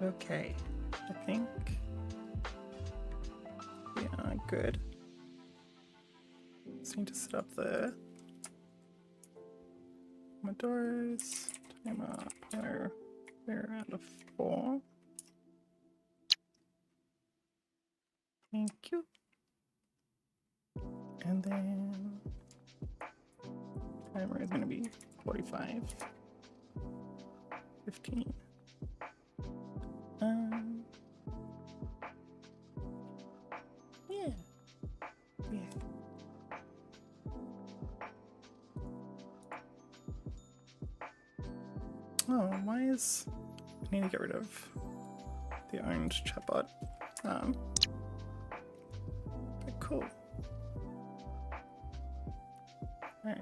Okay, I think we are good. Just need to set up the doors. Timer pointer. We're out of 4. Thank you. And then timer is going to be 45. 15. Yeah. Yeah. Oh, why is... I need to get rid of the owned chatbot. But cool. Alright.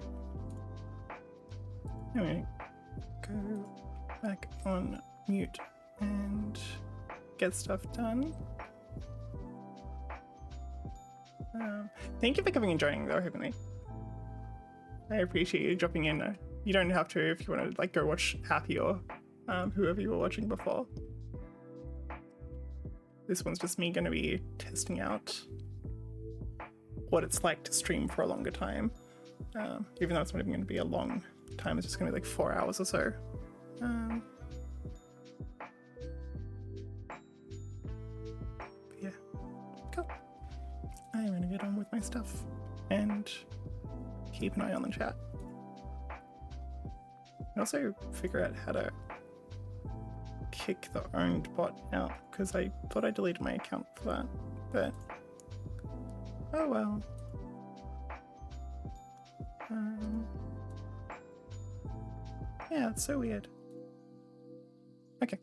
I'm gonna go back on mute and get stuff done. Thank you for coming and joining though, Heavenly. I appreciate you dropping in. You don't have to if you want to like go watch Happy or whoever you were watching before. This one's just me going to be testing out what it's like to stream for a longer time. Even though it's not even going to be a long time, it's just going to be like 4 hours or so. Yeah, cool. I'm going to get on with my stuff and keep an eye on the chat. And also figure out how to kick the owned bot out, because I thought I deleted my account for that, but oh well. Yeah, it's so weird. Okay.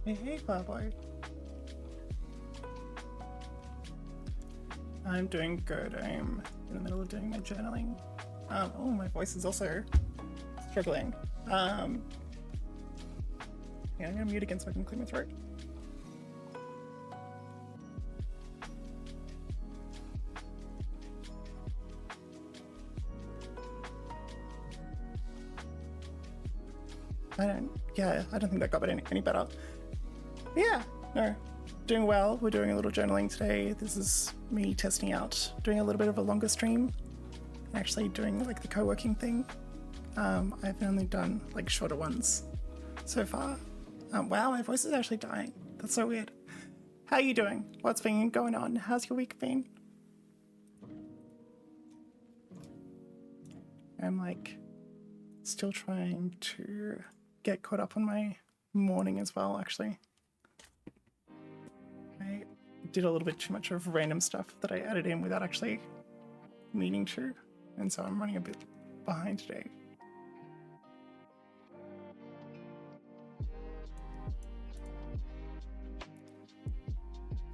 Hey, Fireboy. I'm doing good. I'm in the middle of doing my journaling. Oh, my voice is also struggling. Yeah, I'm gonna mute again so I can clear my throat. I don't think that got any better. But yeah, no, doing well. We're doing a little journaling today. This is me testing out, doing a little bit of a longer stream, actually doing like the co-working thing. I've only done like shorter ones so far. Wow, my voice is actually dying. That's so weird. How are you doing? What's been going on? How's your week been? I'm like still trying to get caught up on my morning as well, actually. I did a little bit too much of random stuff that I added in without actually meaning to, and so I'm running a bit behind today.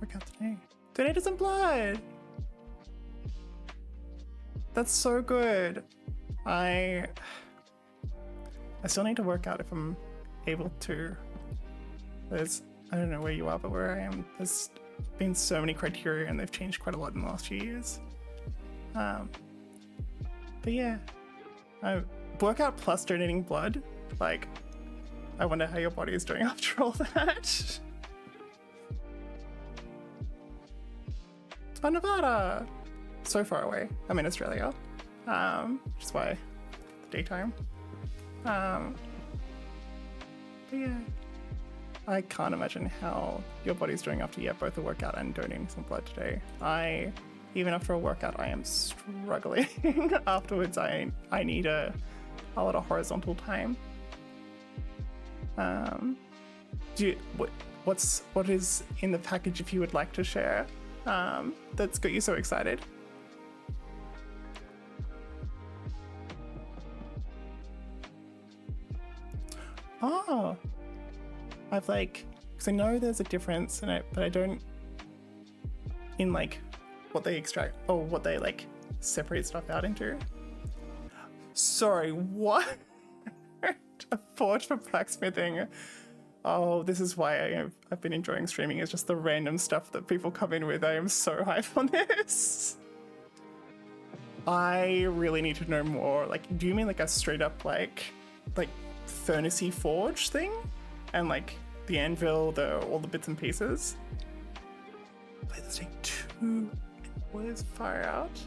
Work out today. Donated some blood! That's so good. I still need to work out if I'm able to. I don't know where you are, but where I am, there's been so many criteria and they've changed quite a lot in the last few years. But yeah, workout plus donating blood. Like, I wonder how your body is doing after all that. Oh, Nevada! So far away. I'm in Australia, which is why the daytime. But yeah, I can't imagine how your body's doing after both a workout and donating some blood today. Even after a workout, I am struggling. Afterwards, I need a lot of horizontal time. What is in the package if you would like to share? That's got you so excited. Oh, I've because I know there's a difference in it, but I don't in what they extract or what they separate stuff out into. Sorry, what? A forge for blacksmithing. Oh, this is why I've been enjoying streaming. It's just the random stuff that people come in with. I am so hyped on this. I really need to know more. Do you mean a straight up furnace-y forge thing? And the anvil, all the bits and pieces? Wait, this take 2 hours far out?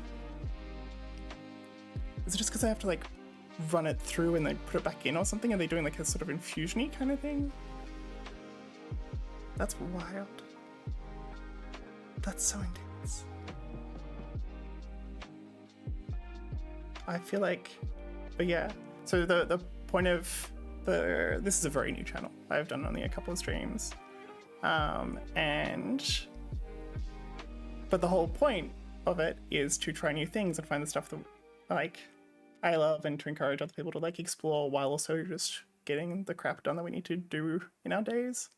Is it just because I have to run it through and then put it back in or something? Are they doing a sort of infusion-y kind of thing? That's wild. That's so intense. I feel but yeah. So the point of this is a very new channel. I've done only a couple of streams, but the whole point of it is to try new things and find the stuff that I love, and to encourage other people to explore while also just getting the crap done that we need to do in our days.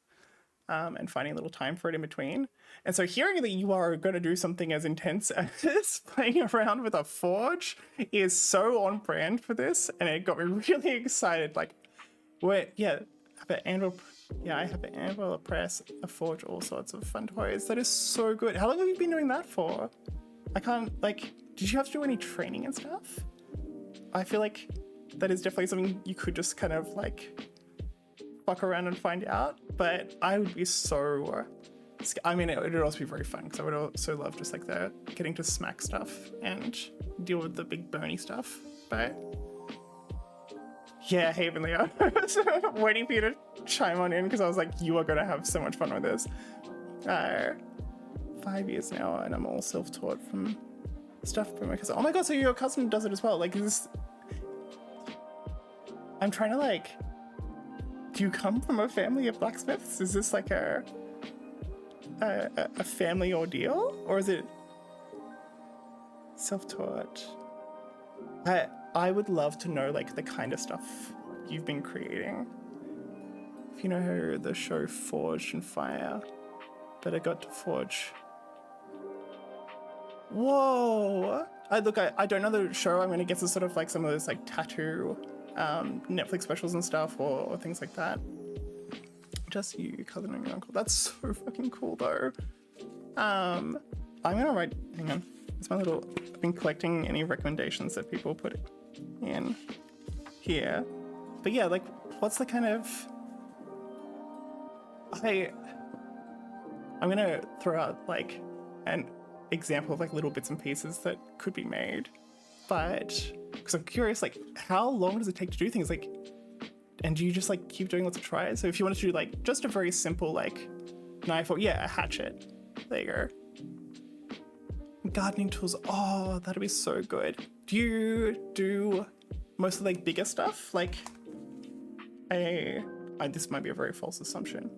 And finding a little time for it in between. And so hearing that you are going to do something as intense as playing around with a forge is so on brand for this, and it got me really excited. I have an anvil. Yeah, I have an anvil, a press, a forge, all sorts of fun toys. That is so good. How long have you been doing that for? I can't, did you have to do any training and stuff? I feel that is definitely something you could just kind of fuck around and find out, but I would be so... I mean, it would also be very fun because I would also love just the getting to smack stuff and deal with the big bony stuff. But yeah, Havenly, I was waiting for you to chime on in because I was you are going to have so much fun with this. 5 years now, and I'm all self-taught from stuff from my cousin. Oh my god, so your cousin does it as well? Is this... I'm trying to do you come from a family of blacksmiths? Is this a family ordeal, or is it self-taught? I would love to know the kind of stuff you've been creating. if you know the show Forged in Fire, but I got to forge. Whoa! I don't know the show. I'm gonna guess it's sort of like some of those like tattoo Netflix specials and stuff, or things like that. Just you, cousin, and your uncle. That's so fucking cool, though. I'm gonna write. Hang on. It's my little. I've been collecting any recommendations that people put in here. But yeah, like, what's the kind of? I'm gonna throw out like an example of like little bits and pieces that could be made, but because I'm curious, like, how long does it take to do things? Like, and do you just like keep doing lots of tries? So if you wanted to do like just a very simple like knife or a hatchet, there you go. Gardening tools, oh, that'd be so good. Do you do mostly like bigger stuff? Like, this might be a very false assumption.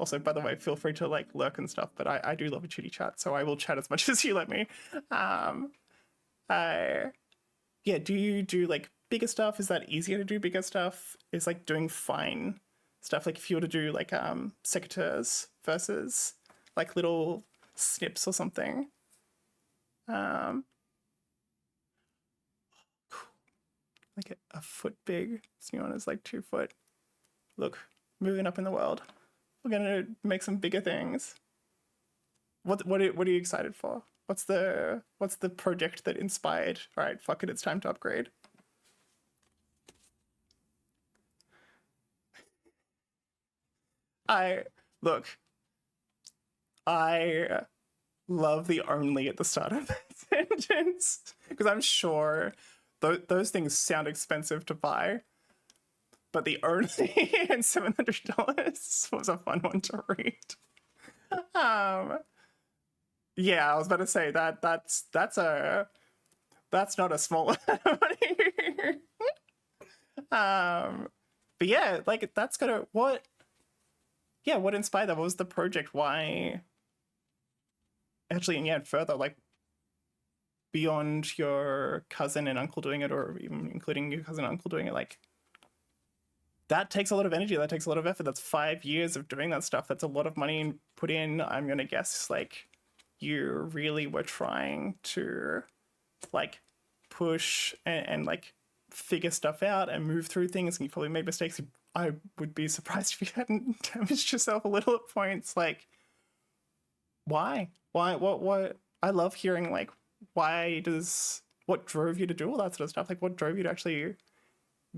Also, by the way, feel free to like lurk and stuff, but I do love a chitty chat, so I will chat as much as you let me. Do you do like bigger stuff? Is that easier to do bigger stuff? Is like doing fine stuff, like if you were to do like secateurs versus like little snips or something? Cool. Like a foot big. This new one is like 2 foot. Look, moving up in the world. We're gonna make some bigger things. What are you excited for? What's the project that inspired? All right, fuck it, it's time to upgrade. I love the only at the start of that sentence because I'm sure those things sound expensive to buy, but the only and $700 was a fun one to read. Yeah, I was about to say that's not a small amount of money. But yeah, like that's gonna what inspired that? What was the project? Why? Actually, and yeah, further, like beyond your cousin and uncle doing it, or even including your cousin and uncle doing it, like that takes a lot of energy, that takes a lot of effort. That's 5 years of doing that stuff. That's a lot of money put in. I'm gonna guess like you really were trying to like push and like figure stuff out and move through things, and you probably made mistakes. I would be surprised if you hadn't damaged yourself a little at points. Like, why? What? I love hearing like what drove you to do all that sort of stuff? Like, what drove you to actually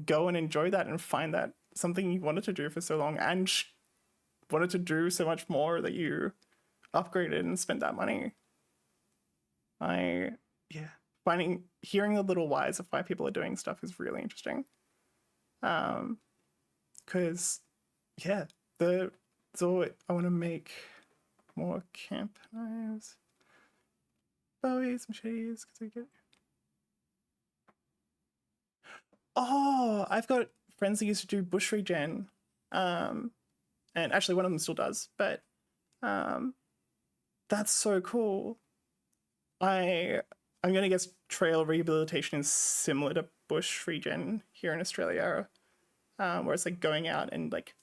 go and enjoy that and find that something you wanted to do for so long and wanted to do so much more that you upgraded and spent that money? Hearing the little whys of why people are doing stuff is really interesting. Because so I want to make more camp knives, bowies, machetes. Oh, I've got friends that used to do bush regen, and actually one of them still does. But that's so cool. I'm gonna guess trail rehabilitation is similar to bush regen here in Australia, where it's like going out and like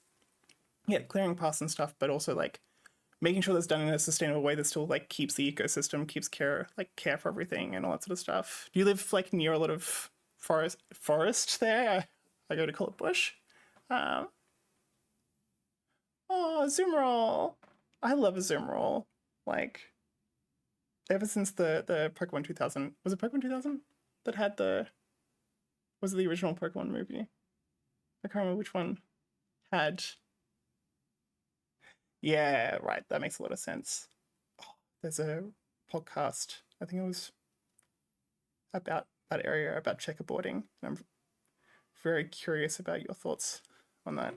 clearing paths and stuff, but also like making sure that's done in a sustainable way that still like keeps the ecosystem, keeps care for everything and all that sort of stuff. Do you live like near a lot of forest there? I go to call it bush. Oh, Zoom roll. I love a Zoom roll. Like, ever since the Pokemon 2000, was it Pokemon 2000 that had was it the original Pokemon movie? I can't remember which one had. Yeah, right. That makes a lot of sense. Oh, there's a podcast. I think it was about that area, about checkerboarding. And I'm very curious about your thoughts on that.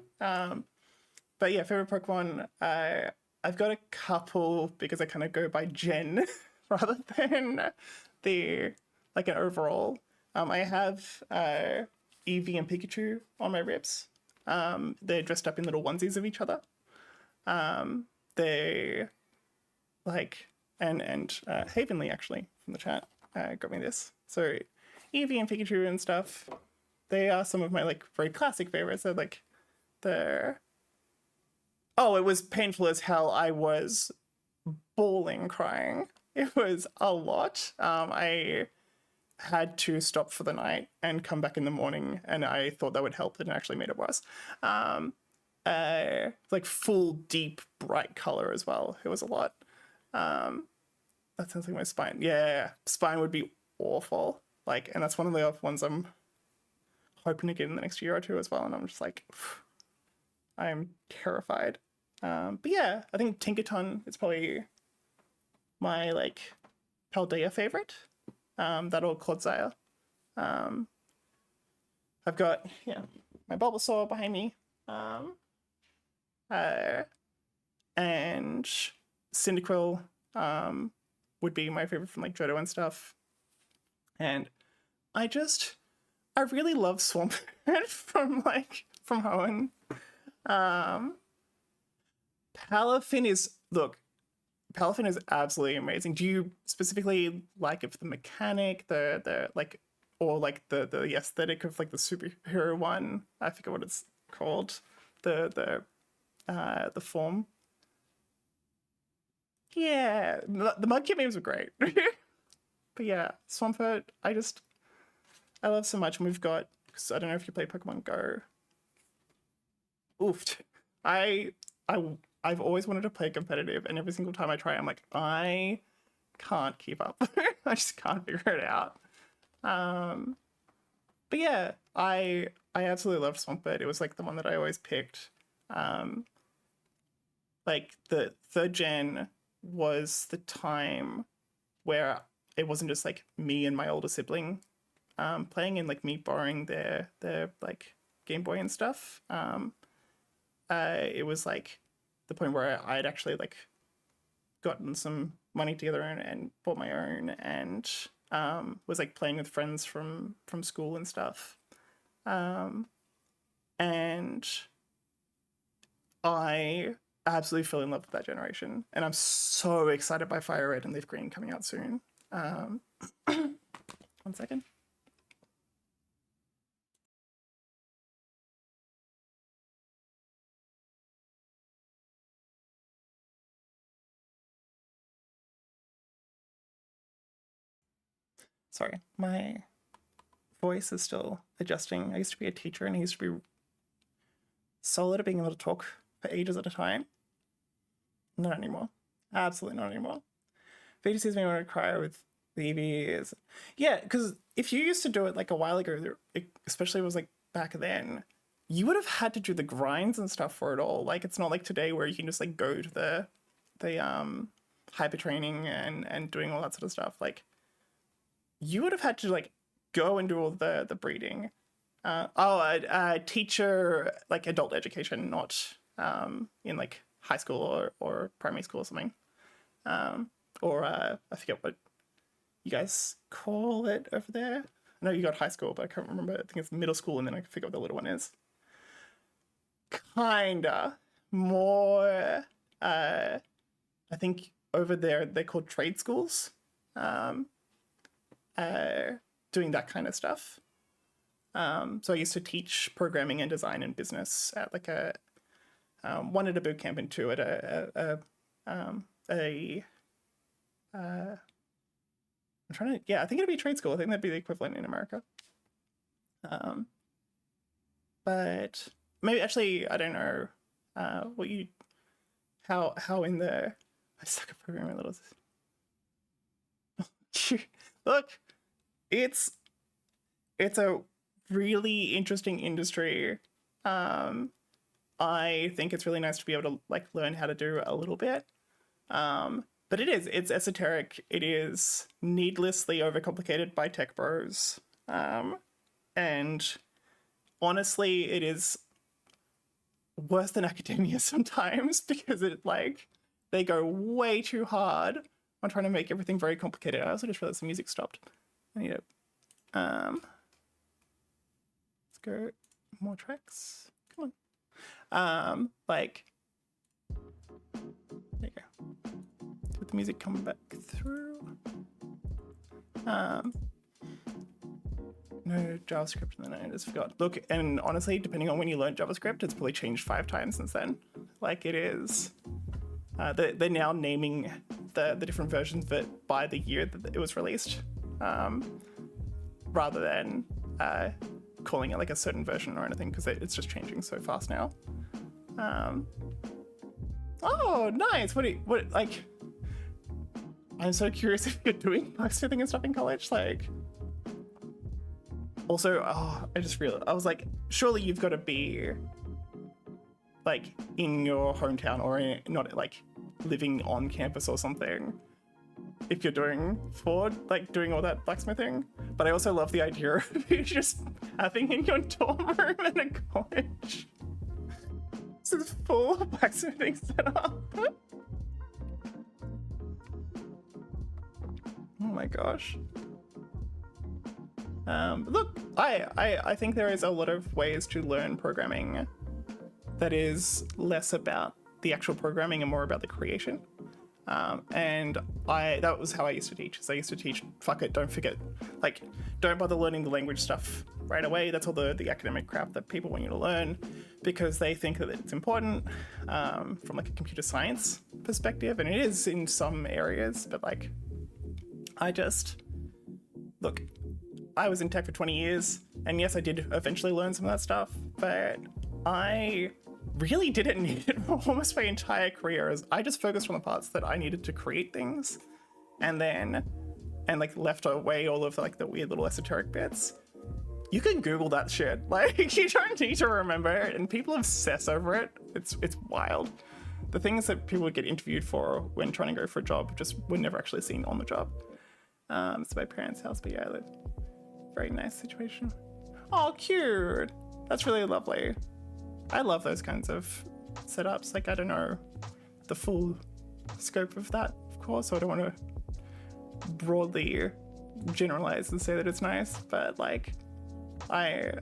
But yeah, favorite Pokemon. I've got a couple because I kind of go by gen rather than the like an overall. I have Eevee and Pikachu on my rips. They're dressed up in little onesies of each other. They like and Havenly actually from the chat got me this. So Eevee and Pikachu and stuff. They are some of my like very classic favorites. They're like Oh, it was painful as hell. I was bawling, crying. It was a lot. I had to stop for the night and come back in the morning, and I thought that would help, and it actually made it worse. Um, like full, deep, bright color as well. It was a lot. Um, that sounds like my spine. Yeah, spine would be awful. Like, and that's one of the ones I'm hoping to get in the next year or two as well. And I'm just like, I'm terrified. But yeah, I think Tinkerton is probably my like Paldea favorite. That or Clodsire. Um, I've got my Bulbasaur behind me. Uh, and Cyndaquil would be my favorite from like Johto and stuff. And I really love Swampert from Hoenn. Um, Palafin is Palafin is absolutely amazing. Do you specifically like it for the mechanic, the like, or like the aesthetic of like the superhero one? I forget what it's called. The form. Yeah, the Mudkip memes were great. But yeah, Swampert, I love so much. And we've got, cause I don't know if you play Pokemon Go. Oof. I I I've always wanted to play competitive, and every single time I try, I'm like, I can't keep up. I just can't figure it out. Um, but yeah, I absolutely loved Swampert. It was like the one that I always picked. Um, like the third gen was the time where it wasn't just like me and my older sibling playing, and like me borrowing their like Game Boy and stuff. It was like the point where I had actually like gotten some money together and bought my own, and was like playing with friends from school and stuff. Um, and I absolutely fell in love with that generation, and I'm so excited by Fire Red and Leaf Green coming out soon. Um, 1 second. Sorry, my voice is still adjusting. I used to be a teacher, and I used to be solid at being able to talk for ages at a time. Not anymore. Absolutely not anymore. VGC's made me want to cry with the EVs. Yeah, because if you used to do it like a while ago, especially it was like back then, you would have had to do the grinds and stuff for it all. Like it's not like today where you can just like go to the hyper training and doing all that sort of stuff. Like you would have had to like go and do all the breeding. Teacher like adult education, not in like high school or primary school or something. Or I forget what you guys call it over there. I know you got high school, but I can't remember. I think it's middle school, and then I forget what the little one is. Kinda more. I think over there they're called trade schools. Um, Doing that kind of stuff. So I used to teach programming and design and business at like one at a boot camp and two at I'm trying to, yeah, I think it'd be trade school. I think that'd be the equivalent in America. But maybe actually, I don't know what you, how in the, I suck at programming little. Look, it's a really interesting industry. I think it's really nice to be able to like learn how to do a little bit. But it's esoteric. It is needlessly overcomplicated by tech bros. And honestly, it is worse than academia sometimes because it like they go way too hard on trying to make everything very complicated. I also just realized the music stopped. I need it. Let's go more tracks. Come on. Like there you go. Let the music come back through. No JavaScript, and then I just forgot. Look, and honestly, depending on when you learned JavaScript, it's probably changed 5 times since then. Like it is. They're now naming the different versions of it by the year that it was released, rather than calling it like a certain version or anything, because it's just changing so fast now. Oh, nice. What like? I'm so curious if you're doing blacksmithing and stuff in college. Like, also, I just realized, I was like, surely you've got to be like in your hometown or not like living on campus or something if you're doing all that blacksmithing. But I also love the idea of you just having in your dorm room in a college this is full blacksmithing setup. Oh my gosh. Look, I think there is a lot of ways to learn programming that is less about the actual programming and more about the creation. And that was how I used to teach. So I used to teach, fuck it, don't forget, like, don't bother learning the language stuff right away. That's all the academic crap that people want you to learn because they think that it's important from like a computer science perspective. And it is in some areas, but like, look, I was in tech for 20 years, and yes, I did eventually learn some of that stuff, but I really didn't need it for almost my entire career. As I just focused on the parts that I needed to create things, and like left away all of like the weird little esoteric bits. You can Google that shit. Like, you don't need to remember it, and people obsess over it. It's wild. The things that people would get interviewed for when trying to go for a job just were never actually seen on the job. It's my parents' house, but yeah, I live. Very nice situation. Oh, cute. That's really lovely. I love those kinds of setups. Like, I don't know the full scope of that, of course, so I don't want to broadly generalize and say that it's nice, but like, I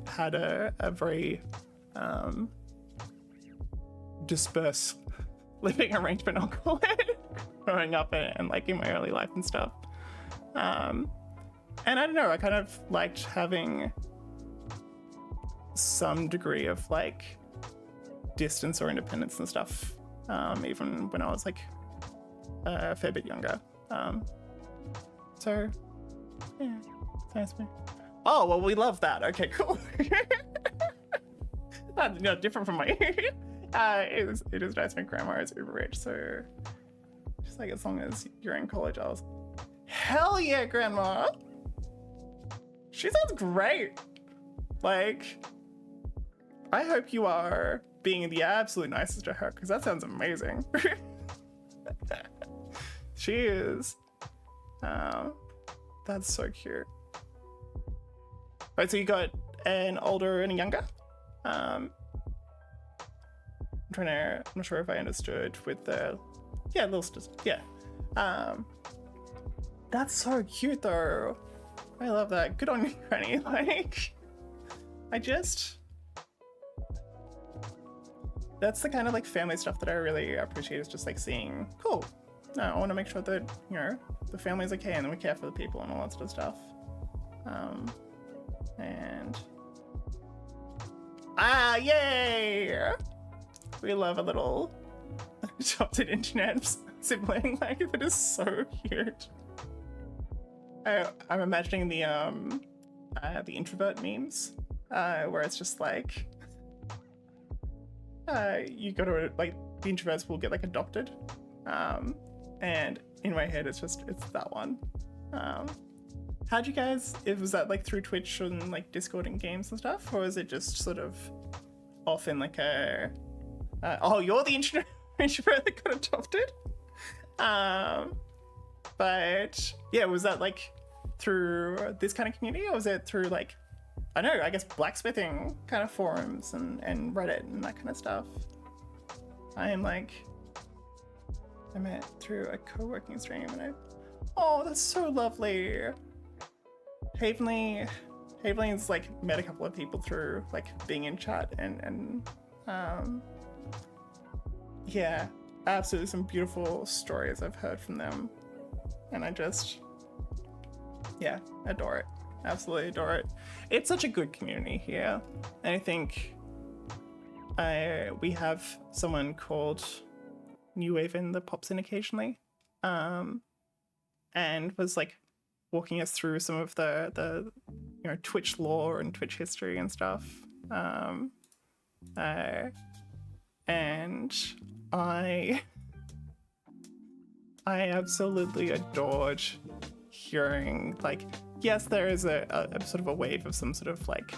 had a very dispersed living arrangement, I'll call it, growing up and like in my early life and stuff. And I don't know, I kind of liked having some degree of like distance or independence and stuff, even when I was like a fair bit younger. So yeah, it's nice to me. Oh, well, we love that. Okay, cool. That's different from my it is nice. My grandma is uber rich, so just like as long as you're in college, I was hell yeah, grandma. She sounds great. Like, I hope you are being the absolute nicest to her, because that sounds amazing. She is. That's so cute. Right, so you got an older and a younger. I'm not sure if I understood with the, yeah, little sister, yeah. That's so cute though. I love that. Good on you, Granny. Like, that's the kind of like family stuff that I really appreciate, is just like seeing, cool. No, I want to make sure that, the family's okay and then we care for the people and all that sort of stuff. And yay! We love a little adopted internet sibling. Like, that is so cute. I'm imagining the introvert memes, where it's just like, you go to like, the introverts will get like adopted, and in my head it's that one. How'd you guys, was that like through Twitch and like Discord and games and stuff, or is it just sort of off in like a you're the introvert that got adopted? But yeah, was that like through this kind of community, or was it through like, I don't know, I guess blacksmithing kind of forums and Reddit and that kind of stuff? I met through a co-working stream, and oh, that's so lovely. Havenly's like met a couple of people through like being in chat and yeah, absolutely some beautiful stories I've heard from them, and I just, yeah, adore it. Absolutely adore it. It's such a good community here, and I think we have someone called New Haven that pops in occasionally, and was like walking us through some of the Twitch lore and Twitch history and stuff. And I absolutely adored hearing, like, yes, there is a sort of a wave of some sort of like,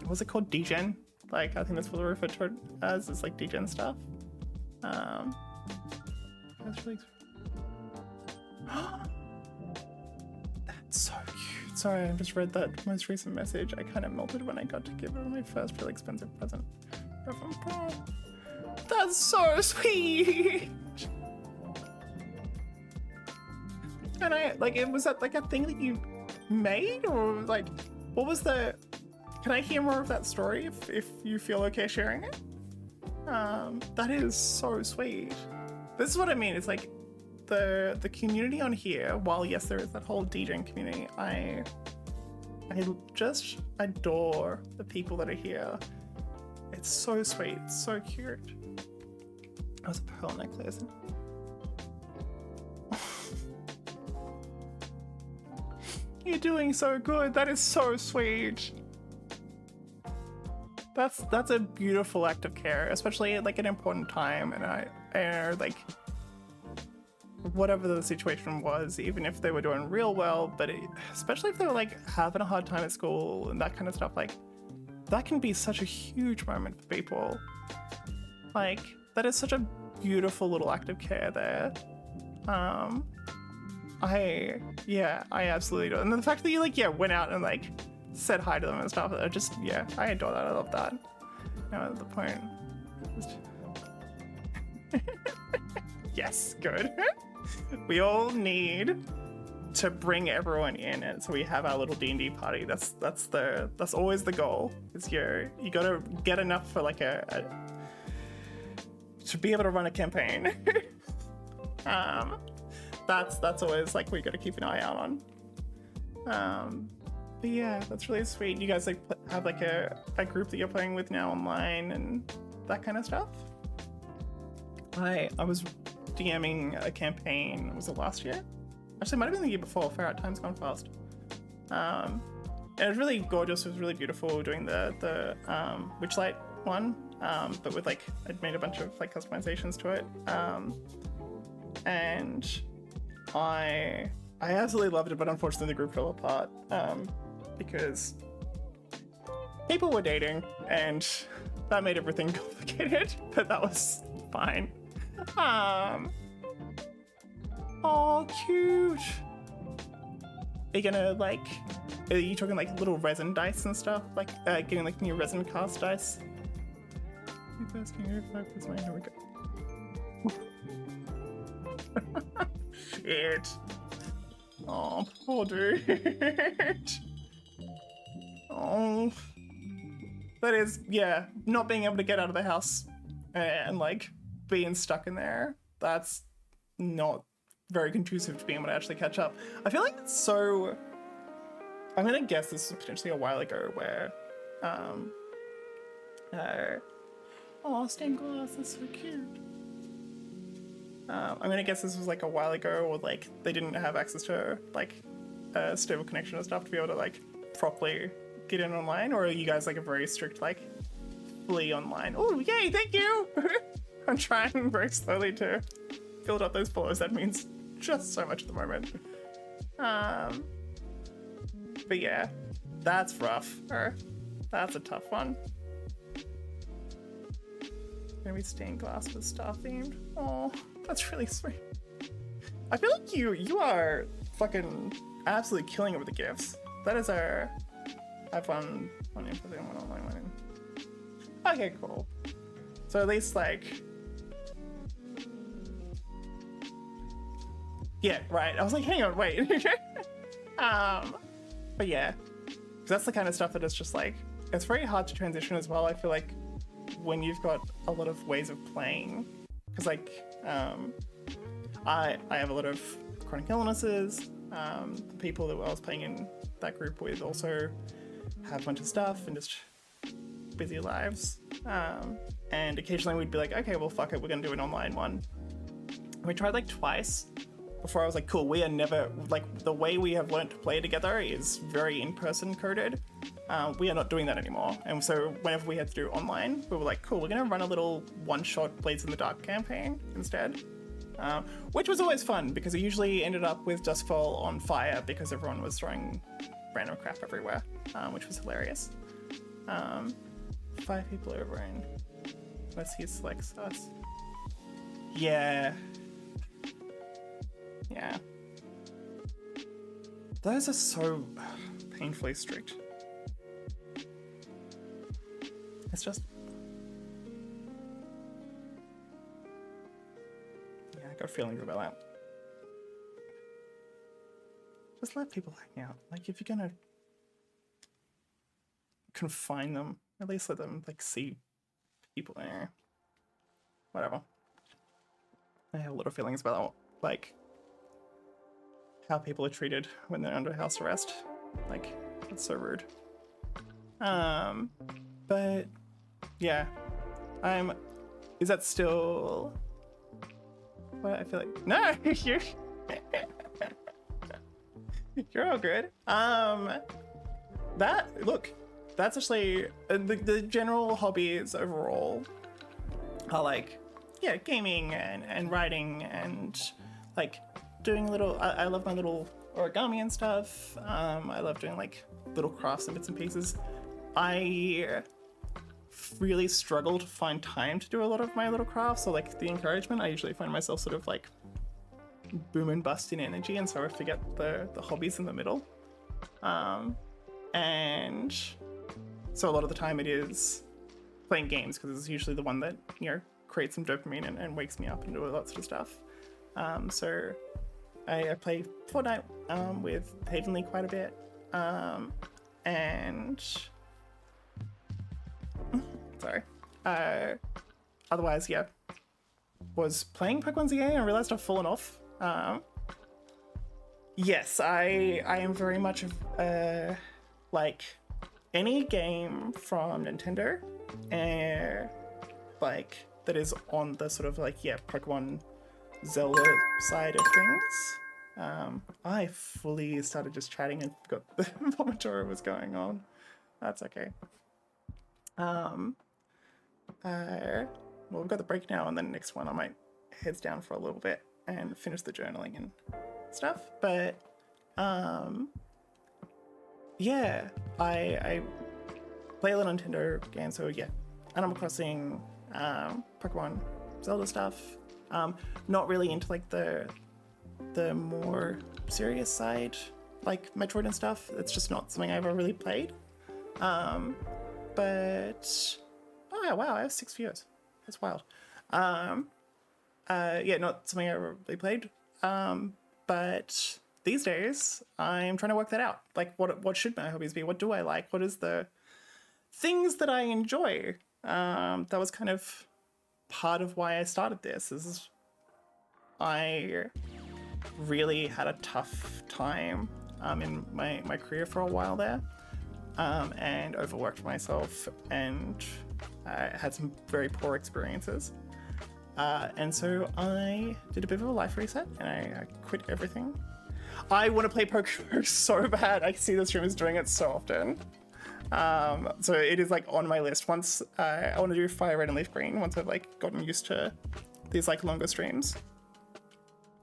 what's it called, degen? Like, I think that's what they refer to it as, is like degen stuff. That's really that's so cute. Sorry, I just read that most recent message. I kind of melted when I got to give her my first really expensive present from prom. That's so sweet. And I like, it was that like a thing that you made, or like, what was the? Can I hear more of that story if you feel okay sharing it? That is so sweet. This is what I mean. It's like the community on here. While yes, there is that whole DJing community, I just adore the people that are here. It's so sweet. It's so cute. That was a pearl necklace. You're doing so good. That is so sweet. That's a beautiful act of care, especially at like an important time. And I like, whatever the situation was, even if they were doing real well, but especially if they were like having a hard time at school and that kind of stuff, like that can be such a huge moment for people. Like, that is such a beautiful little act of care there. I absolutely do. And the fact that you like, went out and like said hi to them and stuff, I adore that. I love that. No, the point. Yes, good. We all need to bring everyone in, and so we have our little D&D party. That's always the goal. Is you gotta get enough for like to be able to run a campaign. That's always like we gotta keep an eye out on. But yeah, that's really sweet. You guys like have like a group that you're playing with now online and that kind of stuff. I was DMing a campaign. Was it last year? Actually, it might have been the year before. Fair out, time's gone fast. And it was really gorgeous. It was really beautiful doing the Witchlight one, but with like, I'd made a bunch of like customizations to it. And I absolutely loved it, but unfortunately the group fell apart because people were dating, and that made everything complicated. But that was fine. Oh, cute. Are you gonna like? Are you talking like little resin dice and stuff? Like getting like new resin cast dice? Here we go. Shit. Oh, poor dude. Oh. That is, not being able to get out of the house and like being stuck in there. That's not very conducive to being able to actually catch up. I feel like it's so. I'm gonna guess this was potentially a while ago where. Oh, stained glass, that's so cute. I'm gonna guess this was like a while ago, or like they didn't have access to like a stable connection and stuff to be able to like properly get in online, or are you guys like a very strict like fully online? Oh, yay, thank you. I'm trying very slowly to build up those follows. That means just so much at the moment. But yeah, that's rough. That's a tough one. Maybe stained glass was star themed. Oh, that's really sweet. I feel like you are fucking absolutely killing it with the gifts. That is our. I've won one in for the one online one in. Okay, cool. So at least like. Yeah, right. I was like, hang on, wait. But yeah, 'cause that's the kind of stuff that is just like, it's very hard to transition as well. I feel like when you've got a lot of ways of playing, because like I have a lot of chronic illnesses. The people that I was playing in that group with also have a bunch of stuff, and just busy lives. And occasionally we'd be like, okay, well, fuck it, we're gonna do an online one. We tried like twice before I was like, cool, we are never, like, the way we have learned to play together is very in-person coded. We are not doing that anymore. And so whenever we had to do online, we were like, cool, we're gonna run a little one-shot Blades in the Dark campaign instead. Which was always fun, because it usually ended up with Duskfall on fire because everyone was throwing random crap everywhere, which was hilarious. 5 people over in, unless he selects us. Yeah. Yeah. Those are so painfully strict. It's just... yeah, I got feelings about that. Just let people hang out. Like, if you're gonna confine them, at least let them, like, see people there. Whatever. I have a lot of feelings about, like, how people are treated when they're under house arrest. Like, it's so rude. But yeah, is that still what I feel like? No, you're all good. That's actually the general hobbies overall are like, yeah, gaming and writing and like doing little, I love my little origami and stuff. I love doing like little crafts and bits and pieces. I really struggle to find time to do a lot of my little crafts, or like the encouragement. I usually find myself sort of like boom and bust in energy, and so I forget the hobbies in the middle. And so a lot of the time it is playing games, because it's usually the one that, you know, creates some dopamine and wakes me up and do all that sort of stuff. So I play Fortnite with Havenly quite a bit. And sorry. Otherwise, yeah, was playing Pokemon ZA and realized I've fallen off. Yes, I am very much like any game from Nintendo, like that is on the sort of like, yeah, Pokemon Zelda side of things. I fully started just chatting and forgot the Pomodoro was going on. That's okay. Well, we've got the break now, and then next one I might heads down for a little bit and finish the journaling and stuff. But yeah, I play a lot of Nintendo games, so yeah, Animal Crossing, Pokemon, Zelda stuff. Not really into like the more serious side, like Metroid and stuff. It's just not something I've ever really played. But oh yeah, wow, I have 6 viewers. That's wild. Yeah, not something I ever really played. But these days I'm trying to work that out. Like, what should my hobbies be? What do I like? What is the things that I enjoy? That was kind of part of why I started this. Is I really had a tough time in my career for a while there, and overworked myself, and had some very poor experiences. And so I did a bit of a life reset, and I quit everything. I want to play Pokemon so bad. I see the streamers doing it so often. So it is like on my list. Once I want to do Fire Red and Leaf Green, once I've like gotten used to these like longer streams.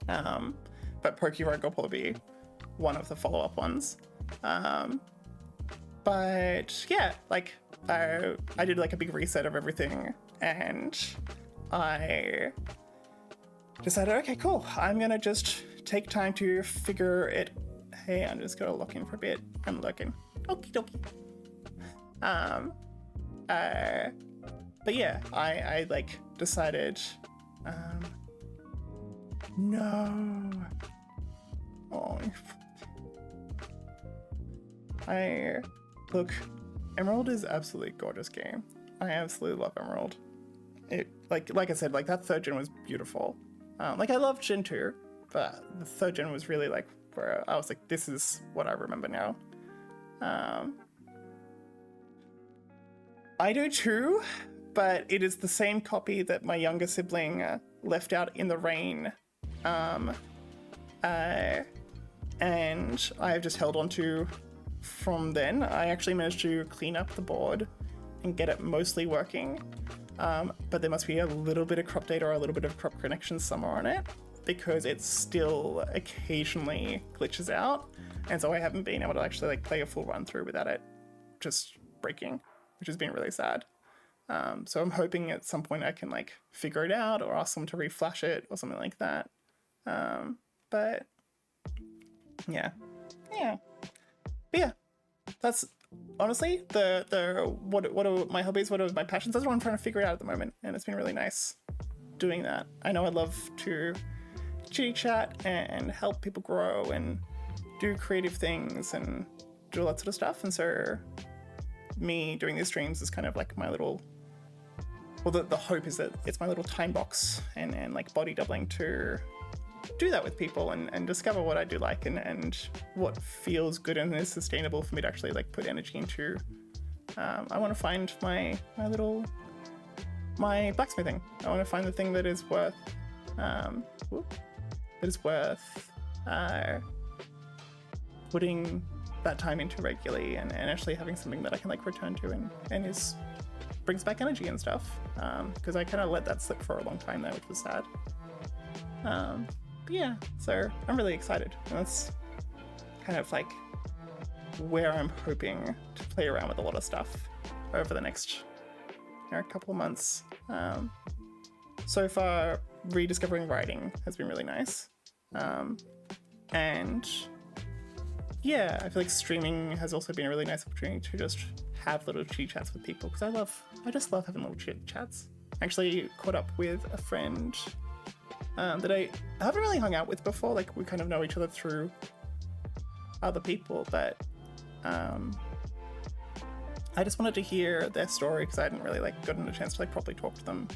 But Pokerogue will probably be one of the follow-up ones. But yeah, like I did like a big reset of everything, and I decided, okay, cool, I'm gonna just take time to figure it. Hey, I'm just gonna lock in for a bit. I'm looking. Okie dokie. But yeah, I like decided, no. Oh. Look, Emerald is absolutely gorgeous game. I absolutely love Emerald. It like I said, like that 3rd gen was beautiful. Like I loved Gen 2, but the 3rd gen was really like where I was like, this is what I remember now. I do too, but it is the same copy that my younger sibling left out in the rain. And I've just held on to from then. I actually managed to clean up the board and get it mostly working. But there must be a little bit of crop data or a little bit of crop connection somewhere on it, because it still occasionally glitches out. And so I haven't been able to actually like play a full run through without it just breaking, which has been really sad. So I'm hoping at some point I can like figure it out or ask them to reflash it or something like that. But yeah. But yeah, that's honestly what are my hobbies, what are my passions. That's what I'm trying to figure out at the moment, and it's been really nice doing that. I know I love to chitty chat and help people grow and do creative things and do all that sort of stuff, and so me doing these streams is kind of like my little, well, the hope is that it's my little time box and like body doubling to do that with people and discover what I do like and what feels good and is sustainable for me to actually like put energy into. I want to find my blacksmithing. I want to find the thing that is worth putting that time into regularly and actually having something that I can like return to and is brings back energy and stuff, because I kind of let that slip for a long time there, which was sad. But yeah, so I'm really excited, and that's kind of like where I'm hoping to play around with a lot of stuff over the next couple of months. So far, rediscovering writing has been really nice, and yeah, I feel like streaming has also been a really nice opportunity to just have little chit chats with people, because I just love having little chit chats. I actually caught up with a friend that I haven't really hung out with before. Like, we kind of know each other through other people, but I just wanted to hear their story because I hadn't really like gotten a chance to like properly talk to them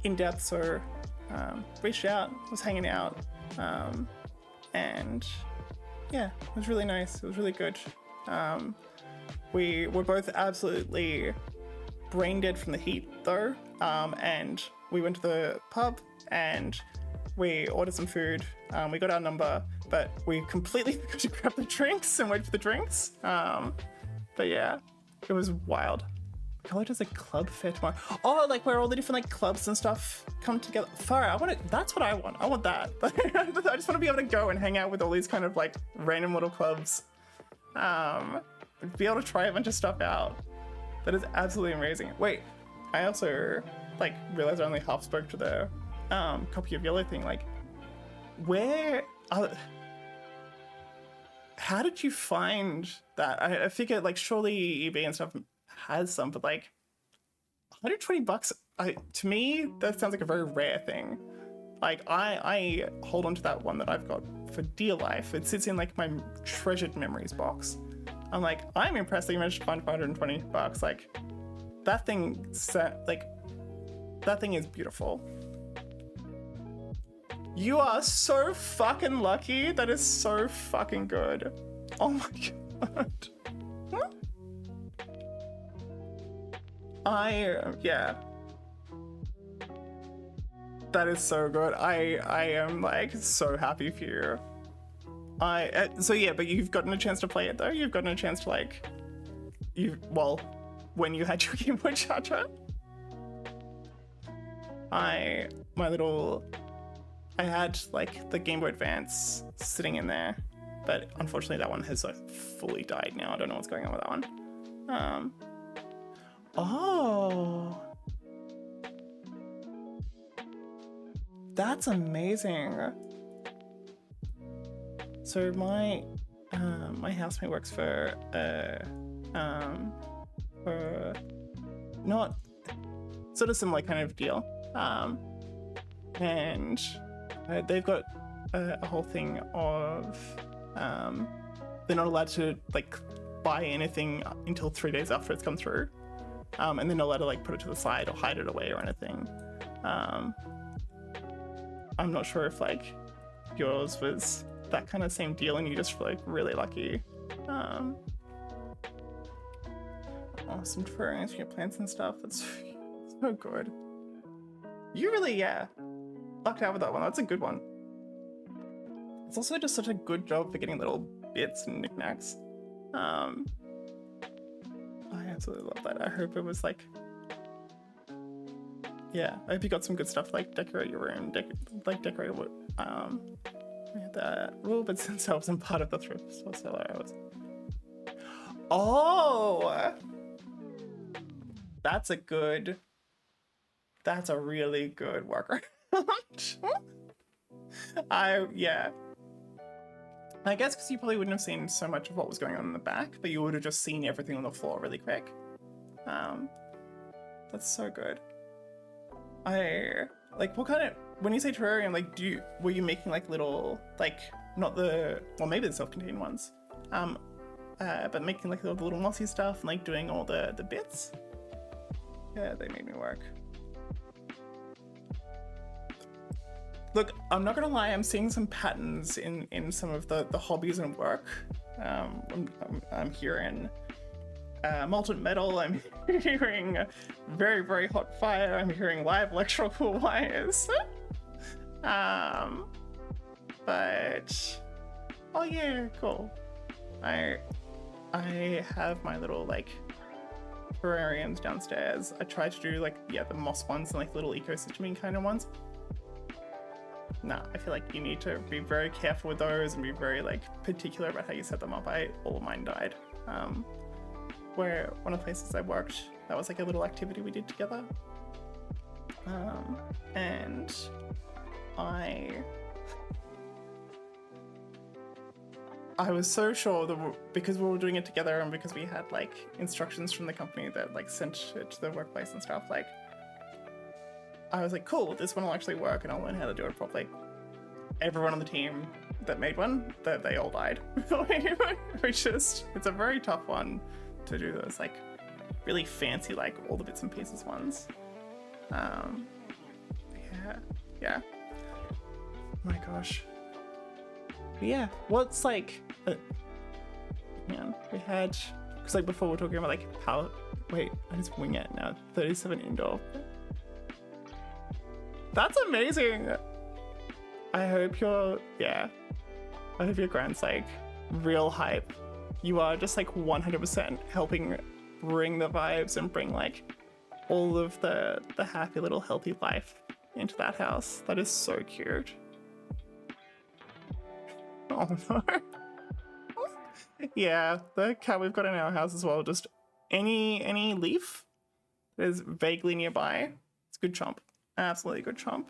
in depth. So reached out, was hanging out, and yeah, it was really nice. It was really good. We were both absolutely brain dead from the heat though, and we went to the pub and we ordered some food. We got our number, but we completely forgot to grab the drinks and wait for the drinks. But yeah, it was wild. College is a club fair tomorrow. Oh, like where all the different like clubs and stuff come together. Far out. That's what I want. I want that. I just want to be able to go and hang out with all these kind of like random little clubs. Be able to try a bunch of stuff out. That is absolutely amazing. Wait, I also like realized I only half spoke to the copy of Yellow thing. Like, how did you find that? I figured like surely eBay and stuff has some, but like $120, to me that sounds like a very rare thing. Like I hold on to that one that I've got for dear life. It sits in like my treasured memories box. I'm like, I'm impressed that you managed to find $520. Like, that thing is beautiful. You are so fucking lucky. That is so fucking good. Oh my god. Yeah. That is so good. I am like so happy for you. So yeah, but you've gotten a chance to play it though. You've gotten a chance to like, when you had your Game Boy Charger. I had like the Game Boy Advance sitting in there, but unfortunately that one has like fully died now. I don't know what's going on with that one. Oh, that's amazing. So my housemate works for not sort of similar kind of deal, and they've got a whole thing of they're not allowed to like buy anything until 3 days after it's come through, and they're not allowed to like put it to the side or hide it away or anything. I'm not sure if like yours was that kind of same deal and you just feel like really lucky. Oh, some terrariums for your plants and stuff. That's so good. You really, yeah, lucked out with that one. That's a good one. It's also just such a good job for getting little bits and knickknacks. I absolutely love that. I hope it was like, yeah, I hope you got some good stuff to like decorate your room, decorate what, the rule bits themselves and part of the thrift store seller hours. Oh, that's a really good worker. Yeah. I guess because you probably wouldn't have seen so much of what was going on in the back, but you would have just seen everything on the floor really quick. That's so good. What kind of, when you say terrarium, like, were you making like little, like, not the, well, maybe the self-contained ones, but making like the little mossy stuff and like doing all the bits? Yeah, they made me work. Look, I'm not gonna lie, I'm seeing some patterns in some of the hobbies and work. I'm hearing molten metal, I'm hearing very, very hot fire, I'm hearing live electrical wires. But, oh yeah, cool. I have my little like terrariums downstairs. I try to do like, yeah, the moss ones and like little ecosysteming kind of ones. Nah, I feel like you need to be very careful with those and be very like particular about how you set them up. All of mine died. Where one of the places I worked, that was like a little activity we did together. And I was so sure that because we were doing it together and because we had like instructions from the company that like sent it to the workplace and stuff, like I was like, cool, this one will actually work and I'll learn how to do it properly. Everyone on the team that made one, they all died. It's a very tough one to do those like really fancy, like all the bits and pieces ones. Yeah. Oh my gosh. But yeah, what's like, man, we had, because like before we were talking about like how, wait, I just wing it now, 37 indoor. That's amazing. I hope your grand's like real hype. You are just like 100% helping bring the vibes and bring like all of the happy little healthy life into that house. That is so cute. Oh no. Yeah, the cat we've got in our house as well, just any leaf that is vaguely nearby, it's good chomp. Absolutely good chomp.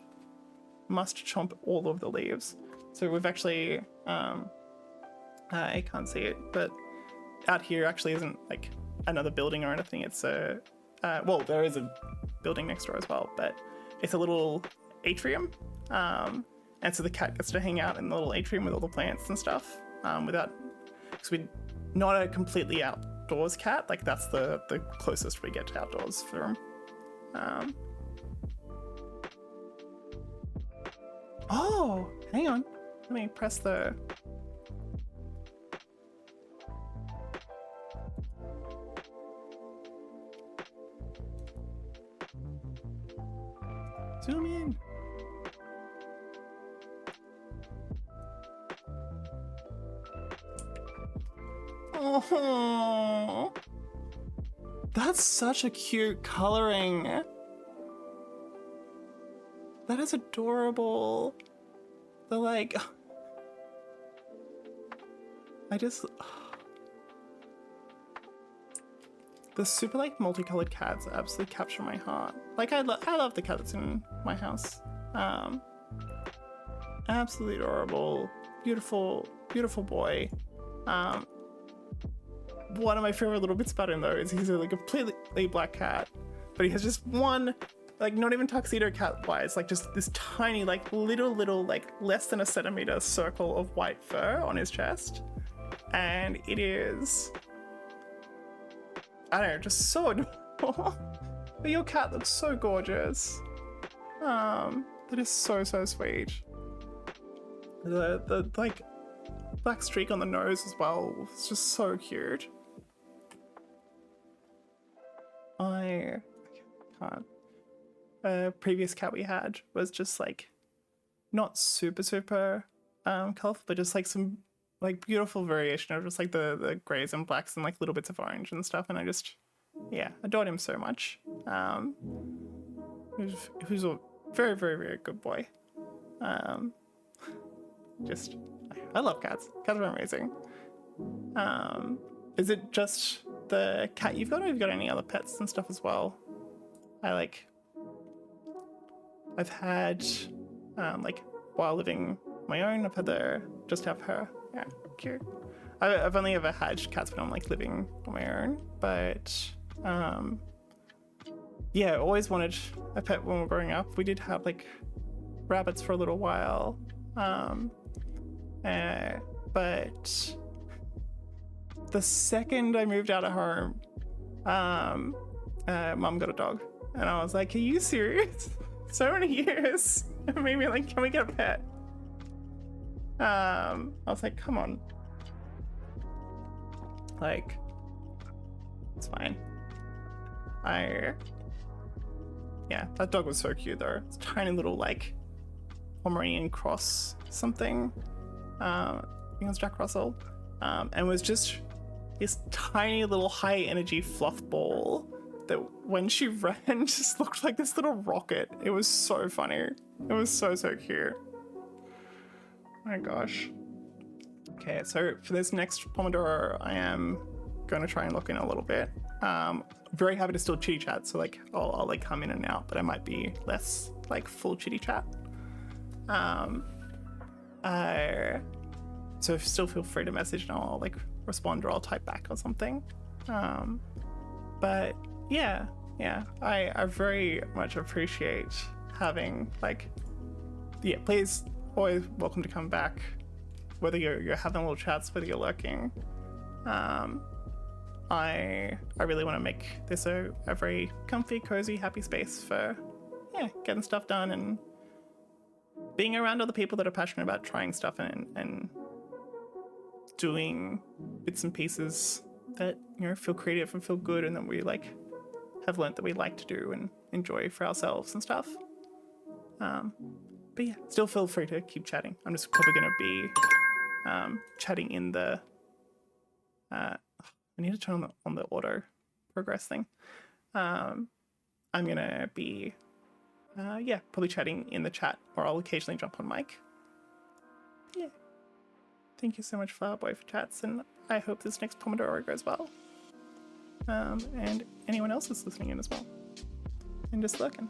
Must chomp all of the leaves. So we've actually, I can't see it, but out here actually isn't like another building or anything. It's well, there is a building next door as well, but it's a little atrium. And so the cat gets to hang out in the little atrium with all the plants and stuff, because we're not a completely outdoors cat. Like that's the closest we get to outdoors for him. Oh, hang on. Let me press the... Zoom in. Oh, that's such a cute coloring. That is adorable. The like, the super like multicolored cats absolutely capture my heart. Like I love the cat that's in my house. Absolutely adorable, beautiful, beautiful boy. One of my favorite little bits about him though is he's a like completely black cat, but he has just one, like not even tuxedo cat wise, like just this tiny like little like less than a centimeter circle of white fur on his chest, and it is, I don't know, just so adorable. But your cat looks so gorgeous. That is so sweet. The like black streak on the nose as well, it's just so cute. I can't. A previous cat we had was just like not super colorful, but just like some like beautiful variation of just like the grays and blacks and like little bits of orange and stuff. And I just, yeah, adored him so much. Who's a very good boy. Just, I love cats. Cats are amazing. Is it just the cat you've got, or have you got any other pets and stuff as well? I've had, like, while living my own, I've had just have her. Yeah, cute. I've only ever had cats when I'm like living on my own, but yeah, always wanted a pet when we were growing up. We did have like rabbits for a little while, but the second I moved out of home, mum got a dog, and I was like, "Are you serious? So many years, maybe like, can we get a pet?" I was like, "Come on, like, it's fine." Yeah, that dog was so cute though. It's a tiny little like Pomeranian cross something. I think it was Jack Russell, and was just this tiny little high energy fluff ball that when she ran just looked like this little rocket. It was so funny. It was so cute. Oh my gosh. Okay, so for this next Pomodoro, I am going to try and look in a little bit. Very happy to still chitty chat, so like I'll like come in and out, but I might be less like full chitty chat. So still feel free to message and I'll like respond or I'll type back or something. But yeah, I very much appreciate having like, yeah, please always welcome to come back, whether you're having little chats, whether you're lurking. I really want to make this a very comfy, cozy, happy space for, yeah, getting stuff done and being around other people that are passionate about trying stuff and doing bits and pieces that, you know, feel creative and feel good and that we like have learnt that we like to do and enjoy for ourselves and stuff. But yeah, still feel free to keep chatting. I'm just probably going to be chatting in the I need to turn on the auto progress thing. I'm gonna be probably chatting in the chat, or I'll occasionally jump on mic. Yeah, thank you so much, Flowerboy, for chats, and I hope this next Pomodoro goes well. And anyone else is listening in as well and just lurking.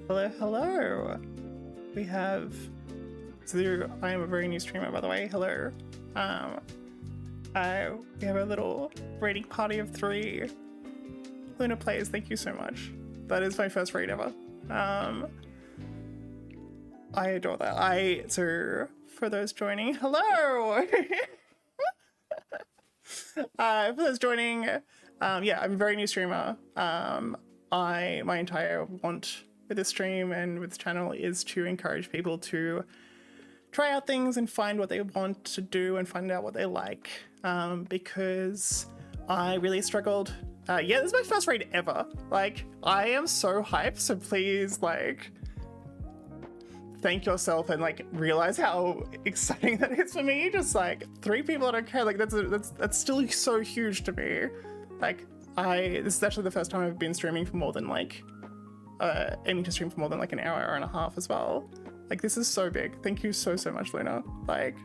Hello, hello. We have. So I am a very new streamer, by the way. Hello. We have a little raiding party of 3 Luna players. Thank you so much. That is my first raid ever. I adore that. So for those joining, hello. For those joining, yeah, I'm a very new streamer. My entire want with this stream and with this channel is to encourage people to try out things and find what they want to do and find out what they like. Because I really struggled. Yeah, this is my first raid ever. Like, I am so hyped, so please, like, thank yourself and, like, realize how exciting that is for me. Just, like, 3 people I don't care. Like, that's still so huge to me. Like, this is actually the first time I've been streaming for more than, like, aiming to stream for more than, like, an hour and a half as well. Like, this is so big. Thank you so much, Luna. Like,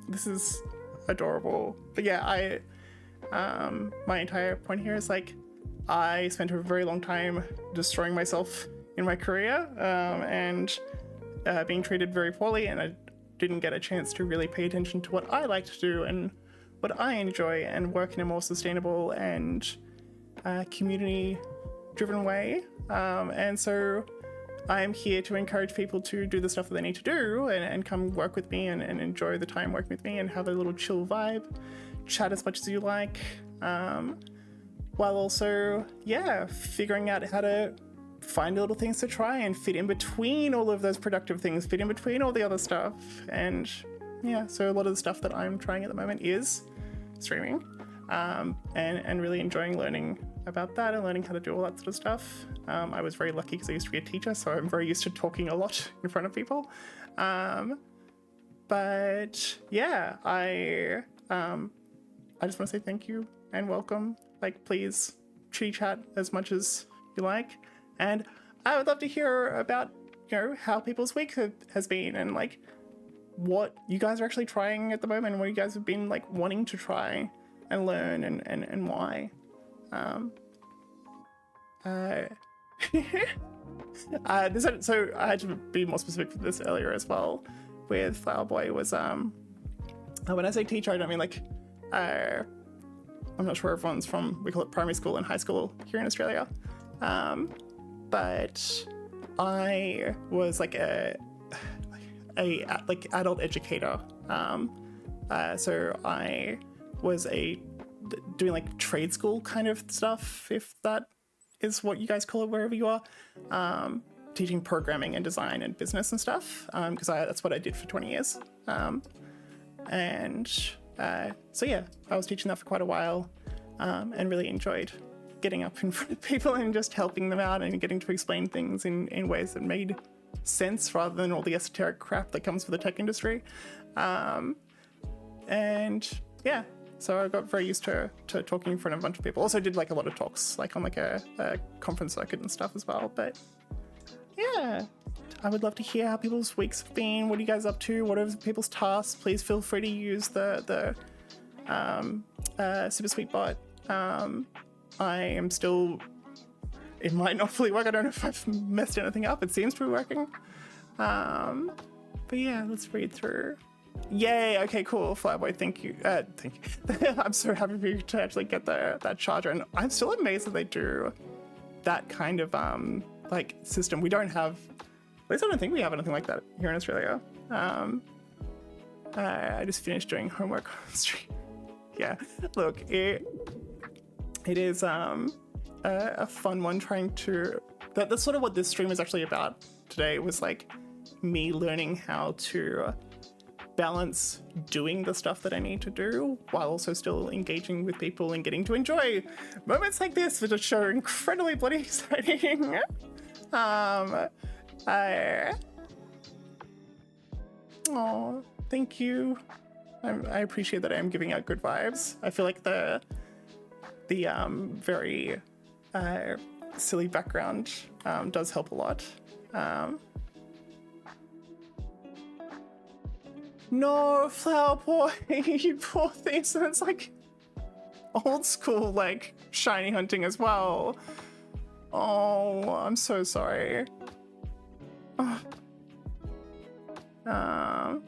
this is adorable. But yeah, my entire point here is, like, I spent a very long time destroying myself in my career, and being treated very poorly, and I didn't get a chance to really pay attention to what I like to do and what I enjoy and work in a more sustainable and community-driven way. And so I'm here to encourage people to do the stuff that they need to do and come work with me and enjoy the time working with me and have a little chill vibe, chat as much as you like, while also, yeah, figuring out how to find little things to try and fit in between all of those productive things, fit in between all the other stuff. And yeah, so a lot of the stuff that I'm trying at the moment is streaming, and really enjoying learning about that and learning how to do all that sort of stuff. I was very lucky because I used to be a teacher, so I'm very used to talking a lot in front of people. But yeah, I just want to say thank you and welcome. Like, please chitty chat as much as you like. And I would love to hear about, you know, how people's week has been and, like, what you guys are actually trying at the moment and what you guys have been, like, wanting to try and learn and why. So I had to be more specific for this earlier as well with Flower Boy was, when I say teacher, I don't mean, like, I'm not sure everyone's from, we call it primary school and high school here in Australia. But I was like a adult educator. So I was doing like trade school kind of stuff, if that is what you guys call it wherever you are. Teaching programming and design and business and stuff, because that's what I did for 20 years. So yeah, I was teaching that for quite a while, and really enjoyed getting up in front of people and just helping them out and getting to explain things in ways that made sense rather than all the esoteric crap that comes with the tech industry. And yeah, so I got very used to talking in front of a bunch of people. Also did like a lot of talks, like on like a conference circuit and stuff as well. But yeah, I would love to hear how people's weeks have been. What are you guys up to? What are people's tasks? Please feel free to use the Super Sweet Bot. I am still, it might not fully work. I don't know if I've messed anything up. It seems to be working. But yeah, let's read through. Yay, okay, cool, Flyboy, thank you. Thank you. I'm so happy for you to actually get that charger. And I'm still amazed that they do that kind of like system. We don't have, at least I don't think we have anything like that here in Australia. I just finished doing homework on the stream. Yeah, look, it is a fun one trying to, that's sort of what this stream is actually about today, was like me learning how to balance doing the stuff that I need to do while also still engaging with people and getting to enjoy moments like this, which are incredibly bloody exciting. Oh, thank you. I appreciate that I am giving out good vibes. I feel like the very silly background does help a lot. No, Flower Boy, you poor thing. So it's like old school, like shiny hunting as well. Oh, I'm so sorry. Um,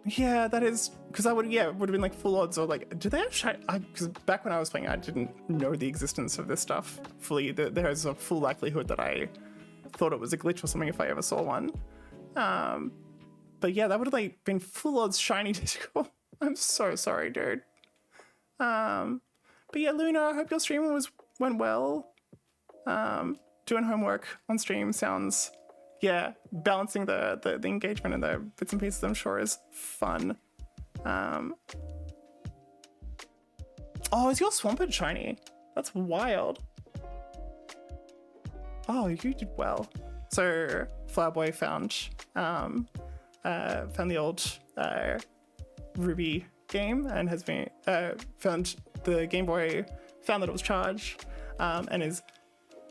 yeah, that is because I would it would have been like full odds or like do they have shiny? Because back when I was playing, I didn't know the existence of this stuff fully. There's a full likelihood that I thought it was a glitch or something if I ever saw one. But yeah, that would have like been full odds shiny tentacle. I'm so sorry, dude. But yeah, Luna, I hope your stream went well. Doing homework on stream sounds, yeah, balancing the engagement and the bits and pieces, I'm sure is fun. Oh, is your Swampert shiny? That's wild. Oh, you did well. So Flowerboy found the old Ruby game and has been found the Game Boy, found that it was charged, and is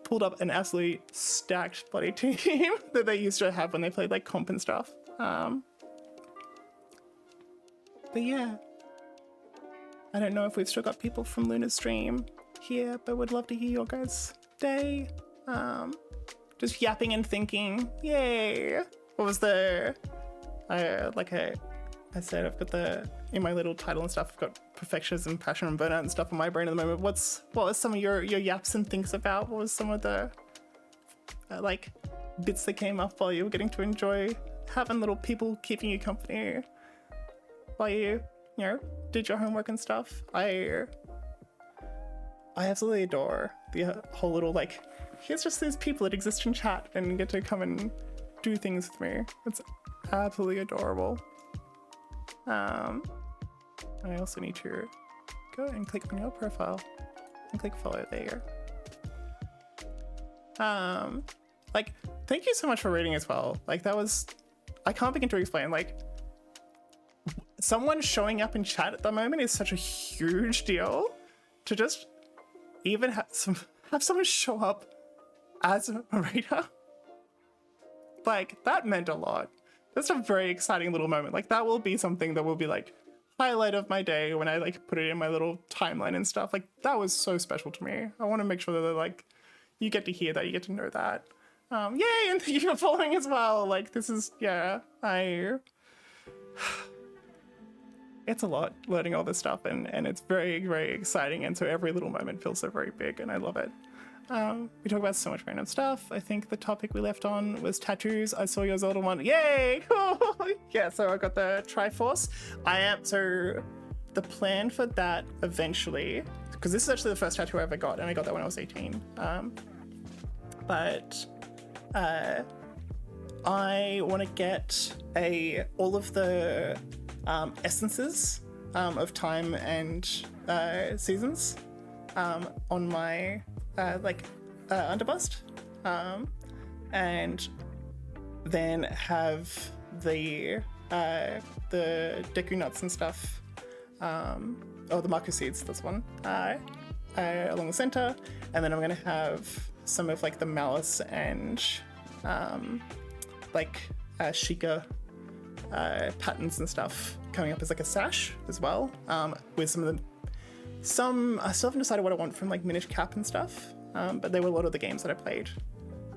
pulled up an absolutely stacked bloody team that they used to have when they played like comp and stuff. But yeah, I don't know if we've still got people from Luna's stream here, but would love to hear your guys' day. Just yapping and thinking, yay! What was the I said, I've got in my little title and stuff, I've got perfectionism, passion, and burnout and stuff on my brain at the moment. What was some of your yaps and thinks about? What was some of the like bits that came up while you were getting to enjoy having little people keeping you company while you did your homework and stuff? I absolutely adore the whole little like, here's just these people that exist in chat and get to come and do things with me. It's absolutely adorable. I also need to go and click on your profile and click follow. There you go. Like, thank you so much for reading as well. Like, that was, I can't begin to explain. Like, someone showing up in chat at the moment is such a huge deal. To just even have someone show up as a reader, like, that meant a lot. That's a very exciting little moment. Like, that will be something that will be like highlight of my day when I like put it in my little timeline and stuff. Like, that was so special to me. I want to make sure that like you get to hear that, you get to know that. Yay, and thank you for following as well. Like, this is, yeah, it's a lot learning all this stuff, and it's very, very exciting, and so every little moment feels so very big, and I love it. We talk about so much random stuff. I think the topic we left on was tattoos. I saw your Zelda one. Yay! Yeah, so I got the Triforce. So the plan for that eventually, because this is actually the first tattoo I ever got, and I got that when I was 18. But I want to get all of the essences of time and seasons on my underbust, and then have the Deku nuts and stuff, the Mako seeds, this one, along the center, and then I'm gonna have some of like the malice and Sheikah patterns and stuff coming up as like a sash as well, with some of the I still haven't decided what I want from like Minish Cap and stuff, but they were a lot of the games that I played,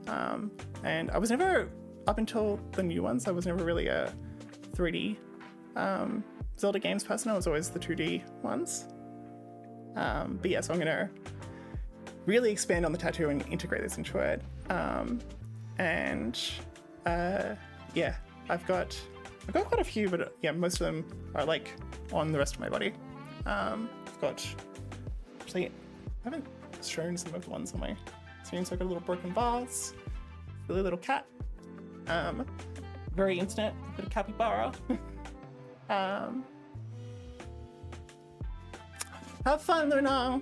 and I was never, up until the new ones, I was never really a 3D Zelda games person. I was always the 2D ones, but yeah, so I'm gonna really expand on the tattoo and integrate this into it, yeah, I've got quite a few, but yeah, most of them are like on the rest of my body. I've got, actually, I haven't shown some of the ones on my screen, so I've got a little broken vase, silly little cat, very internet, a bit of capybara. Have fun, Luna.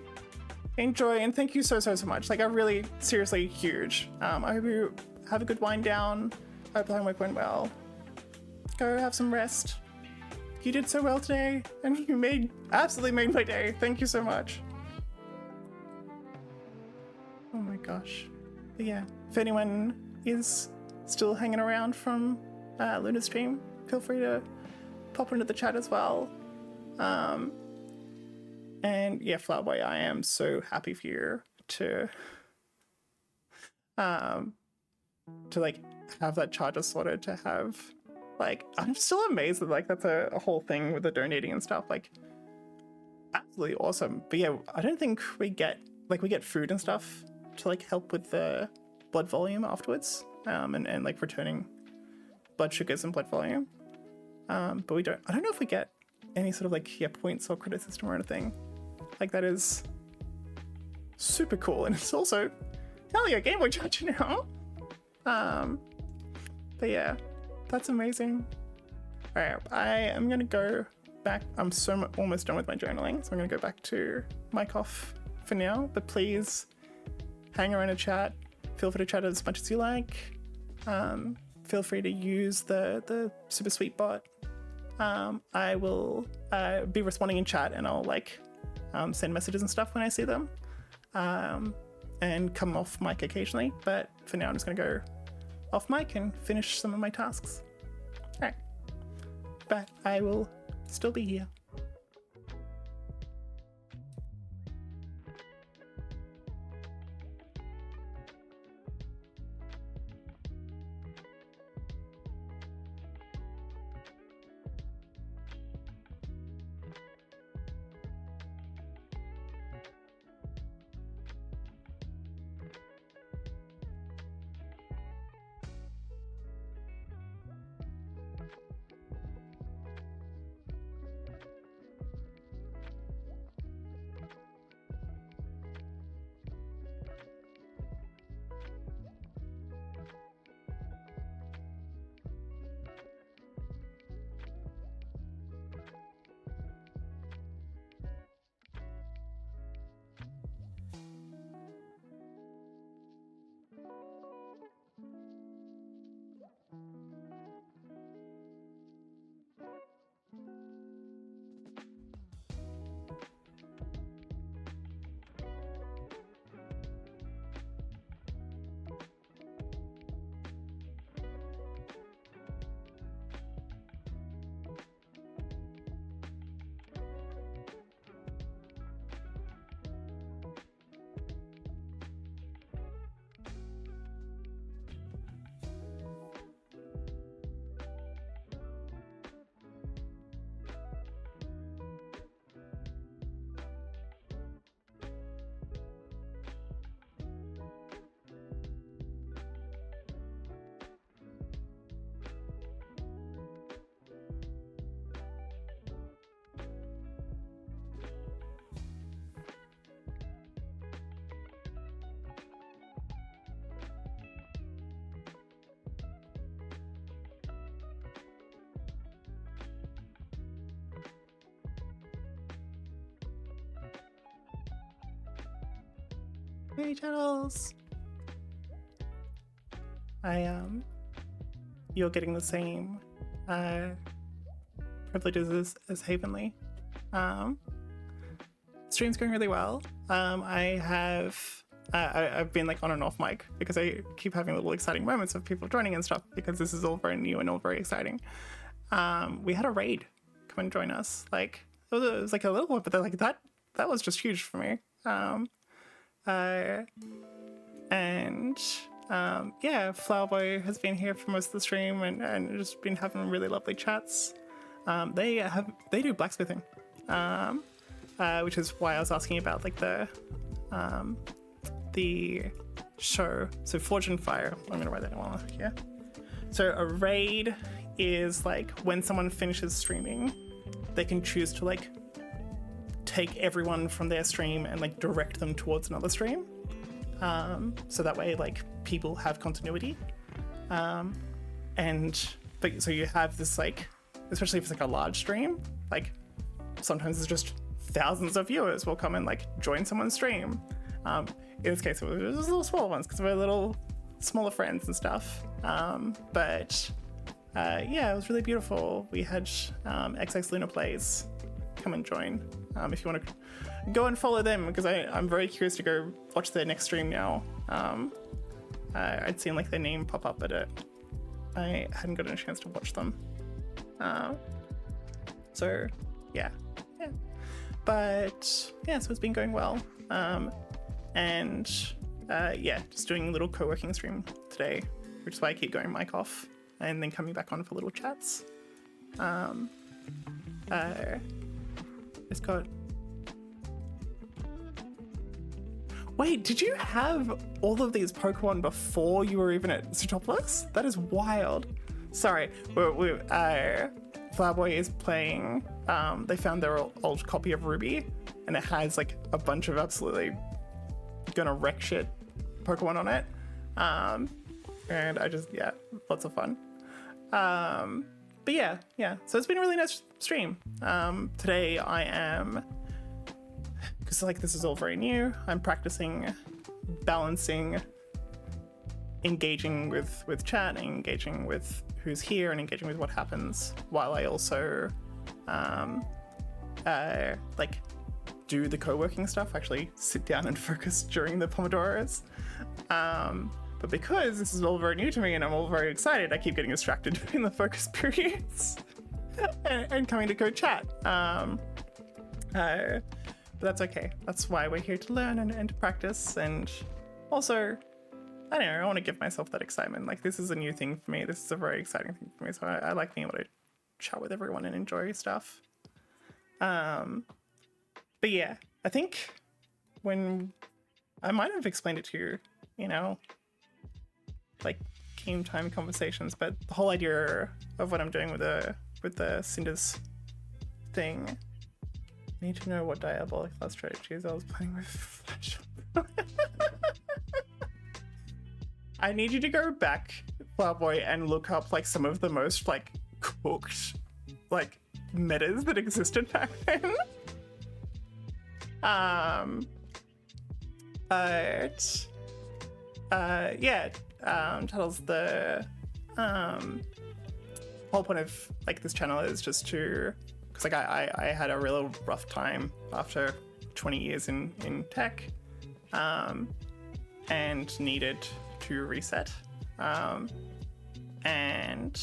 Enjoy, and thank you so much. Like, I really, seriously, huge. I hope you have a good wind down. I hope the homework went well. Go have some rest. You did so well today, and you absolutely made my day. Thank you so much. Oh my gosh. But yeah, if anyone is still hanging around from Luna's stream, feel free to pop into the chat as well. And yeah, Flowerboy, I am so happy for you to like have that charger sorted, to have like, I'm still amazed that like that's a whole thing with the donating and stuff. Like, absolutely awesome. But yeah, I don't think we get food and stuff to like help with the blood volume afterwards, and like returning blood sugars and blood volume. But I don't know if we get any sort of like points or credit system or anything. Like, that is super cool, and it's also a Game Boy charger now. But yeah, that's amazing. All right, I am gonna go back. I'm almost done with my journaling, so I'm gonna go back to mic off for now. But please hang around and chat. Feel free to chat as much as you like. Feel free to use the super sweet bot. I will be responding in chat, and I'll like send messages and stuff when I see them, and come off mic occasionally. But for now, I'm just gonna go off mic and finish some of my tasks. All right, but I will still be here. Hey channels! You're getting the same privileges as Havenly. Stream's going really well. I've been like on and off mic because I keep having little exciting moments of people joining and stuff, because this is all very new and all very exciting. We had a raid come and join us. Like, it was like a little one, but they're like, that was just huge for me. Flower Boy has been here for most of the stream and just been having really lovely chats. They do blacksmithing, which is why I was asking about like the show. So Forge and Fire, I'm gonna write that down here. So a raid is like when someone finishes streaming, they can choose to like take everyone from their stream and like direct them towards another stream. So that way like people have continuity. So you have this like, especially if it's like a large stream, like sometimes it's just thousands of viewers will come and like join someone's stream. In this case, it was just little smaller ones because we're little smaller friends and stuff. It was really beautiful. We had XX Luna Plays come and join. If you want to go and follow them, because I'm very curious to go watch their next stream now. I'd seen like their name pop up, but I hadn't gotten a chance to watch them. So it's been going well. Just doing a little co-working stream today which is why I keep going mic off and then coming back on for little chats. It's got... Wait, did you have all of these Pokemon before you were even at Zootopolis? That is wild. Sorry, Flowerboy is playing, they found their old copy of Ruby, and it has like a bunch of absolutely gonna wreck shit Pokemon on it. And I just, yeah, lots of fun. But yeah, so it's been a really nice stream. Today I am, because like this is all very new, I'm practicing balancing engaging with chat, and engaging with who's here, and engaging with what happens, while I also like do the co-working stuff, actually sit down and focus during the Pomodoros. But because this is all very new to me and I'm all very excited, I keep getting distracted during the focus periods and coming to go chat. But that's okay. That's why we're here to learn and to practice. And also, I don't know, I want to give myself that excitement. Like, this is a new thing for me. This is a very exciting thing for me. So I like being able to chat with everyone and enjoy stuff. But yeah, I think when I might have explained it to you, you know, like game time conversations, but the whole idea of what I'm doing with the Cinders thing. I need to know what diabolic last strategies I was playing with Flash. I need you to go back, Flowerboy, and look up like some of the most like cooked like metas that existed back then. Tells the whole point of like this channel is just to, because like I had a real rough time after 20 years in tech, and needed to reset, and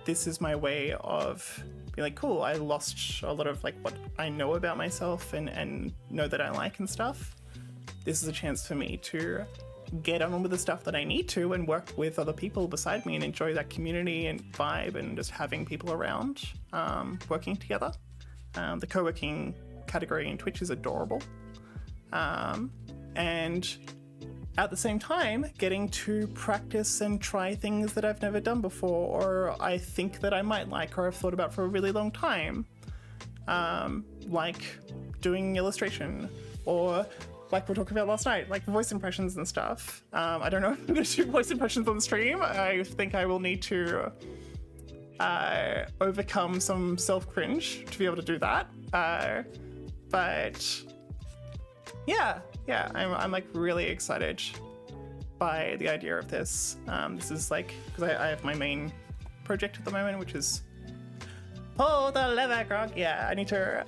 this is my way of being like, cool, I lost a lot of like what I know about myself and know that I like and stuff. This is a chance for me to get on with the stuff that I need to and work with other people beside me and enjoy that community and vibe and just having people around, working together. The co-working category in Twitch is adorable. And at the same time, getting to practice and try things that I've never done before, or I think that I might like, or I've thought about for a really long time. Like doing illustration, or like we were talking about last night, like voice impressions and stuff. I don't know if I'm going to do voice impressions on the stream. I think I will need to overcome some self-cringe to be able to do that. But yeah, I'm like really excited by the idea of this. This is like, because I have my main project at the moment, which is pull the lever, Gronk. Yeah,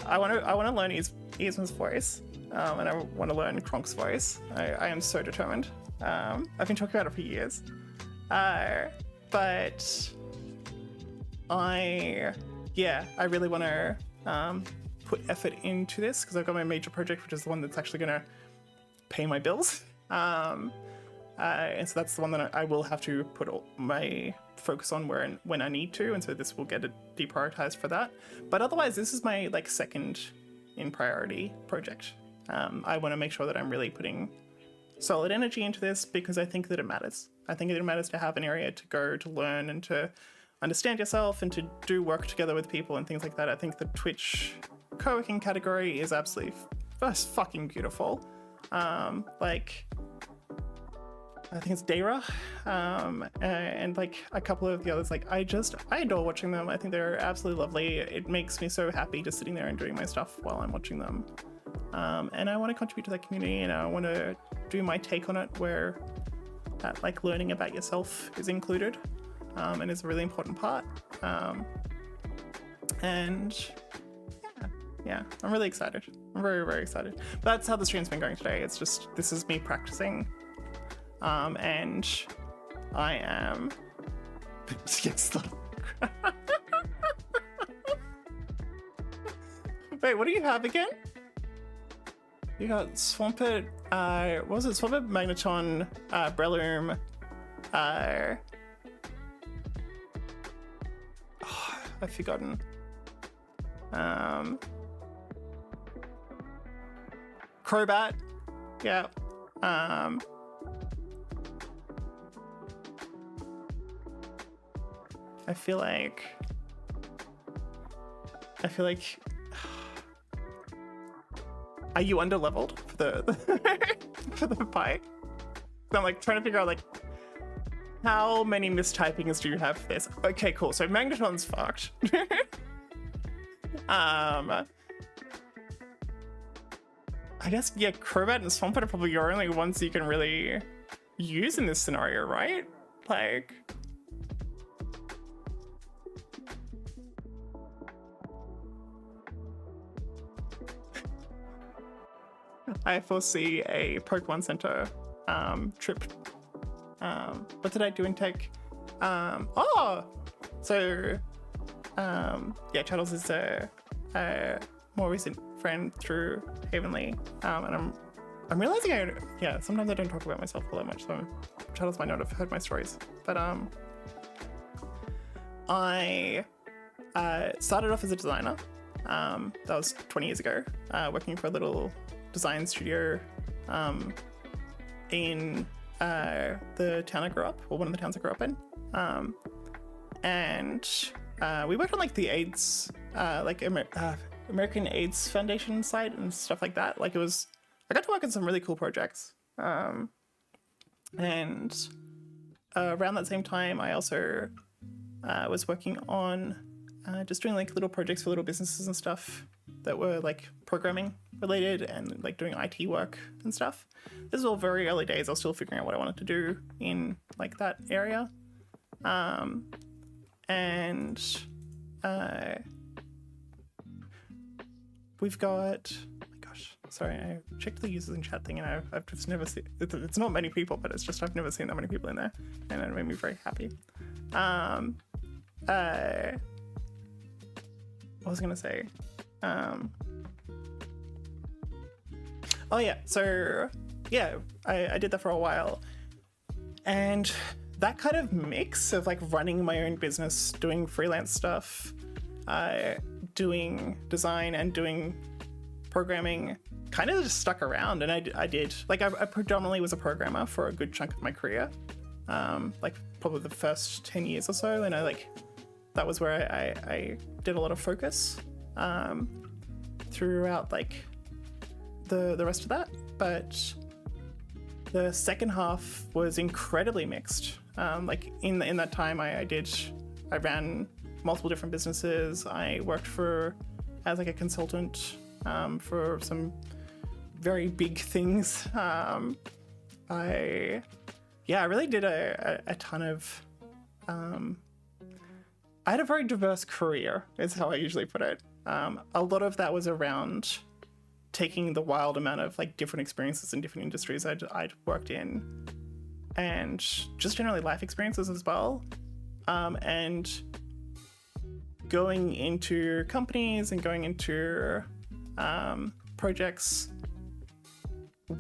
I want to learn Yzma's voice, and I want to learn Kronk's voice. I am so determined. I've been talking about it for years, but I really want to put effort into this, because I've got my major project, which is the one that's actually going to pay my bills. And so that's the one that I will have to put all my focus on when I need to, and so this will get deprioritized for that. But otherwise, this is my like second in priority project. I want to make sure that I'm really putting solid energy into this, because I think that it matters. I think it matters to have an area to go to learn and to understand yourself and to do work together with people and things like that. I think the Twitch co-working category is absolutely fucking beautiful. Like, I think it's Dara, and like a couple of the others. Like, I adore watching them. I think they're absolutely lovely. It makes me so happy just sitting there and doing my stuff while I'm watching them. And I want to contribute to that community, and I want to do my take on it, where that like learning about yourself is included, and is a really important part. And yeah, I'm really excited. I'm very, very excited. But that's how the stream's been going today. It's just, this is me practicing. And I am... Wait, what do you have again? You got Swampert, what was it? Swampert, Magneton, Breloom, Uh, I've forgotten. Crobat. Yeah. I feel like are you underleveled for the for the fight? So I'm like trying to figure out like how many mistypings do you have for this? Okay, cool. So Magneton's fucked. I guess yeah, Crobat and Swampert are probably your only ones you can really use in this scenario, right? Like I foresee a Pokemon Center trip. What did I do in tech? Yeah, Chuddles is a more recent friend through Havenly, and I'm realizing sometimes I don't talk about myself all that much, so Chuddles might not have heard my stories, but I started off as a designer. That was 20 years ago, working for a little design studio in the town I grew up, or one of the towns I grew up in. And we worked on like the AIDS, American AIDS Foundation site and stuff like that. Like I got to work on some really cool projects. And around that same time, I also was working on just doing like little projects for little businesses and stuff that were like programming related and like doing IT work and stuff. This is all very early days. I was still figuring out what I wanted to do in like that area. We've got, oh my gosh, sorry, I checked the users in chat thing and I've just never seen, it's not many people, but it's just I've never seen that many people in there, and it made me very happy. What was I gonna say? I did that for a while, and that kind of mix of like running my own business, doing freelance stuff, doing design and doing programming kind of just stuck around. And I predominantly was a programmer for a good chunk of my career, like probably the first 10 years or so, and that was where I did a lot of focus throughout like the rest of that. But the second half was incredibly mixed. Like in that time I ran multiple different businesses. I worked as like a consultant for some very big things. I really did a ton of I had a very diverse career, is how I usually put it. A lot of that was around taking the wild amount of like different experiences in different industries I'd worked in, and just generally life experiences as well, and going into companies and going into projects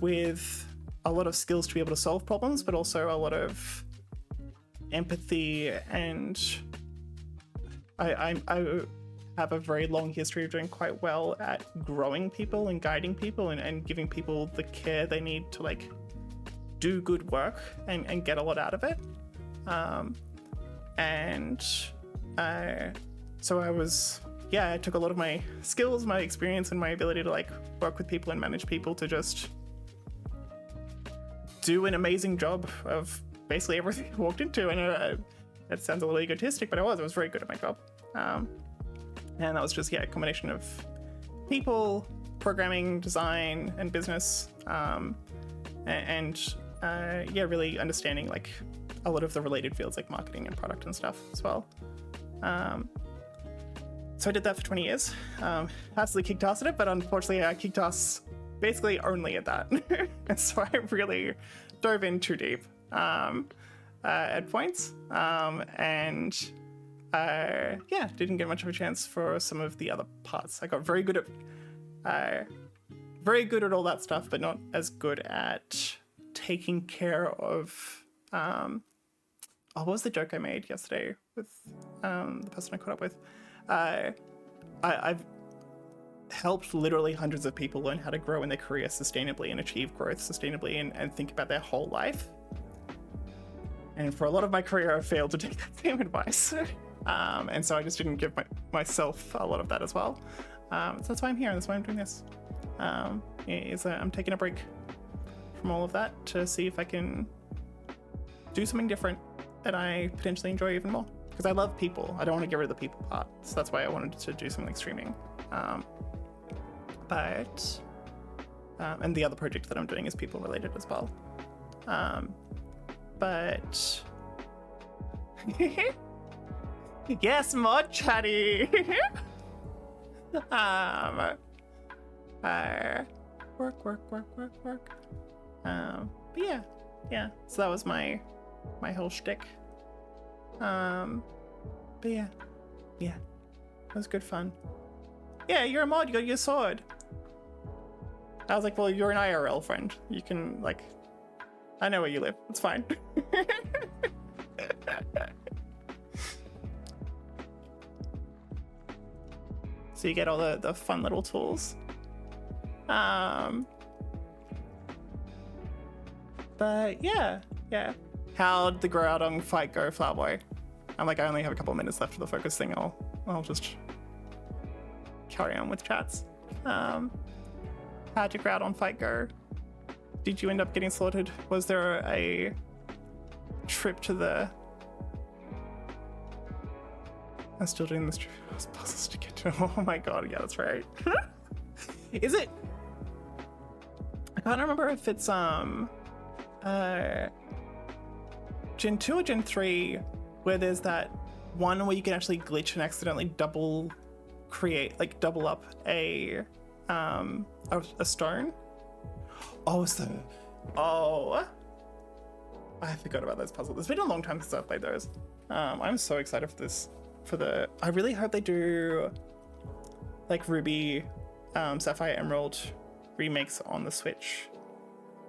with a lot of skills to be able to solve problems, but also a lot of empathy. And I have a very long history of doing quite well at growing people and guiding people and giving people the care they need to like do good work and get a lot out of it. So I took a lot of my skills, my experience, and my ability to like work with people and manage people to just do an amazing job of basically everything I walked into. And that sounds a little egotistic, but I was very good at my job. And that was just, a combination of people, programming, design, and business. Really understanding like a lot of the related fields like marketing and product and stuff as well. So I did that for 20 years. Absolutely kicked ass at it, but unfortunately I kicked ass basically only at that. And so I really dove in too deep at points. Didn't get much of a chance for some of the other parts. I got very good at all that stuff, but not as good at taking care of what was the joke I made yesterday with the person I caught up with? I've helped literally hundreds of people learn how to grow in their career sustainably and achieve growth sustainably and think about their whole life. And for a lot of my career, I've failed to take that same advice. And so I just didn't give myself a lot of that as well. So that's why I'm here, and that's why I'm doing this. I'm taking a break from all of that to see if I can do something different that I potentially enjoy even more. Because I love people. I don't want to get rid of the people part. So that's why I wanted to do something like streaming. And the other project that I'm doing is people related as well. But yes, more chatty. Work. But yeah. So that was my whole shtick. But yeah, it was good fun. Yeah, you're a mod. You got your sword. I was like, well, you're an IRL friend. You can like, I know where you live. It's fine. So you get all the fun little tools. But yeah. How'd the Groudon fight go, Flowerboy? I'm like, I only have a couple of minutes left for the focus thing. I'll just carry on with chats. How'd your Groudon fight go? Did you end up getting slaughtered? Was there a trip to the... I'm still doing this puzzles to get to... Oh my god, yeah, that's right. Is it... I can't remember if it's Gen 2 or Gen 3 where there's that one where you can actually glitch and accidentally double up a stone. I forgot about those puzzles. It's been a long time since I've played those. I'm so excited for this. I really hope they do like Ruby, Sapphire, Emerald remakes on the Switch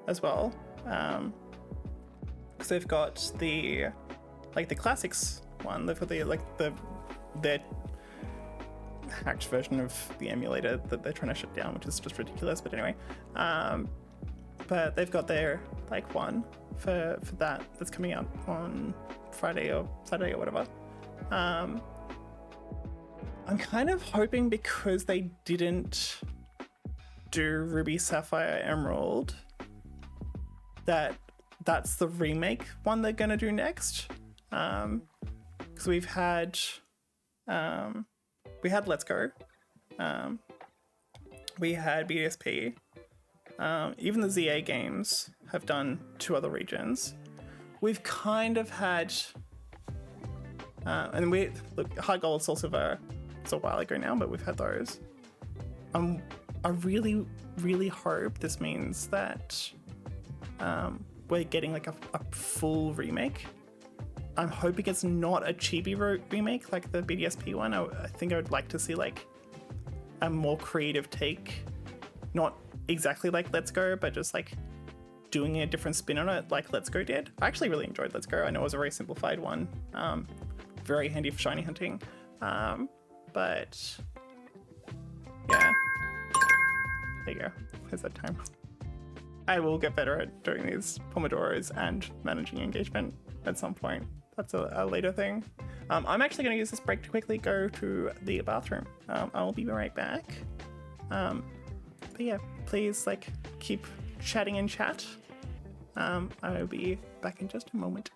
as well. Because they've got the classics one. They've got their hacked version of the emulator that they're trying to shut down, which is just ridiculous. But anyway, but they've got their one for that's coming out on Friday or Saturday or whatever. I'm kind of hoping, because they didn't do Ruby, Sapphire, Emerald, that's the remake one they're gonna do next. Because we had Let's Go, we had BDSP, even the ZA games have done 2 other regions. We've kind of had, and Hard Gold, Soul Silver, it's a while ago now, but we've had those. I really, really hope this means that we're getting like a full remake. I'm hoping it's not a chibi remake like the BDSP one. I think I would like to see like a more creative take, not exactly like Let's Go, but just like doing a different spin on it like Let's Go did. I actually really enjoyed Let's Go. I know it was a very simplified one, very handy for shiny hunting, but yeah, there you go. There's that time. I will get better at doing these Pomodoros and managing engagement at some point. That's a later thing. I'm actually going to use this break to quickly go to the bathroom. I'll be right back. But yeah, please keep chatting in chat. I'll be back in just a moment.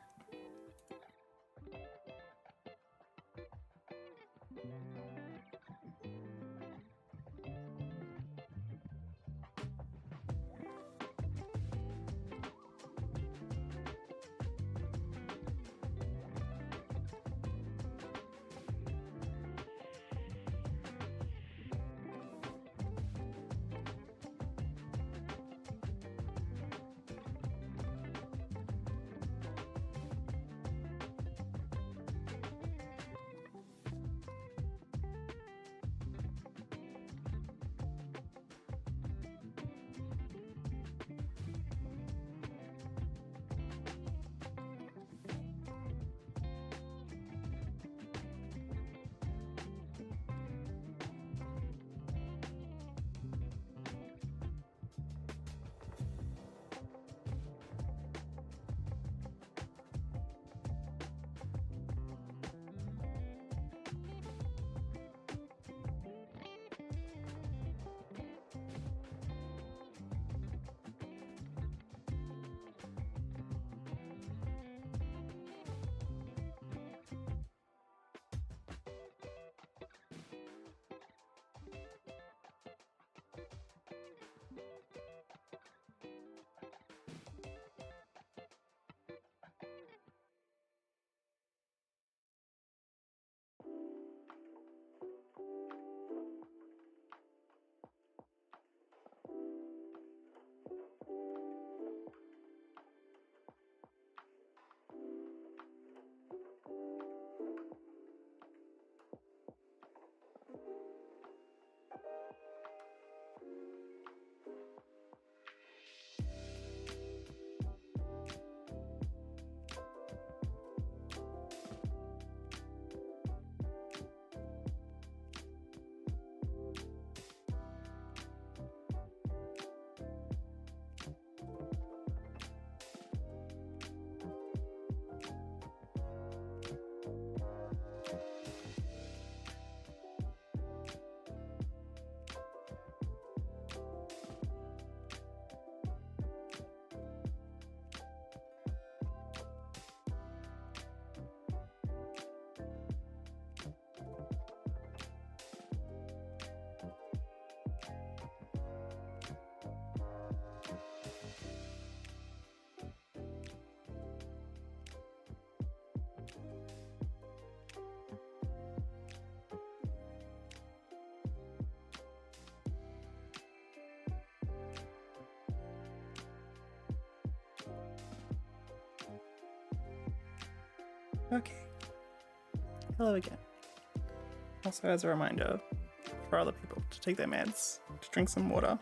Okay. Hello again. Also, as a reminder for other people to take their meds, to drink some water.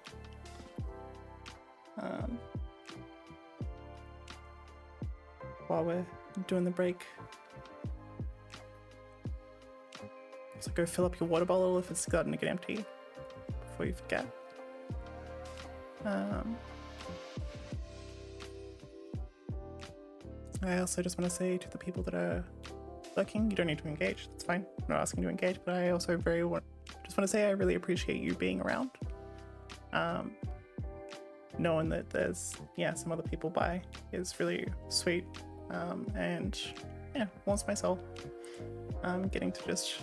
While we're doing the break. So go fill up your water bottle if it's starting to get empty before you forget. I also just want to say to the people that are lurking, you don't need to engage. That's fine. I'm not asking you to engage, but I also just want to say I really appreciate you being around. Knowing that there's some other people by is really sweet, and warms my soul. Getting to just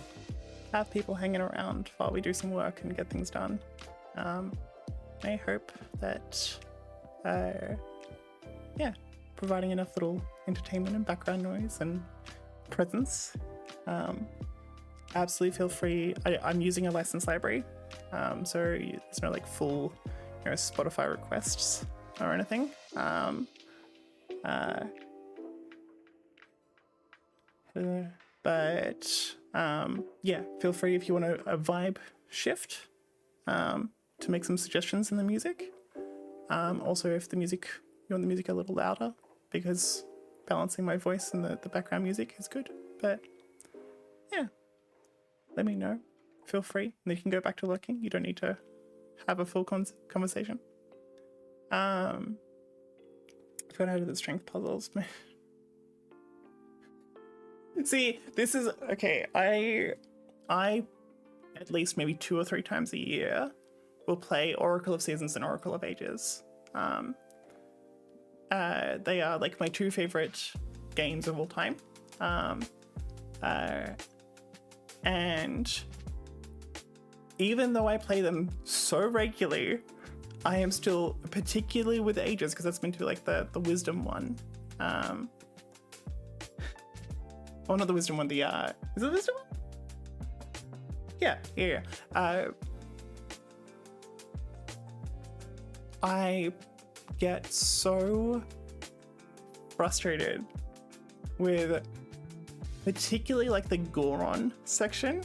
have people hanging around while we do some work and get things done. I hope that providing enough little entertainment and background noise and presence. Absolutely feel free. I'm using a licensed library, so there's no like full Spotify requests or anything. But feel free if you want a vibe shift to make some suggestions in the music. Also, if you want the music a little louder, because balancing my voice and the background music is good. But let me know. Feel free. And then you can go back to lurking. You don't need to have a full conversation. I forgot how to do the strength puzzles. See, this is okay. I at least maybe 2 or 3 times a year will play Oracle of Seasons and Oracle of Ages. They are like my 2 favorite games of all time. And even though I play them so regularly, I am still, particularly with Ages, because that's meant to be like the wisdom one. Not the wisdom one, is it the wisdom one? Yeah. I get so frustrated with particularly like the Goron section,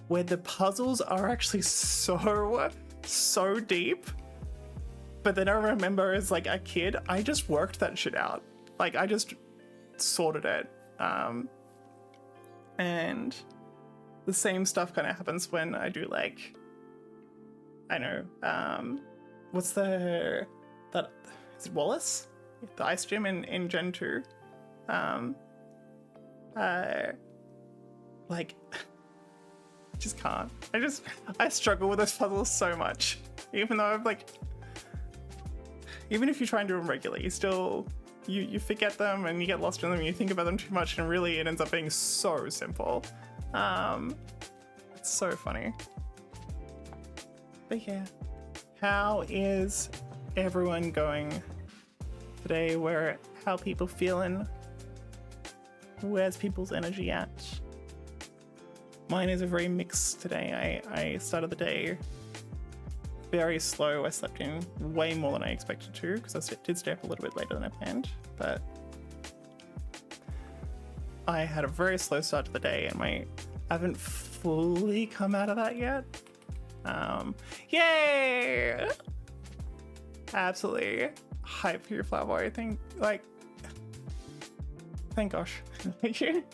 where the puzzles are actually so deep. But then I remember as like a kid, I just worked that shit out. Like I just sorted it. And the same stuff kind of happens when I do like, I know, is it Wallace? The ice gym in Gen 2. Like, I just can't. I struggle with those puzzles so much. Even though even if you try and do them regularly, you still, you forget them and you get lost in them and you think about them too much, and really it ends up being so simple. It's so funny. But yeah, how is everyone going today? How people feeling? Where's people's energy at? Mine is a very mixed today. I started the day very slow. I slept in way more than I expected to, because I did stay up a little bit later than I planned, but I had a very slow start to the day, and I haven't fully come out of that yet. Yay! Absolutely hype for your flower boy thing. Like, thank gosh.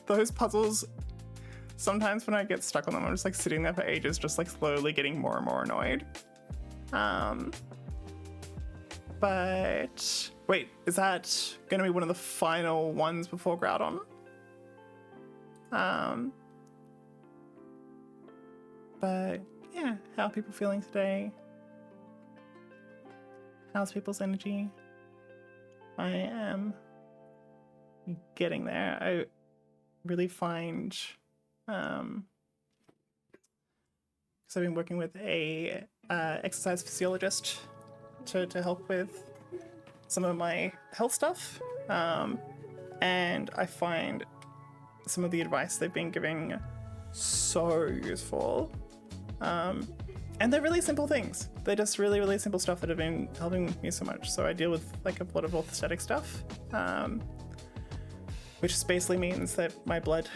Those puzzles, sometimes when I get stuck on them, I'm just like sitting there for ages, just like slowly getting more and more annoyed. But wait, is that gonna be one of the final ones before Groudon? But yeah, how are people feeling today? How's people's energy? I am getting there. I really find, because I've been working with a exercise physiologist to help with some of my health stuff, and I find some of the advice they've been giving so useful. And they're really simple things. They're just really, really simple stuff that have been helping me so much. So I deal with like a lot of orthostatic stuff. which basically means that my blood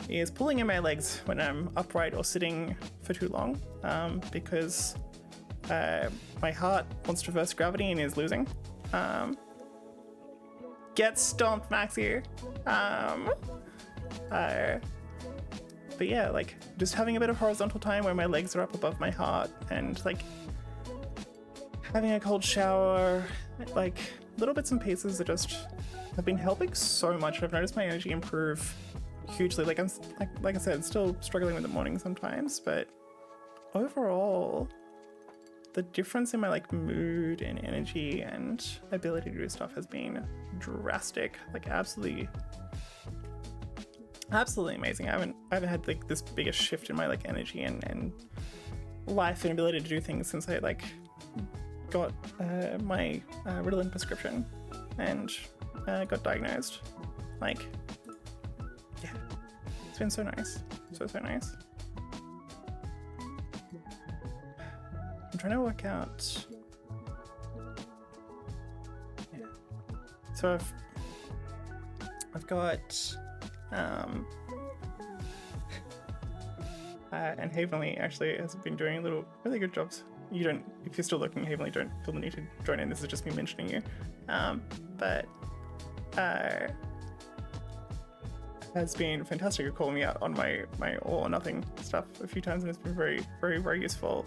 is pulling in my legs when I'm upright or sitting for too long, because my heart wants to reverse gravity and is losing. Get stomped, Maxie. But yeah, like just having a bit of horizontal time where my legs are up above my heart, and like having a cold shower, like little bits and pieces that just have been helping so much. I've noticed my energy improve hugely. Like I'm like I said, still struggling with the morning sometimes, but overall the difference in my like mood and energy and ability to do stuff has been drastic. Like absolutely amazing. I haven't had like this biggest shift in my like energy and life and ability to do things since I like got my Ritalin prescription and got diagnosed. Like, yeah, it's been so nice, so nice. I'm trying to work out. Yeah. So I've got and Havenly actually has been doing really good jobs. You don't, if you're still looking, Havenly, don't feel the need to join in. This is just me mentioning you. But has been fantastic at calling me out on my all or nothing stuff a few times, and it's been very useful.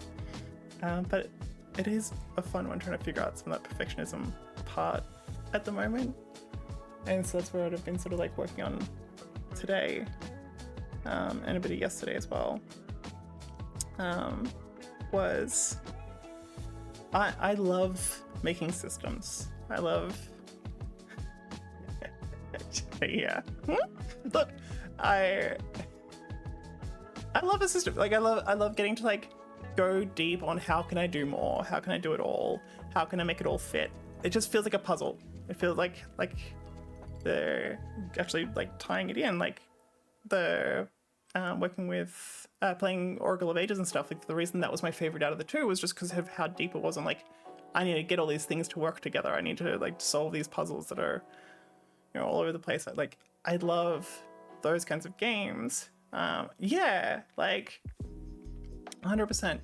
But it is a fun one trying to figure out some of that perfectionism part at the moment. And so that's what I've been sort of like working on today, and a bit of yesterday as well. Was I love making systems. I love yeah. Look, I love a system. Like I love getting to like go deep on how can I do more? How can I do it all? How can I make it all fit? It just feels like a puzzle. It feels like they're actually like tying it in, like the working with playing Oracle of Ages and stuff. Like the reason that was my favorite out of the two was just because of how deep it was, and like I need to get all these things to work together. I need to like solve these puzzles that are, you know, all over the place. Like I love those kinds of games. Yeah, like 100%.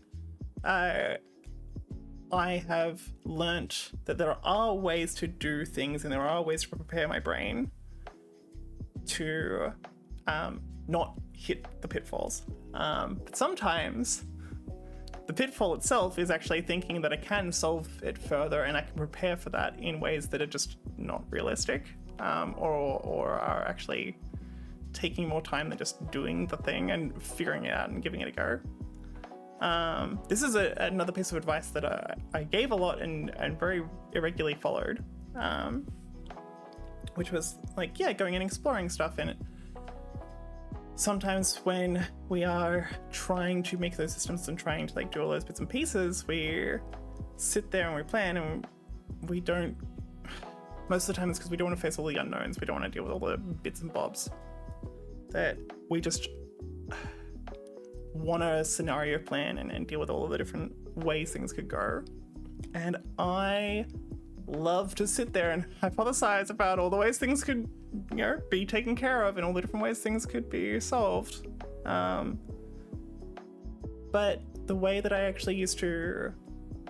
I have learnt that there are ways to do things, and there are ways to prepare my brain to not hit the pitfalls. But sometimes the pitfall itself is actually thinking that I can solve it further and I can prepare for that in ways that are just not realistic, or are actually taking more time than just doing the thing and figuring it out and giving it a go. This is another piece of advice that I gave a lot and very irregularly followed, which was like, yeah, going and exploring stuff. And sometimes when we are trying to make those systems and trying to like do all those bits and pieces, we sit there and we plan, and we don't, most of the time it's because we don't want to face all the unknowns. We don't want to deal with all the bits and bobs, that we just want a scenario plan and deal with all of the different ways things could go. And I love to sit there and hypothesize about all the ways things could, you know, be taken care of, and all the different ways things could be solved. But the way that I actually used to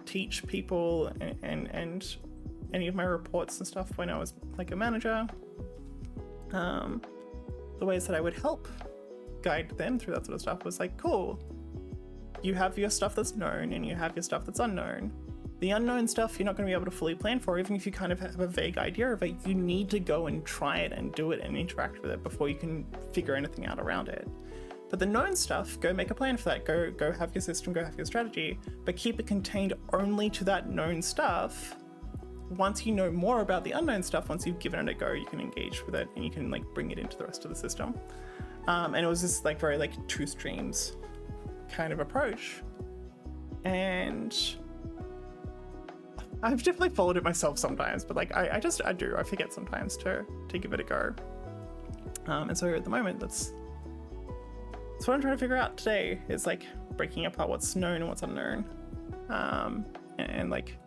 teach people and any of my reports and stuff when I was like a manager, the ways that I would help guide them through that sort of stuff was like, cool, you have your stuff that's known and you have your stuff that's unknown. The unknown stuff you're not going to be able to fully plan for, even if you kind of have a vague idea of it. You need to go and try it and do it and interact with it before you can figure anything out around it. But the known stuff, go make a plan for that. Go have your system, go have your strategy, but keep it contained only to that known stuff. Once you know more about the unknown stuff, once you've given it a go, you can engage with it and you can like bring it into the rest of the system. And it was this like very like two streams kind of approach. And I've definitely followed it myself sometimes, but like I forget sometimes to give it a go. And so at the moment, that's what I'm trying to figure out today, is like breaking apart what's known and what's unknown. And like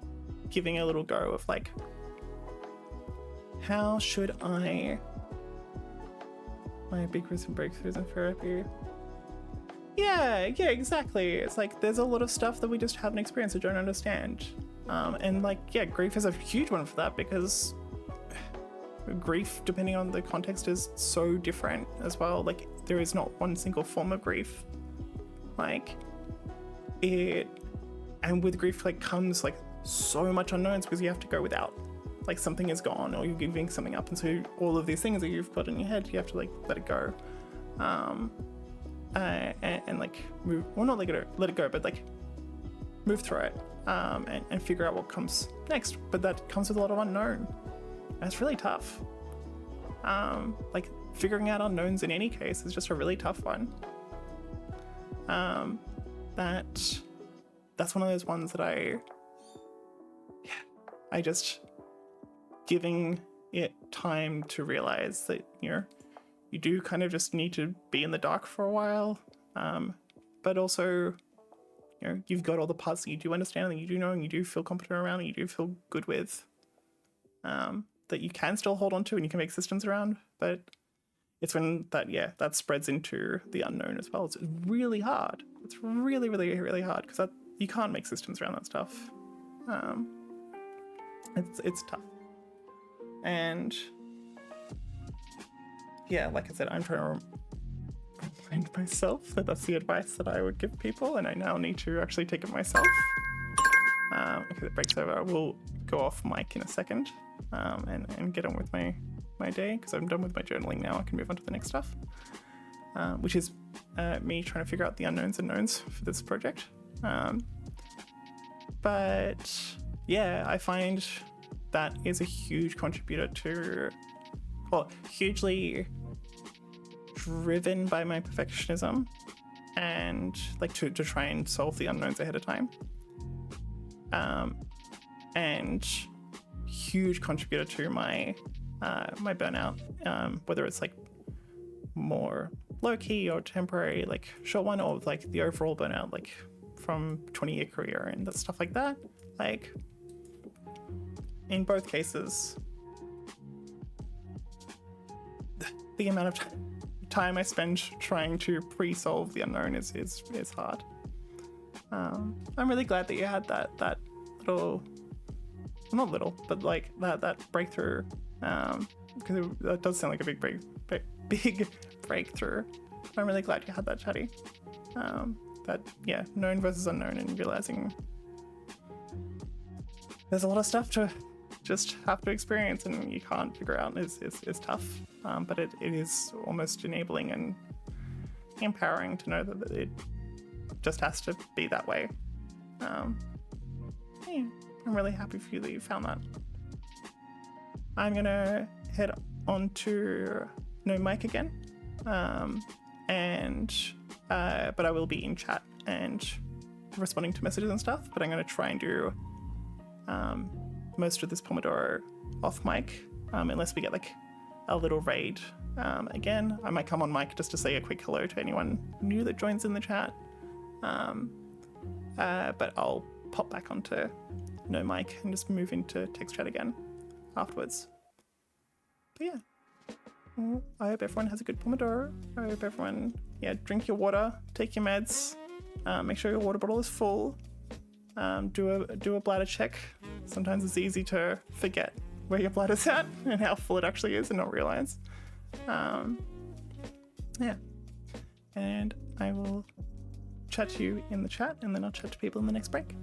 giving a little go of like, how should I my big recent breakthroughs in therapy. Yeah, exactly. It's like there's a lot of stuff that we just haven't experienced or don't understand. And like, yeah, grief is a huge one for that, because grief, depending on the context, is so different as well. Like, there is not one single form of grief. Like, and with grief, like, comes like so much unknowns, because you have to go without, like, something is gone or you're giving something up, and so all of these things that you've got in your head, you have to like let it go, and like move, well, not let it go, but like move through it, and figure out what comes next. But that comes with a lot of unknown, and it's really tough. Like, figuring out unknowns in any case is just a really tough one. That's one of those ones that I just, giving it time to realize that, you do kind of just need to be in the dark for a while. But also, you've got all the parts that you do understand, and you do know, and you do feel competent around, and you do feel good with, that you can still hold on to and you can make systems around. But it's when that spreads into the unknown as well. It's really hard. It's really, really, really hard, because you can't make systems around that stuff. It's tough. And yeah, like I said, I'm trying to remind myself that that's the advice that I would give people, and I now need to actually take it myself. Okay, the break's over. I will go off mic in a second, and get on with my day, because I'm done with my journaling now. I can move on to the next stuff, which is me trying to figure out the unknowns and knowns for this project. But yeah, I find that is a huge contributor to, well, hugely driven by my perfectionism, and like to try and solve the unknowns ahead of time. And huge contributor to my burnout, whether it's like more low-key or temporary, like short one, or like the overall burnout, like from 20-year career and that stuff like that. Like, in both cases, the amount of time I spend trying to pre-solve the unknown is hard. I'm really glad that you had that little, not little, but like that breakthrough, because that does sound like a big breakthrough. I'm really glad you had that, Chatty. That, yeah, known versus unknown, and realizing there's a lot of stuff to just have to experience and you can't figure out is tough. But it is almost enabling and empowering to know that it just has to be that way. Yeah, I'm really happy for you that you found that. I'm gonna head on to no mic again, but I will be in chat and responding to messages and stuff. But I'm gonna try and do most of this Pomodoro off mic, unless we get like a little raid. Again, I might come on mic just to say a quick hello to anyone new that joins in the chat. But I'll pop back onto no mic and just move into text chat again afterwards. But yeah, well, I hope everyone has a good Pomodoro. I hope everyone, drink your water, take your meds, make sure your water bottle is full, do a bladder check. Sometimes it's easy to forget where your bladder's at and how full it actually is and not realize. Yeah, and I will chat to you in the chat, and then I'll chat to people in the next break.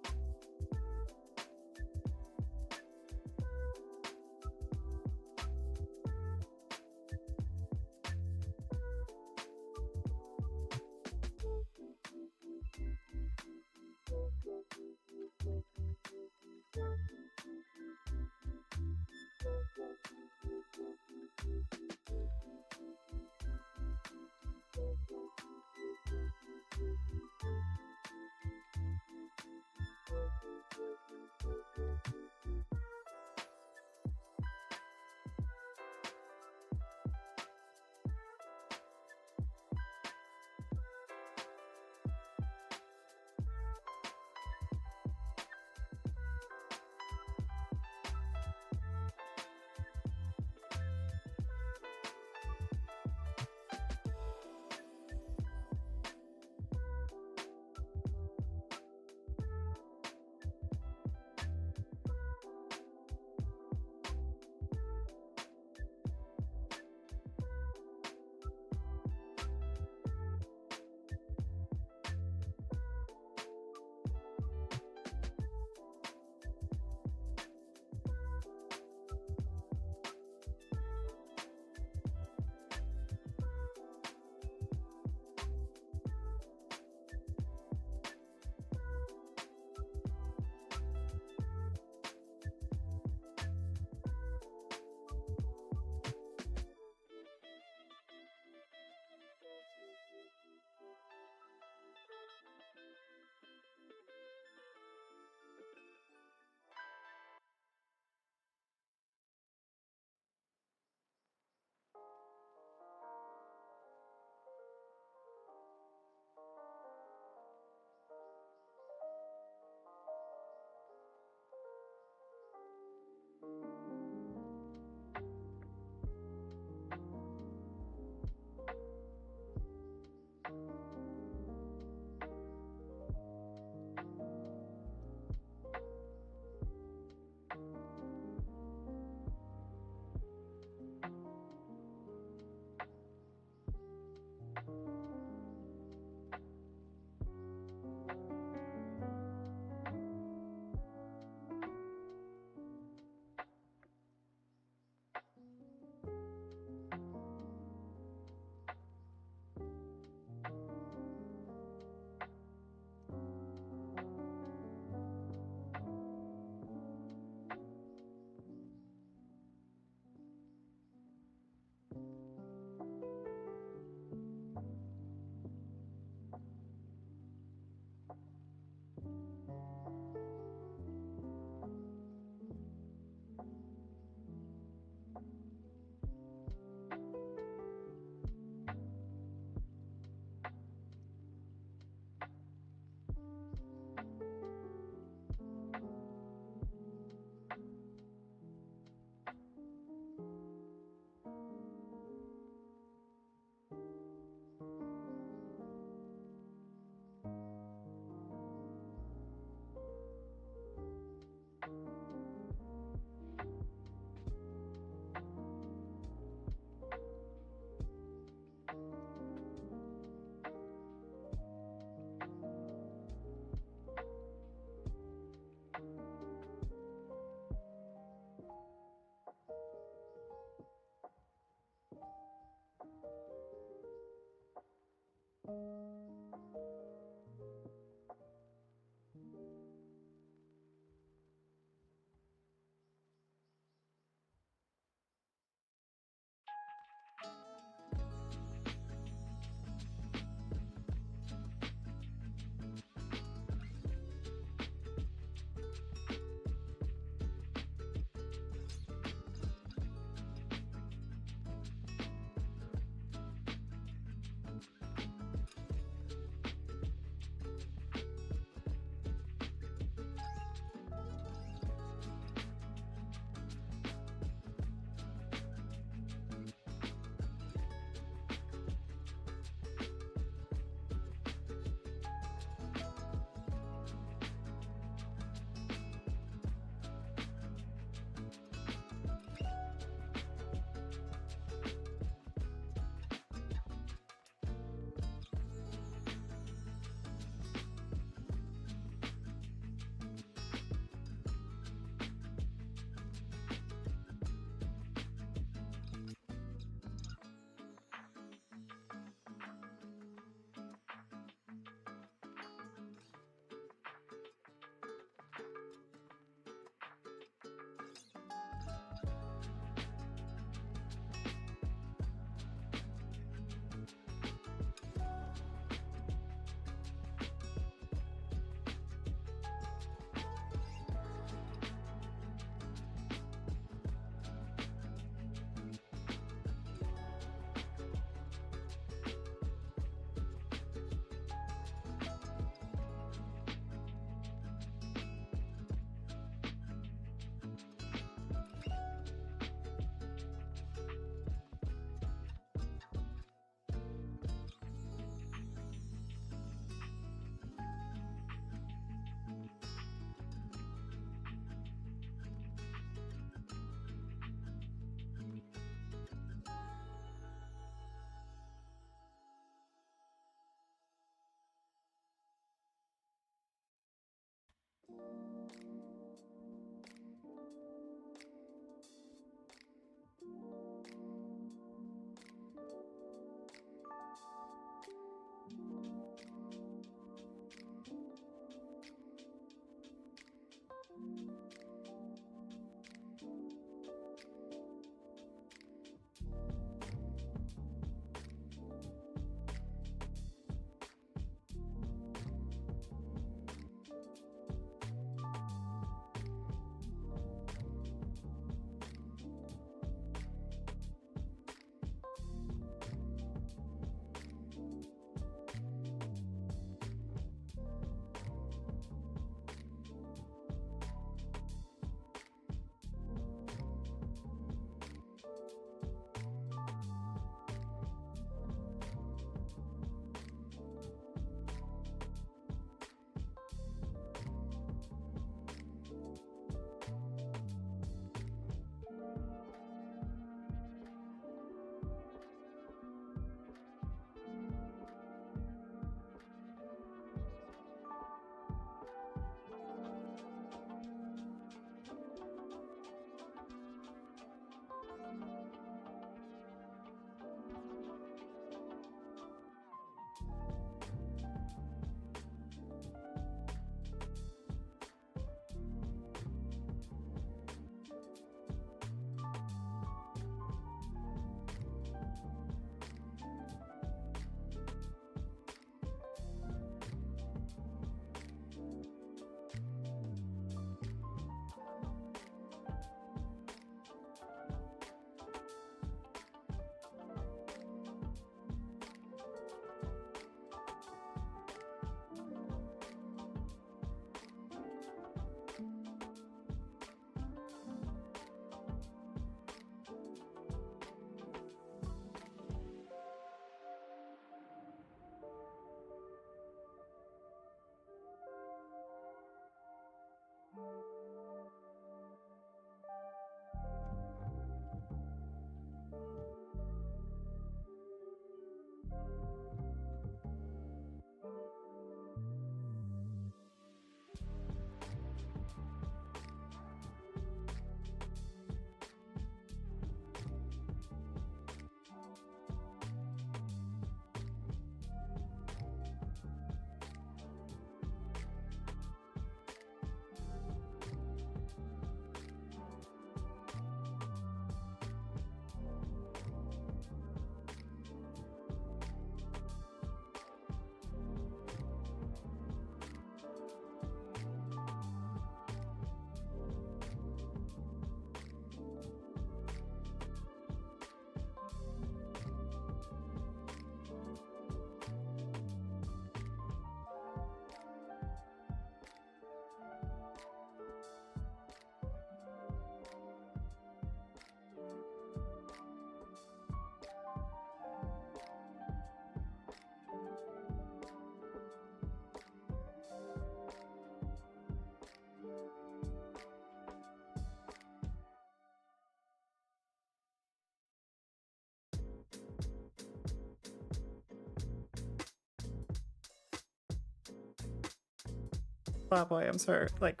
Oh boy, I'm so like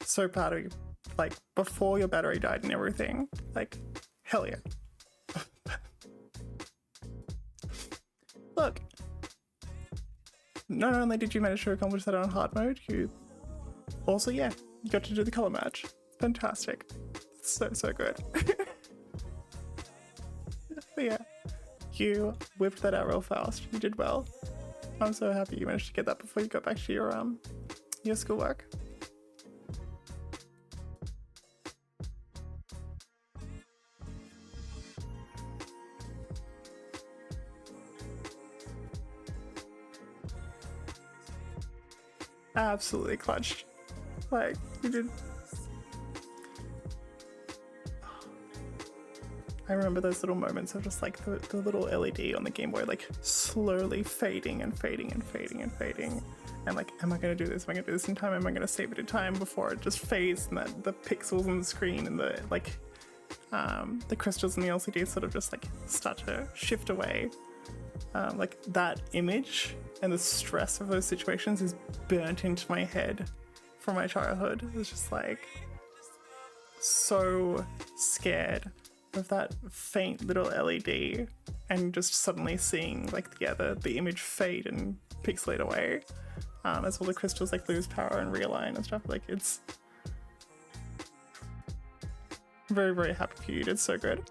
so proud of you. Like before your battery died and everything. Like hell yeah. Look, not only did you manage to accomplish that on hard mode, you also, yeah, you got to do the color match. Fantastic. So good. But yeah, you whipped that out real fast. You did well. I'm so happy you managed to get that before you got back to your schoolwork. Absolutely clutched. Like, you did. I remember those little moments of just like the little LED on the Game Boy, like slowly fading and fading and fading and fading. And like, am I gonna do this? Am I gonna do this in time? Am I gonna save it in time before it just fades and the pixels on the screen and the crystals in the LCD sort of just like start to shift away. Like that image and the stress of those situations is burnt into my head from my childhood. It's just like so scared of that faint little LED and just suddenly seeing like the image fade and pixelate away as all the crystals like lose power and realign and stuff. Like it's very, very happy for you. You did so good.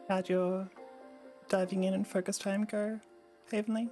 How'd your diving in and focus time go, Havenly?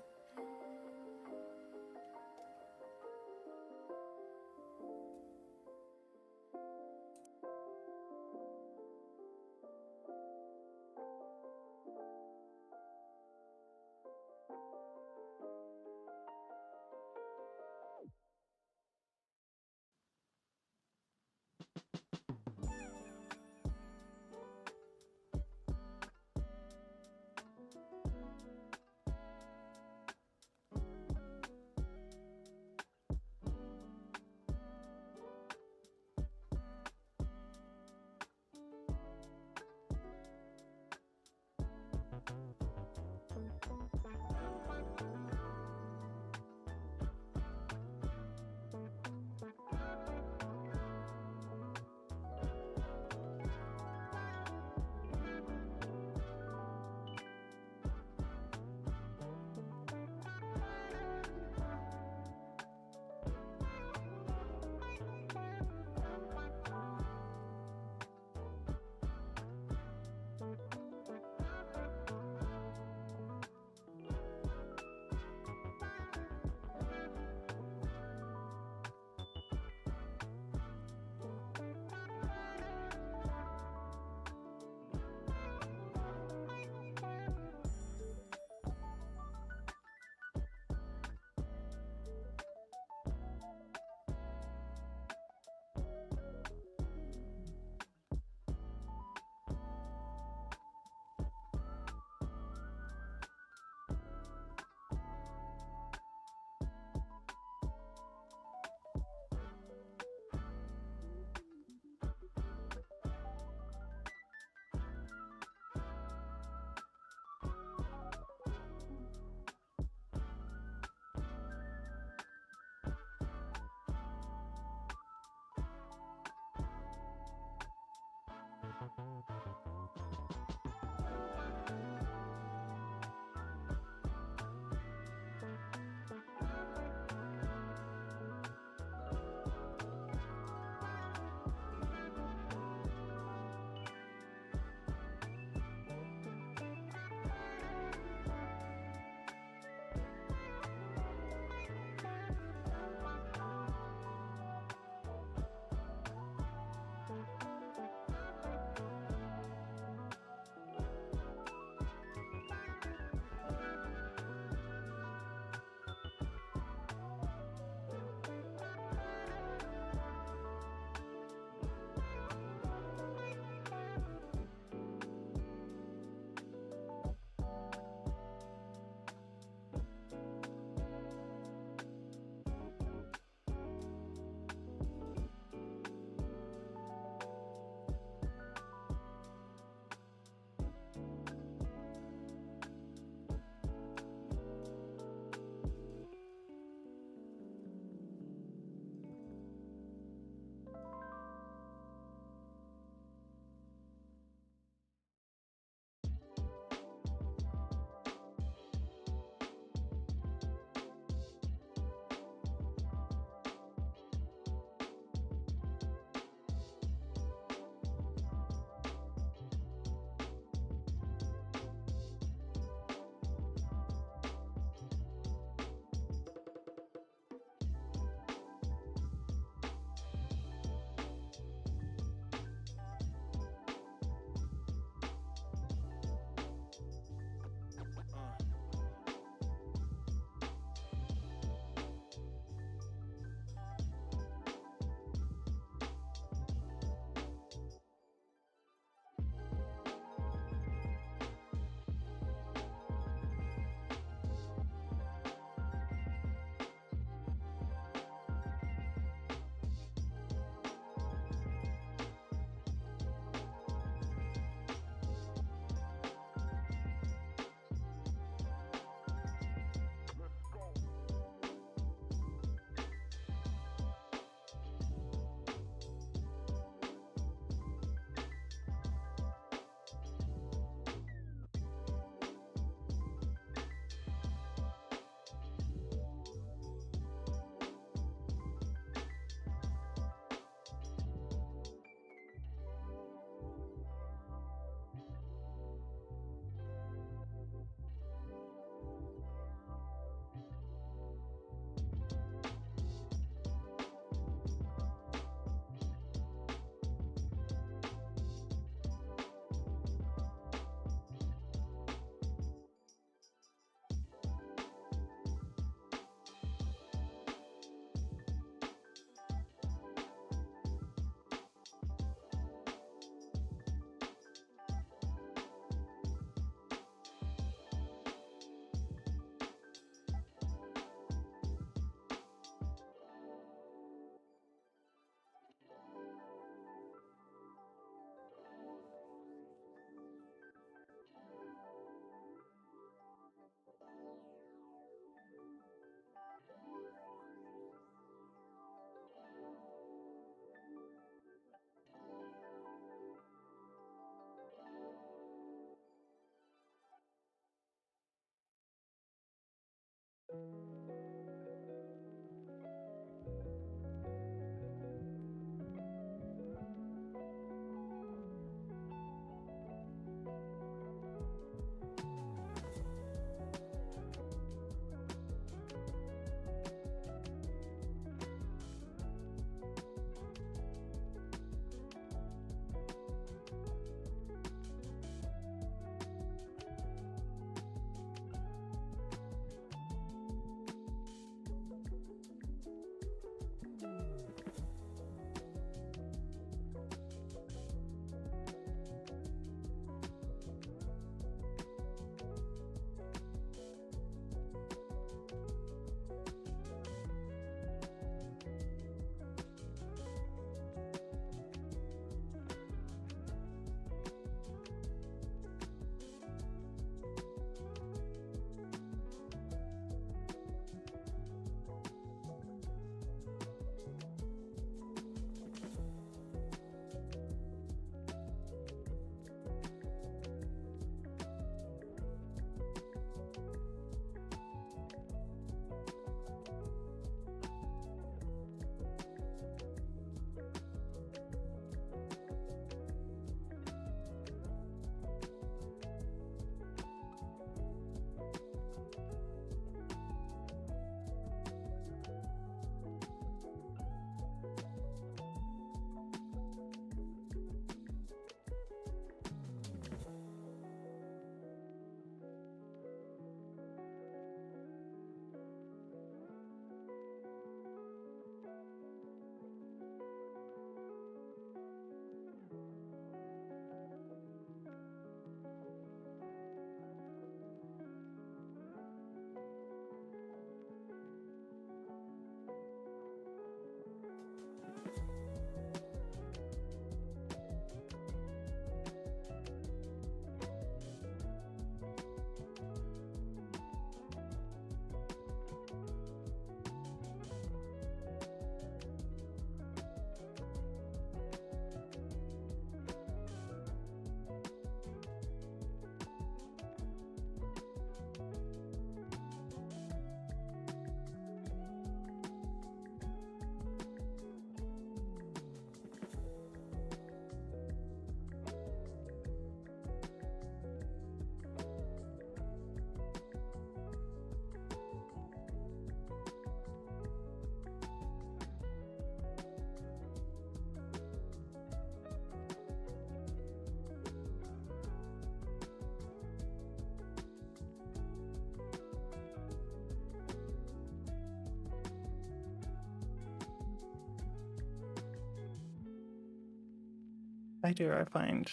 I do. I find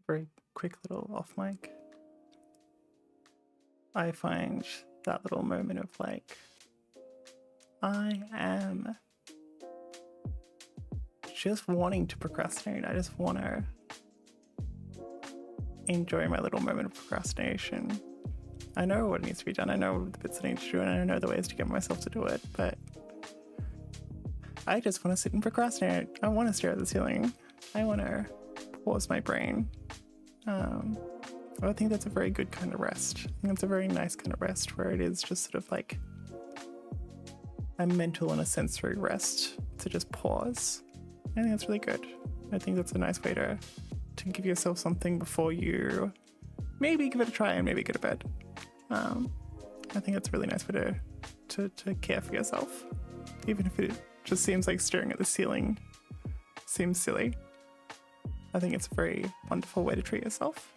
very quick little off mic. I find that little moment of like, I am just wanting to procrastinate. I just want to enjoy my little moment of procrastination. I know what needs to be done. I know the bits I need to do, and I know the ways to get myself to do it, but I just want to sit and procrastinate. I want to stare at the ceiling. I want to pause my brain. I think that's a very good kind of rest. I think it's a very nice kind of rest where it is just sort of like a mental and a sensory rest to just pause. I think that's really good. I think that's a nice way to give yourself something before you maybe give it a try and maybe go to bed. I think it's a really nice way to care for yourself, even if it just seems like staring at the ceiling seems silly. I think it's a very wonderful way to treat yourself.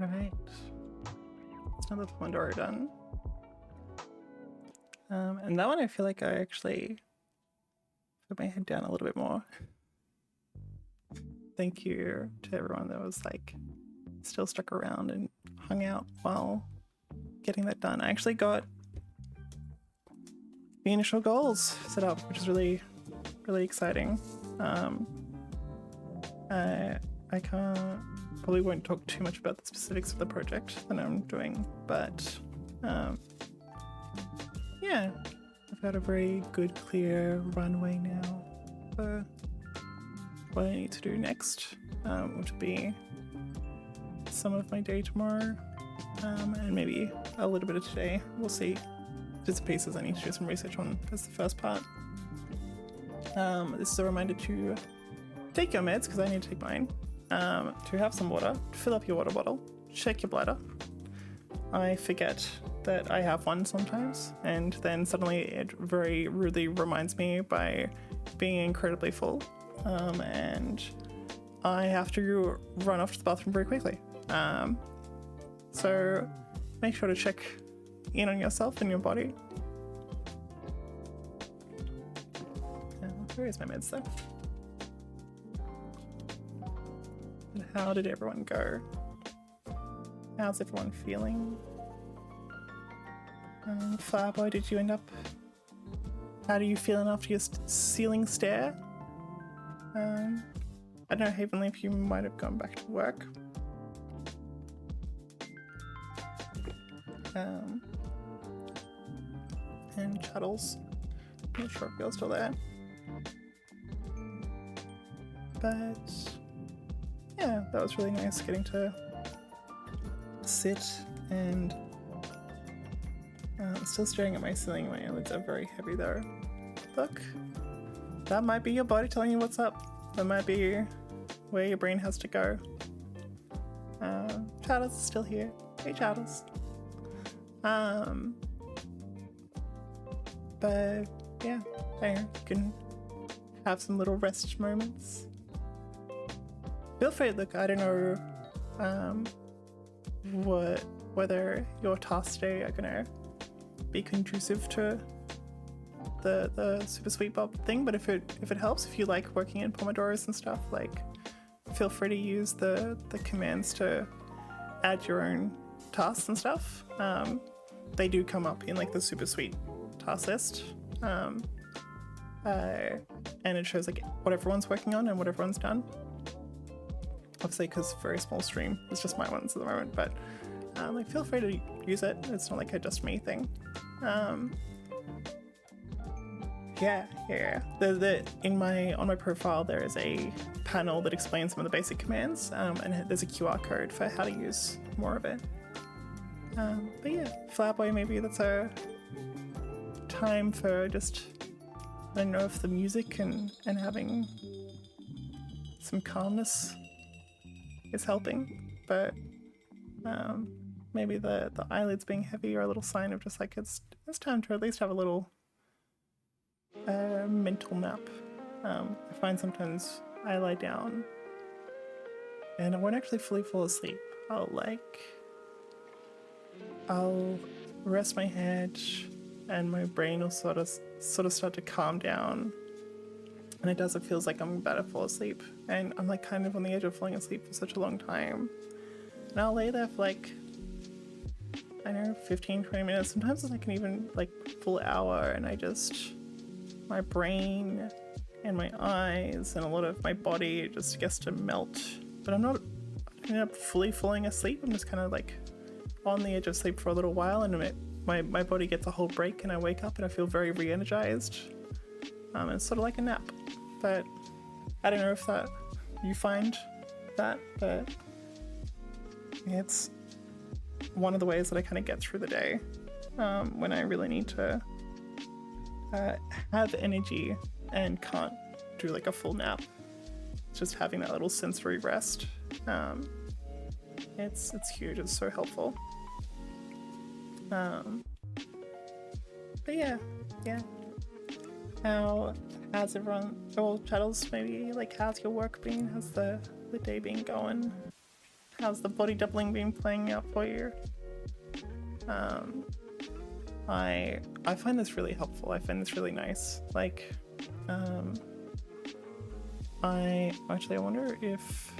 Alright. It's another Pomodoro done. And that one I feel like I actually put my head down a little bit more. Thank you to everyone that was like still stuck around and hung out while getting that done. I actually got the initial goals set up, which is really, really exciting. I probably won't talk too much about the specifics of the project that I'm doing, but yeah, I've got a very good, clear runway now for what I need to do next, which will be some of my day tomorrow, and maybe a little bit of today. We'll see. Bits and pieces I need to do some research on as the first part. This is a reminder to take your meds, because I need to take mine, to have some water, fill up your water bottle, check your bladder. I forget that I have one sometimes, and then suddenly it very rudely reminds me by being incredibly full, and I have to run off to the bathroom very quickly. So make sure to check in on yourself and your body. Where is my meds though? And how did everyone go? How's everyone feeling? Flowerboy, did you end up? How do you feeling after your ceiling stare? I don't know, Havenly, if you might have gone back to work. And Chuddles. Not sure if you're still there. But yeah, that was really nice getting to sit and still staring at my ceiling. My eyelids are very heavy though. Look, that might be your body telling you what's up. That might be where your brain has to go. Chatters is still here. Hey Chatters. But yeah, there, you can have some little rest moments. Feel free, look, I don't know whether your tasks today are gonna be conducive to the super sweet bob thing, but if it helps, if you like working in Pomodoros and stuff, like feel free to use the commands to add your own tasks and stuff. They do come up in like the super sweet task list, and it shows like what everyone's working on and what everyone's done. Obviously, because very small stream, it's just my ones at the moment, but like feel free to use it. It's not like a just me thing. Yeah. On my profile there is a panel that explains some of the basic commands, and there's a QR code for how to use more of it. But yeah, Flowerboy, maybe that's a time for just, I don't know if the music and having some calmness is helping, but maybe the eyelids being heavy are a little sign of just like it's time to at least have a little mental nap. I find sometimes I lie down and I won't actually fully fall asleep. I'll rest my head and my brain will sort of start to calm down, and it feels like I'm about to fall asleep, and I'm like kind of on the edge of falling asleep for such a long time, and I'll lay there for like, I don't know, 15-20 minutes. Sometimes it's like an even like full hour, and my brain and my eyes and a lot of my body just gets to melt, but I don't end up fully falling asleep. I'm just kind of like on the edge of sleep for a little while, and my body gets a whole break, and I wake up and I feel very re-energized. It's sort of like a nap, but I don't know if that you find that, but it's one of the ways that I kind of get through the day when I really need to have energy and can't do like a full nap. Just having that little sensory rest, it's huge. It's so helpful. But yeah. How's everyone, all Chattles, maybe like how's your work been? How's the day been going? How's the body doubling been playing out for you? I find this really helpful. I find this really nice. Like, I wonder if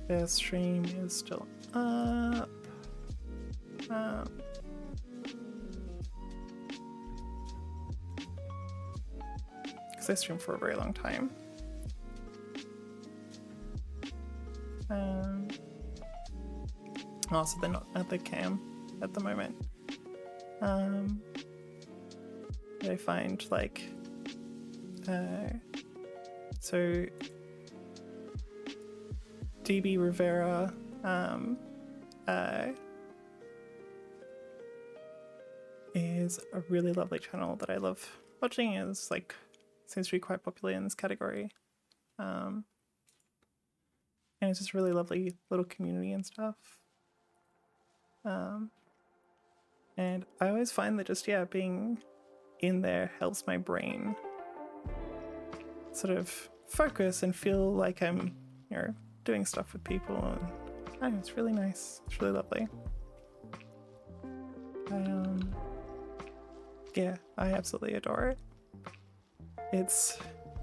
their stream is still up. Because I streamed for a very long time. Oh, so they're not at the cam at the moment. I find like, so DB Rivera, is a really lovely channel that I love watching. Is like, seems to be quite popular in this category. And it's just really lovely little community and stuff. And I always find that just, yeah, being in there helps my brain sort of focus and feel like I'm, you know, doing stuff with people. And I don't know, it's really nice. It's really lovely. Yeah, I absolutely adore it. It's,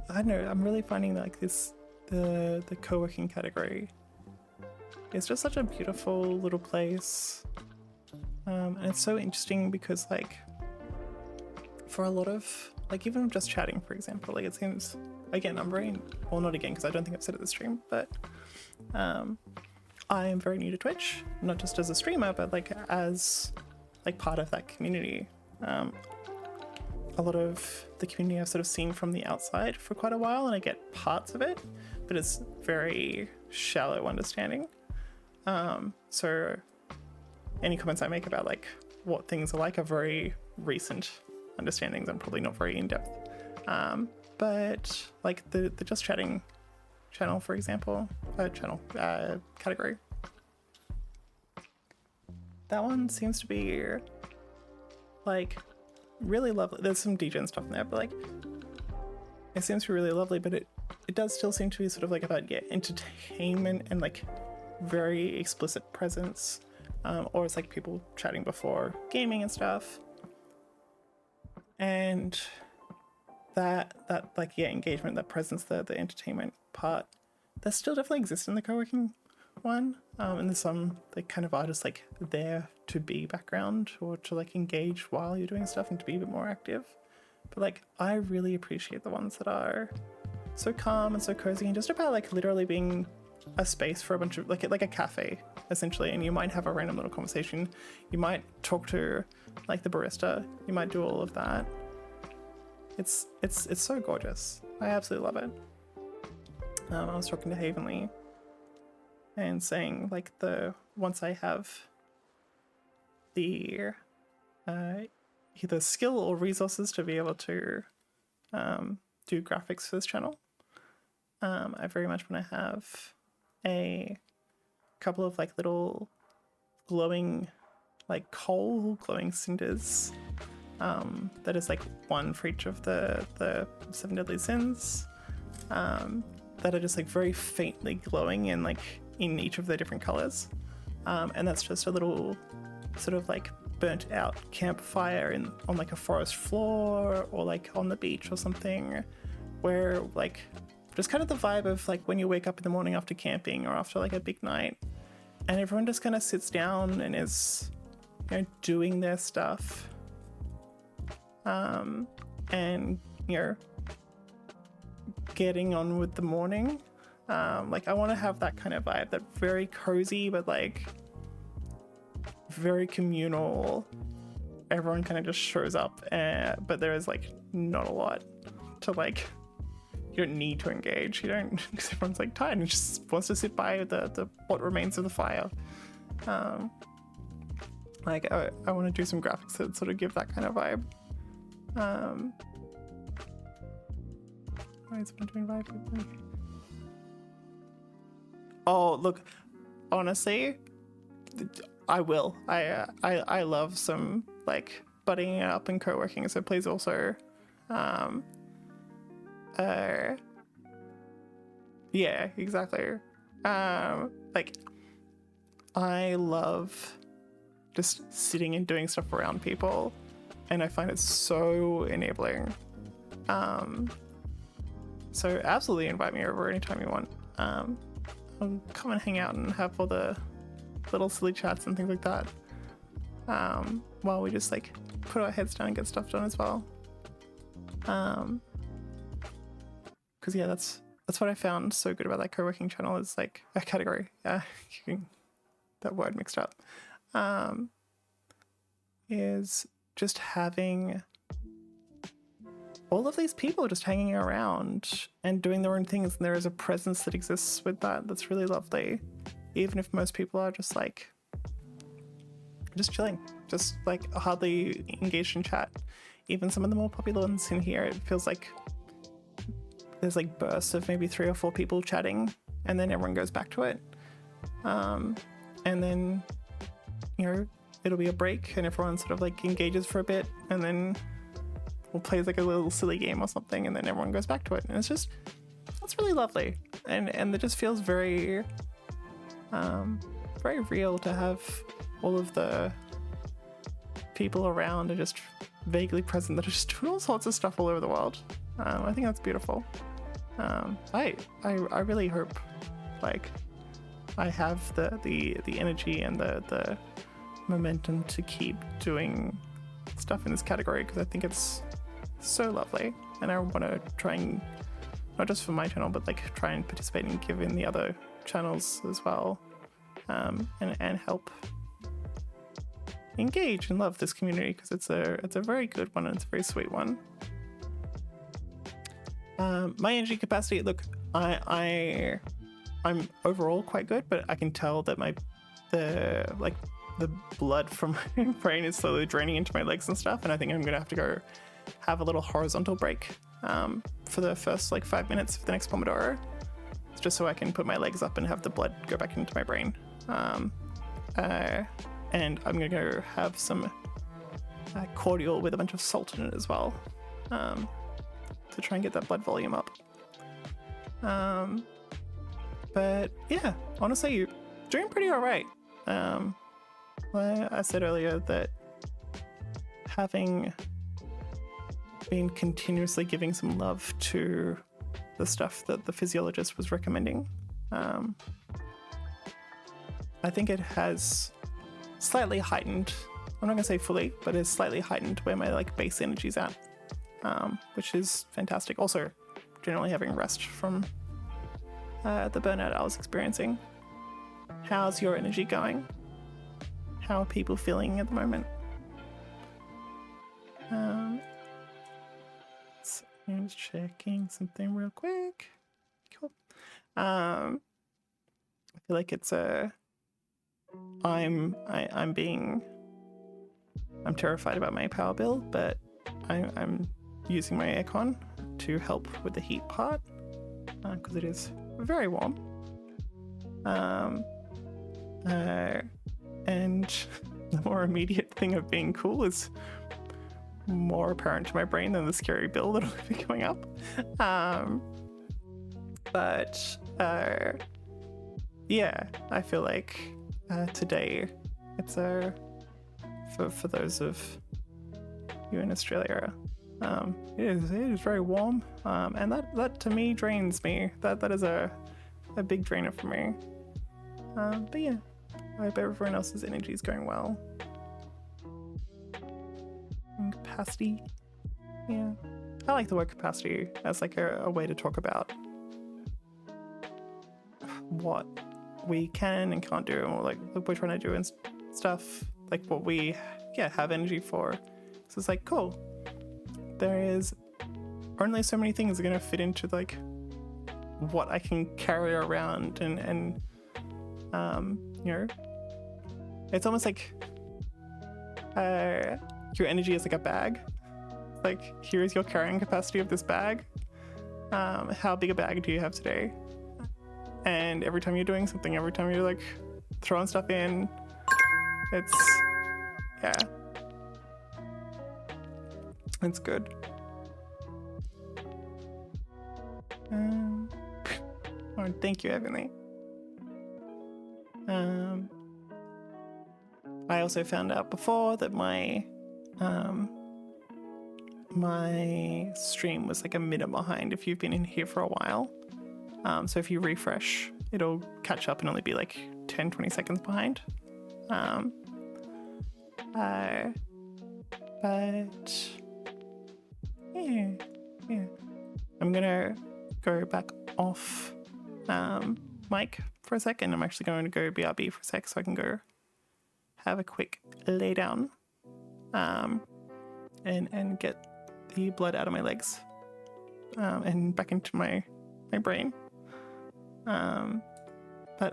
I don't know, I'm really finding like this, the co-working category. It's just such a beautiful little place. And it's so interesting because like for a lot of, like even just chatting, for example, like it seems, again, I'm very, well not again because I don't think I've said it this stream, but I am very new to Twitch, not just as a streamer, but like as like part of that community. A lot of the community I've sort of seen from the outside for quite a while, and I get parts of it, but it's very shallow understanding. So any comments I make about like what things are like are very recent understandings and probably not very in-depth. But like the Just Chatting channel, for example, category, that one seems to be like really lovely. There's some DJ and stuff in there, but like it seems to be really lovely, but it does still seem to be sort of like about, yeah, entertainment and like very explicit presence, or it's like people chatting before gaming and stuff, and that like, yeah, engagement, that presence, the entertainment part, that still definitely exists in the co-working one, and there's some that kind of are just like there to be background or to like engage while you're doing stuff and to be a bit more active. But like I really appreciate the ones that are so calm and so cozy and just about like literally being a space for a bunch of like a cafe essentially, and you might have a random little conversation, you might talk to like the barista, you might do all of that. It's so gorgeous. I absolutely love it. I was talking to Havenly and saying like once I have the either skill or resources to be able to do graphics for this channel, I very much want to have a couple of like little glowing, like coal glowing cinders, that is like one for each of the 7 deadly sins, that are just like very faintly glowing and like in each of the different colors, and that's just a little sort of like burnt out campfire on like a forest floor or like on the beach or something, where like just kind of the vibe of like when you wake up in the morning after camping or after like a big night, and everyone just kind of sits down and is, you know, doing their stuff, and, you know, getting on with the morning. Like I want to have that kind of vibe, that very cozy but like very communal. Everyone kind of just shows up, but there is like not a lot to like, you don't need to engage, you don't, because everyone's like tired and just wants to sit by the what remains of the fire. Like I want to do some graphics that sort of give that kind of vibe. Why is someone doing vibe with me? Oh, look, honestly, I will. I love some like buddying up and co-working, so please also Yeah, exactly. Like, I love just sitting and doing stuff around people, and I find it so enabling. So absolutely invite me over anytime you want. I'll come and hang out and have all the little silly chats and things like that, while we just like put our heads down and get stuff done as well. Because yeah, that's what I found so good about that co-working channel is like a category. Yeah, that word mixed up. Is just having all of these people just hanging around and doing their own things, and there is a presence that exists with that that's really lovely, even if most people are just like just chilling, just like hardly engaged in chat. Even some of the more popular ones in here, it feels like there's like bursts of maybe 3 or 4 people chatting, and then everyone goes back to it, and then it'll be a break and everyone sort of like engages for a bit, and then we'll play like a little silly game or something, and then everyone goes back to it, and that's really lovely, and it just feels very very real to have all of the people around and just vaguely present that are just doing all sorts of stuff all over the world. I think that's beautiful. I really hope like I have the energy and the momentum to keep doing stuff in this category, because I think it's so lovely, and I want to try and not just for my channel but like try and participate and give in the other channels as well, and help engage and love this community, because it's a very good one and it's a very sweet one. My energy capacity, look, I'm overall quite good, but I can tell that the blood from my brain is slowly draining into my legs and stuff, and I think I'm gonna have to go have a little horizontal break for the first like 5 minutes of the next Pomodoro, just so I can put my legs up and have the blood go back into my brain. And I'm gonna go have some cordial with a bunch of salt in it as well, to try and get that blood volume up. But yeah, honestly, you're doing pretty all right. I said earlier that having been continuously giving some love to the stuff that the physiologist was recommending, I think it has slightly heightened, I'm not gonna say fully, but it's slightly heightened where my like base energy's at, which is fantastic. Also, generally having rest from the burnout I was experiencing. How's your energy going? How are people feeling at the moment? So I'm just checking something real quick. Cool. I feel like it's I'm terrified about my power bill, but I'm using my aircon to help with the heat part, because it is very warm. And the more immediate thing of being cool is more apparent to my brain than the scary bill that'll be going up. But yeah, I feel like today it's for those of you in Australia, it is very warm, and that to me drains me. That is a big drainer for me. But yeah, I hope everyone else's energy is going well. And capacity, yeah, I like the word capacity as like a way to talk about what we can and can't do, and like what we're trying to do and stuff, like what we have energy for. So it's like, cool, there is only so many things are going to fit into like what I can carry around, and it's almost like your energy is like a bag. Like, here's your carrying capacity of this bag. How big a bag do you have today? And every time you're doing something, every time you're like throwing stuff in, it's good. All Oh, thank you, Ebony. I also found out before that my stream was like a minute behind if you've been in here for a while. So if you refresh, it'll catch up and only be like 10-20 seconds behind. But yeah. I'm gonna go back off mic for a second. I'm actually going to go BRB for a sec so I can go have a quick lay down and get the blood out of my legs and back into my brain. But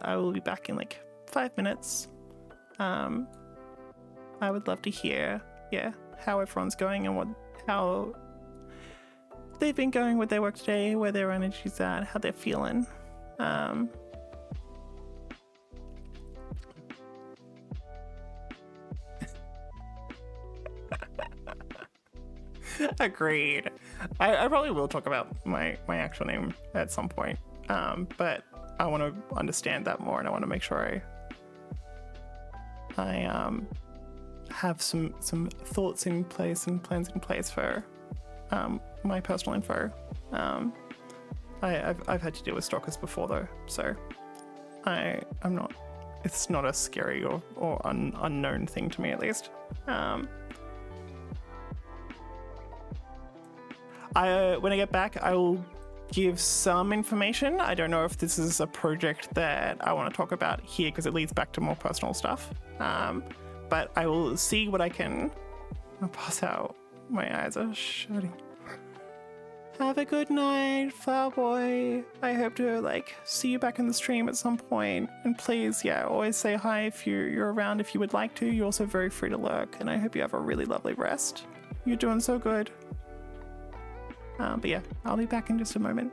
I will be back in like 5 minutes. I would love to hear, how everyone's going and how they've been going with their work today, where their energy's at, how they're feeling. Agreed. I probably will talk about my actual name at some point, but I want to understand that more, and I want to make sure I have some thoughts in place and plans in place for my personal info. I've had to deal with stalkers before though, so I'm not. It's not a scary or unknown thing to me, at least. When I get back, I will give some information. I don't know if this is a project that I want to talk about here because it leads back to more personal stuff. But I will see what I can. I'll pass out. My eyes are shutting. Have a good night, Flower Boy. I hope to see you back in the stream at some point. And please, always say hi if you're around if you would like to. You're also very free to lurk, and I hope you have a really lovely rest. You're doing so good. But yeah, I'll be back in just a moment.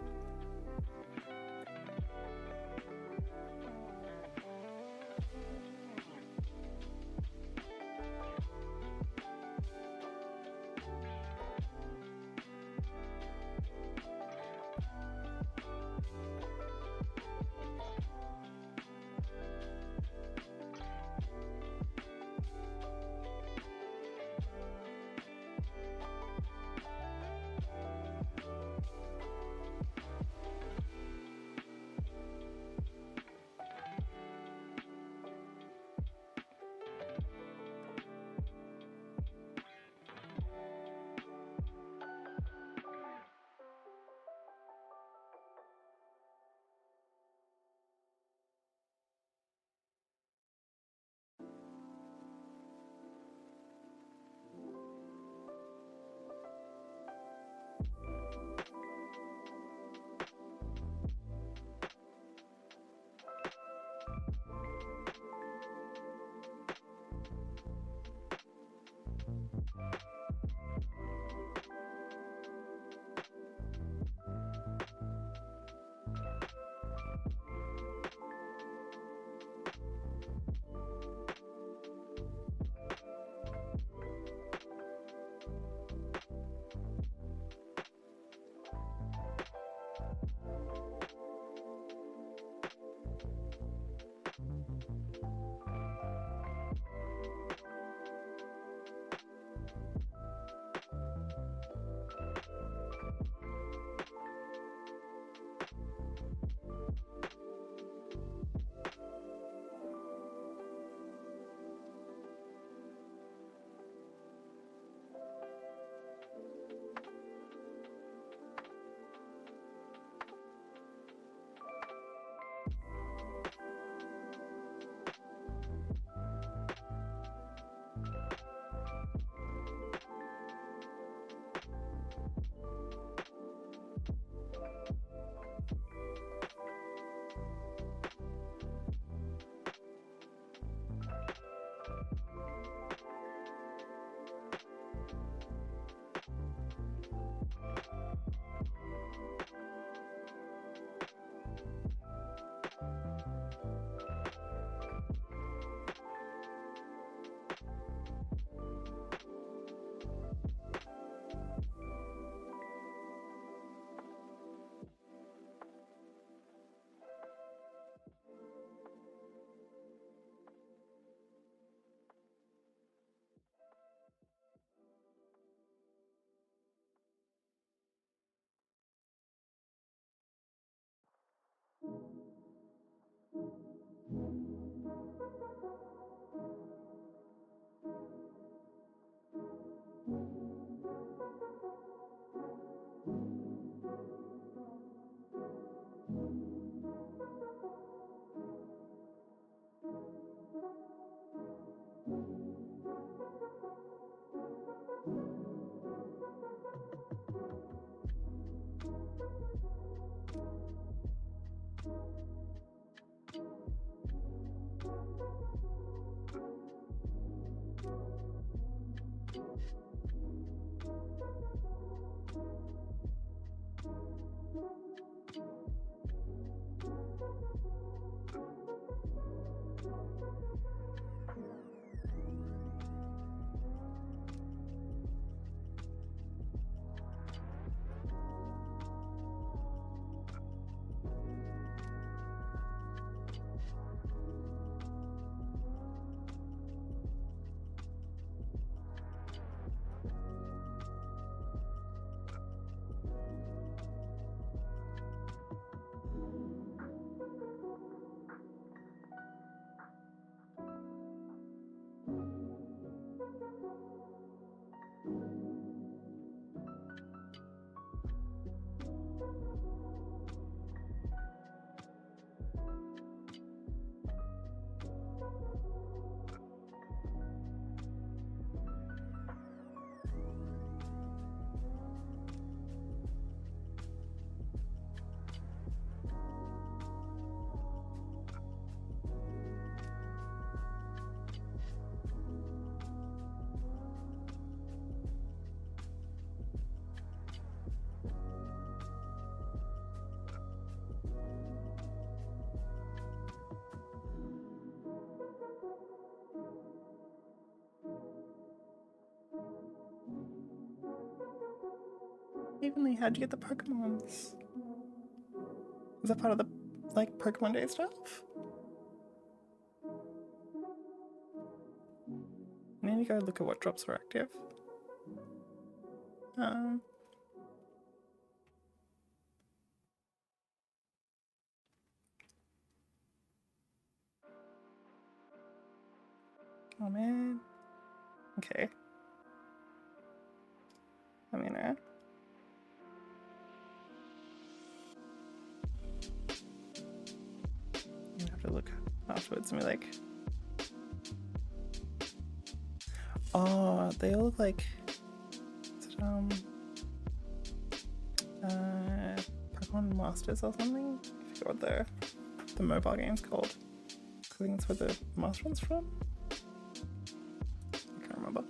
Evenly, how'd you get the Pokemons? Is that part of the like Pokemon Day stuff? I need to go look at what drops are active. Oh man. Okay. I'm gonna have to look afterwards and be like, oh, they all look like Pokemon Masters or something. I forgot what the mobile game's called. I think that's where the Master one's from. I can't remember.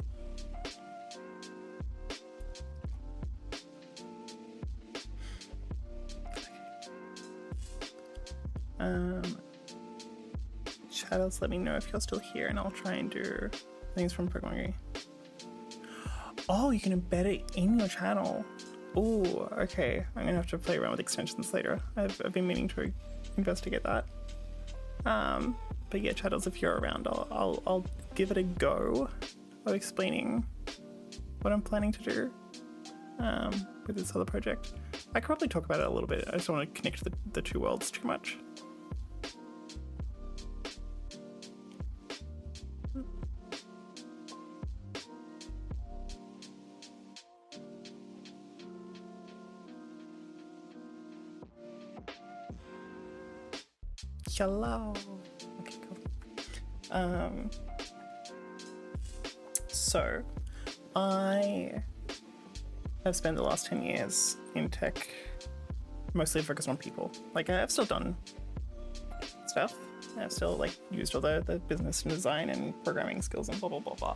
Shadows, let me know if you're still here and I'll try and do things from Pokemon Game. Oh, you can embed it in your channel. Oh, okay. I'm gonna have to play around with extensions later. I've been meaning to investigate that. But yeah, Shadows, if you're around, I'll give it a go of explaining what I'm planning to do with this other project. I could probably talk about it a little bit. I just don't want to connect the two worlds too much. Hello. Okay, cool. So I have spent the last 10 years in tech, mostly focused on people. Like I've still done stuff. I've still like used all the business and design and programming skills and blah blah blah blah.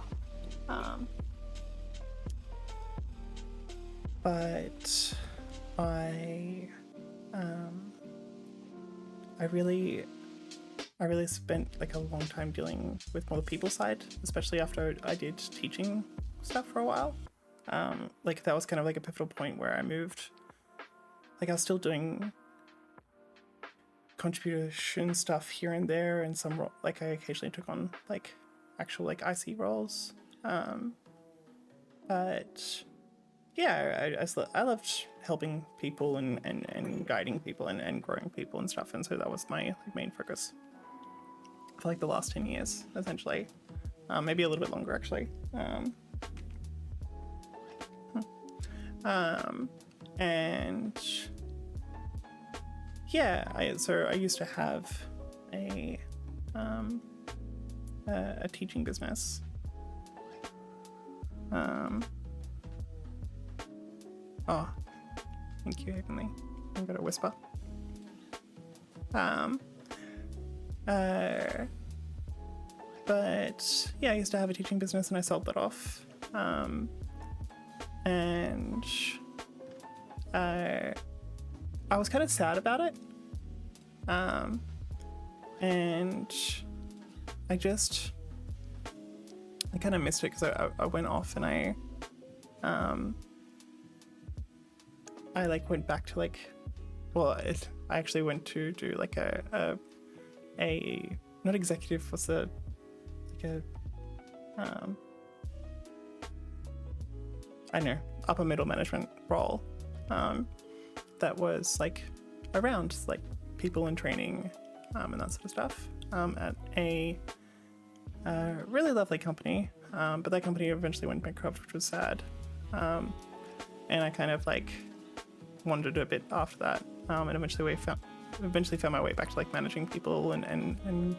But I really spent like a long time dealing with more the people side, especially after I did teaching stuff for a while. Like that was kind of like a pivotal point where I moved. Like I was still doing contribution stuff here and there, and some like I occasionally took on like actual like IC roles. But yeah, I loved helping people and guiding people and growing people and stuff, and so that was my like, main focus for like the last 10 years essentially. Maybe a little bit longer actually. And yeah, I used to have a teaching business. Oh, thank you, Heavenly. I'm gonna whisper. But yeah, I used to have a teaching business and I sold that off. And I was kind of sad about it. And I kind of missed it because I went off and I like went back to like, well, I actually went to do like a not executive, what's the like I don't know, upper middle management role that was like around like people in training and that sort of stuff at a really lovely company, but that company eventually went bankrupt, which was sad, and I kind of like wandered a bit after that, and eventually found my way back to like managing people and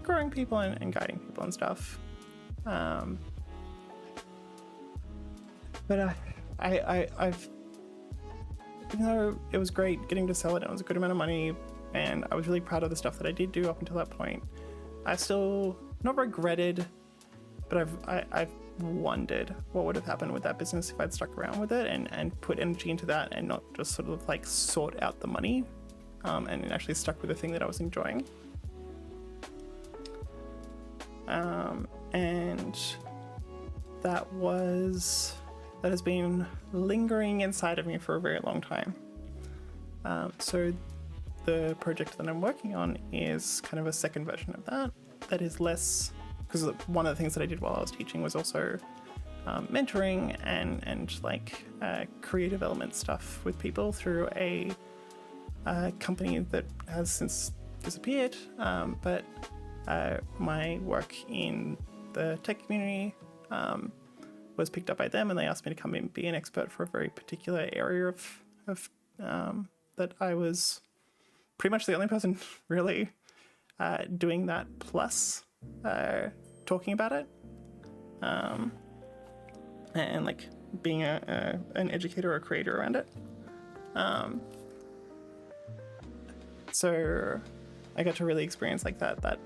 growing people and guiding people and stuff. But I've, even though it was great getting to sell it, and it was a good amount of money, and I was really proud of the stuff that I did do up until that point, I still not regretted, but I've wondered what would have happened with that business if I'd stuck around with it and put energy into that and not just sort of like sort out the money, and actually stuck with the thing that I was enjoying. And that was that has been lingering inside of me for a very long time. So the project that I'm working on is kind of a second version of that. That is less, because one of the things that I did while I was teaching was also mentoring and like career development stuff with people through a company that has since disappeared. But my work in the tech community was picked up by them, and they asked me to come in and be an expert for a very particular area of that I was pretty much the only person really doing that, plus talking about it, and like being an educator or a creator around it. So I got to really experience like that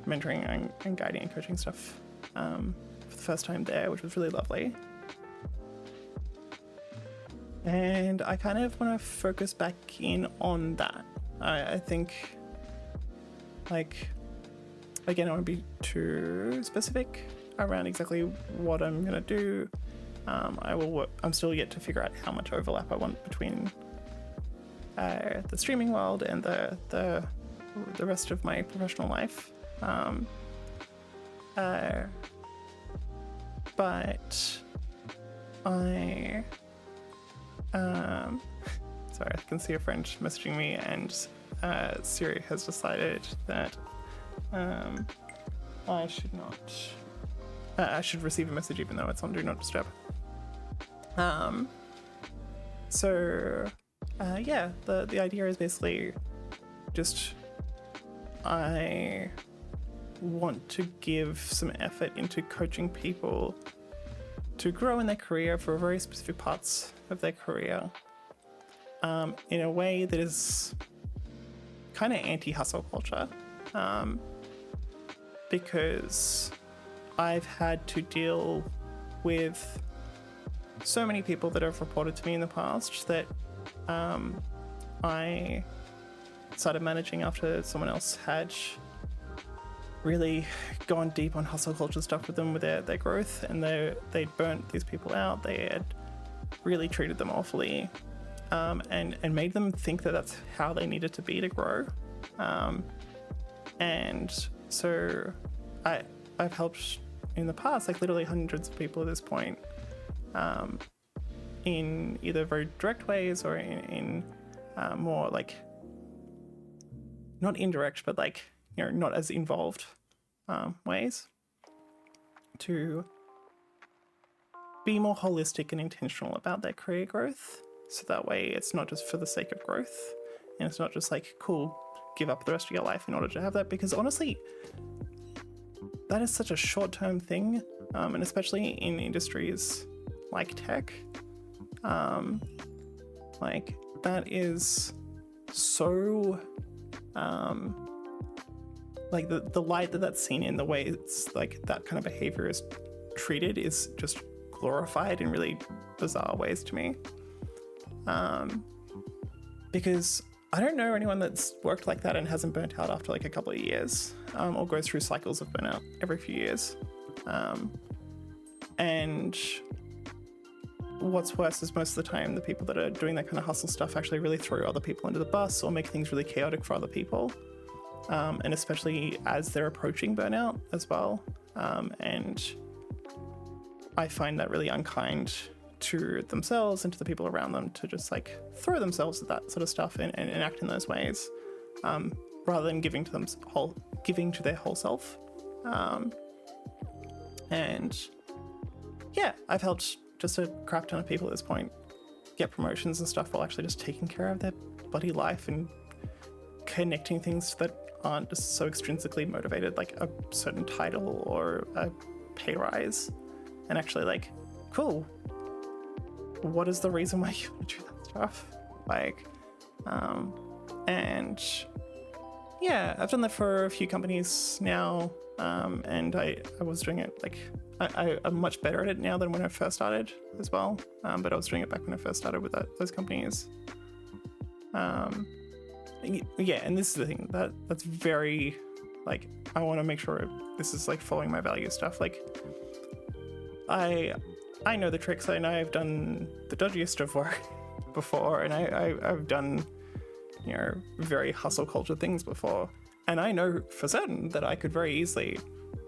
mentoring and guiding and coaching stuff for the first time there, which was really lovely. And I kind of want to focus back in on that. I think, like, again, I won't be too specific around exactly what I'm going to do. I'm still yet to figure out how much overlap I want between the streaming world and the rest of my professional life. But I sorry, I can see a friend messaging me, and Siri has decided that I should not. I should receive a message even though it's on Do Not Disturb. Yeah, the idea is basically just I want to give some effort into coaching people to grow in their career for very specific parts of their career in a way that is kind of anti-hustle culture, because I've had to deal with so many people that have reported to me in the past that I started managing after someone else had really gone deep on hustle culture stuff with them with their growth, and they'd burnt these people out. They had really treated them awfully, and made them think that that's how they needed to be to grow. And so I've helped in the past, like literally hundreds of people at this point, in either very direct ways or in more like not indirect, but like, you know, not as involved ways to be more holistic and intentional about their career growth. So that way it's not just for the sake of growth, and it's not just like, cool, give up the rest of your life in order to have that, because honestly, that is such a short-term thing, and especially in industries like tech, like that is so like the light that's seen in the way it's like that kind of behavior is treated is just glorified in really bizarre ways to me, because I don't know anyone that's worked like that and hasn't burnt out after like a couple of years, or goes through cycles of burnout every few years. And what's worse is most of the time the people that are doing that kind of hustle stuff actually really throw other people under the bus or make things really chaotic for other people, and especially as they're approaching burnout as well. And I find that really unkind to themselves and to the people around them to just like throw themselves at that sort of stuff and act in those ways, rather than giving to their whole self. And yeah, I've helped just a crap ton of people at this point get promotions and stuff while actually just taking care of their bloody life and connecting things that aren't just so extrinsically motivated, like a certain title or a pay rise, and actually like, cool, what is the reason why you want to do that stuff? Like, and yeah, I've done that for a few companies now, and I was doing it like, I'm much better at it now than when I first started as well, but I was doing it back when I first started with those companies. Yeah, and this is the thing that's very, like, I want to make sure this is like following my value stuff. Like, I I know the tricks. I know I've done the dodgiest of work before, and I've done, very hustle culture things before. And I know for certain that I could very easily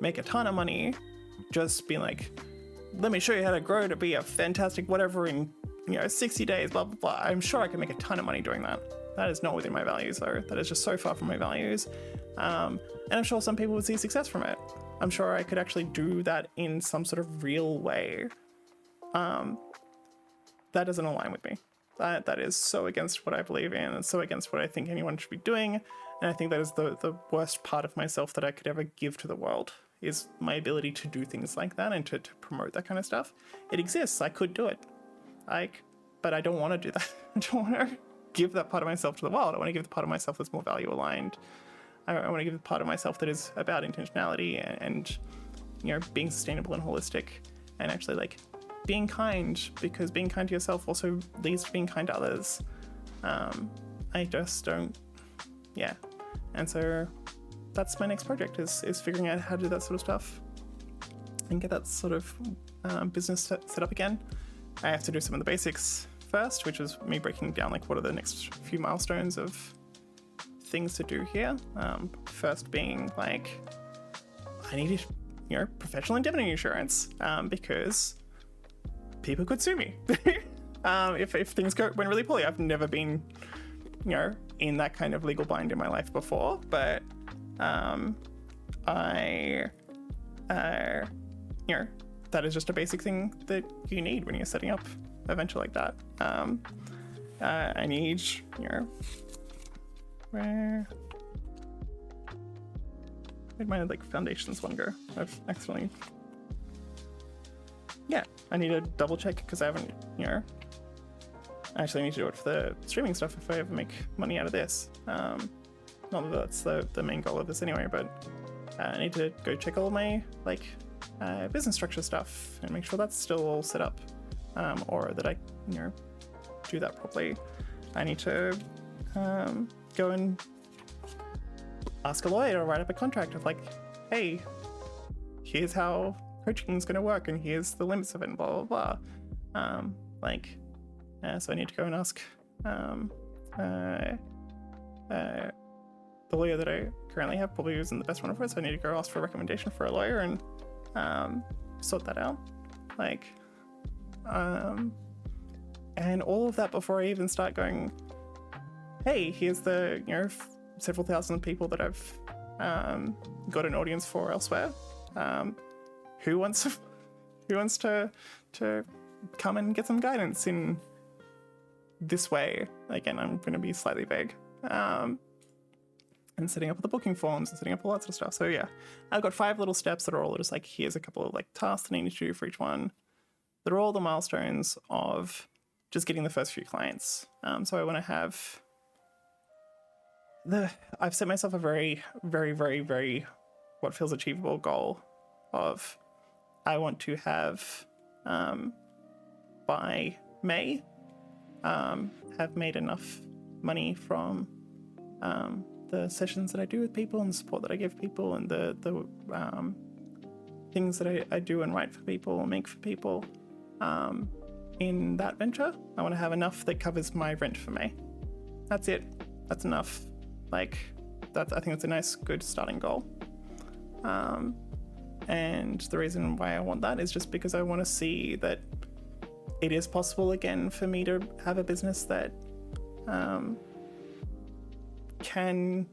make a ton of money just being like, let me show you how to grow to be a fantastic whatever in 60 days, blah blah blah. I'm sure I could make a ton of money doing that. That is not within my values, though. That is just so far from my values. And I'm sure some people would see success from it. I'm sure I could actually do that in some sort of real way. That doesn't align with me. That is so against what I believe in, and so against what I think anyone should be doing. And I think that is the worst part of myself that I could ever give to the world, is my ability to do things like that and to promote that kind of stuff. It exists. I could do it. But I don't want to do that. I don't want to give that part of myself to the world. I want to give the part of myself that's more value aligned. I want to give the part of myself that is about intentionality and being sustainable and holistic, and actually like being kind, because being kind to yourself also leads to being kind to others. I just don't, and so that's my next project, is figuring out how to do that sort of stuff and get that sort of business set up again. I have to do some of the basics first, which is me breaking down like what are the next few milestones of things to do here. First being like, I need professional indemnity insurance, because people could sue me if things went really poorly. I've never been in that kind of legal bind in my life before, but that is just a basic thing that you need when you're setting up a venture like that. I need where'd my like foundations one go? I've accidentally, I need to double check because I haven't, I actually need to do it for the streaming stuff if I ever make money out of this. Not that that's the main goal of this anyway, but I need to go check all my like business structure stuff and make sure that's still all set up, or that I do that properly. I need to go and ask a lawyer to write up a contract of like, hey, here's how coaching is going to work and here's the limits of it and blah blah blah. So I need to go and ask the lawyer that I currently have probably isn't the best one for it, so I need to go ask for a recommendation for a lawyer and sort that out. And all of that before I even start going, hey, here's the several thousand people that I've got an audience for elsewhere. Who wants to come and get some guidance in this way? Again, I'm going to be slightly vague. And setting up the booking forms and setting up all that sort of stuff. So yeah, I've got 5 little steps that are all just like, here's a couple of like tasks that I need to do for each one. They're all the milestones of just getting the first few clients. So I want to have I've set myself a very, very, very, very what feels achievable goal of I want to have by May have made enough money from the sessions that I do with people and the support that I give people and the things that I do and write for people or make for people in that venture. I want to have enough that covers my rent for May. That's it. That's enough. I think that's a nice, good starting goal. And the reason why I want that is just because I want to see that it is possible again for me to have a business that can,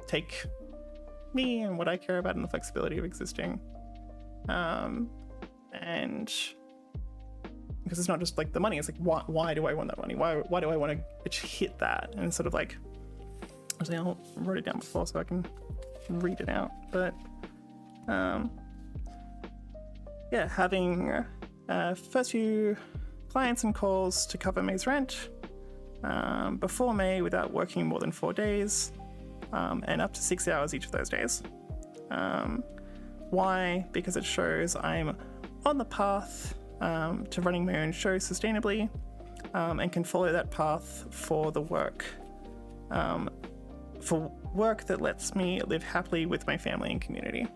take me and what I care about and the flexibility of existing. And because it's not just like the money, it's like, why do I want that money? Why do I want to hit that? And it's sort of like, actually, I wrote it down before so I can read it out. But having first few clients and calls to cover May's rent before May without working more than 4 days, and up to 6 hours each of those days. Why? Because it shows I'm on the path to running my own show sustainably, and can follow that path for the work, that lets me live happily with my family and community.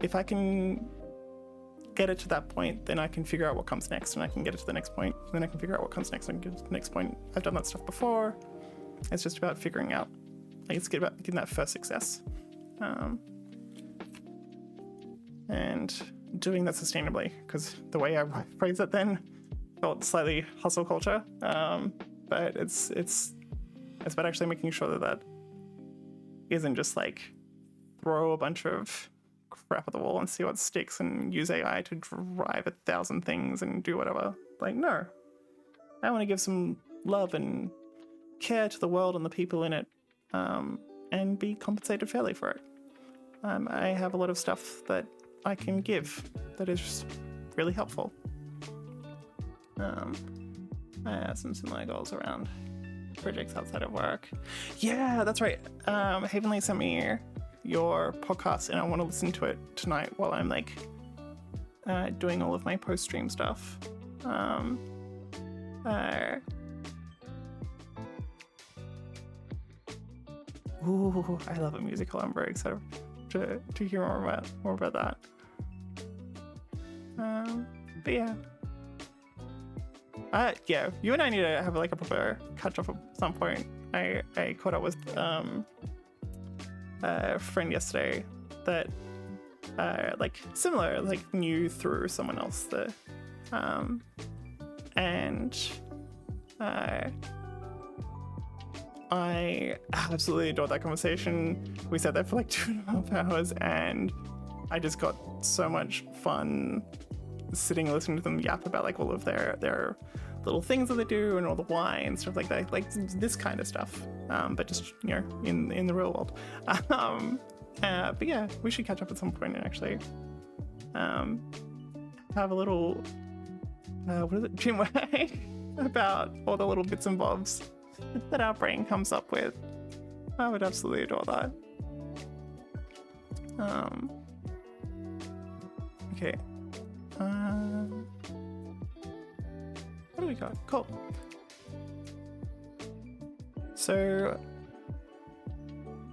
if I can get it to that point, then I can figure out what comes next, and I can get it to the next point, and then I can figure out what comes next and get it to the next point. I've done that stuff before. It's just about figuring out, like, it's about getting that first success, and doing that sustainably, because the way I phrased it then felt slightly hustle culture, but it's about actually making sure that that isn't just like throw a bunch of crap at the wall and see what sticks and use AI to drive 1,000 things and do whatever. Like, no, I want to give some love and care to the world and the people in it, and be compensated fairly for it. I have a lot of stuff that I can give that is really helpful. I have some similar goals around projects outside of work. Yeah, that's right. Havenly sent me your podcast, and I want to listen to it tonight while I'm like doing all of my post-stream stuff. Ooh, I love a musical. I'm very excited to hear more about that. But yeah, you and I need to have like a proper catch up at some point. I caught up with a friend yesterday that like similar, like knew through someone else that and I absolutely adored that conversation. We sat there for like 2.5 hours, and I just got so much fun sitting and listening to them yap about like all of their little things that they do and all the why and stuff like that, like this kind of stuff, but just, you know, in the real world. But yeah, we should catch up at some point and actually have a little what is it, chinwag about all the little bits and bobs that our brain comes up with. I would absolutely adore that. Okay. What do we got? Cool. So,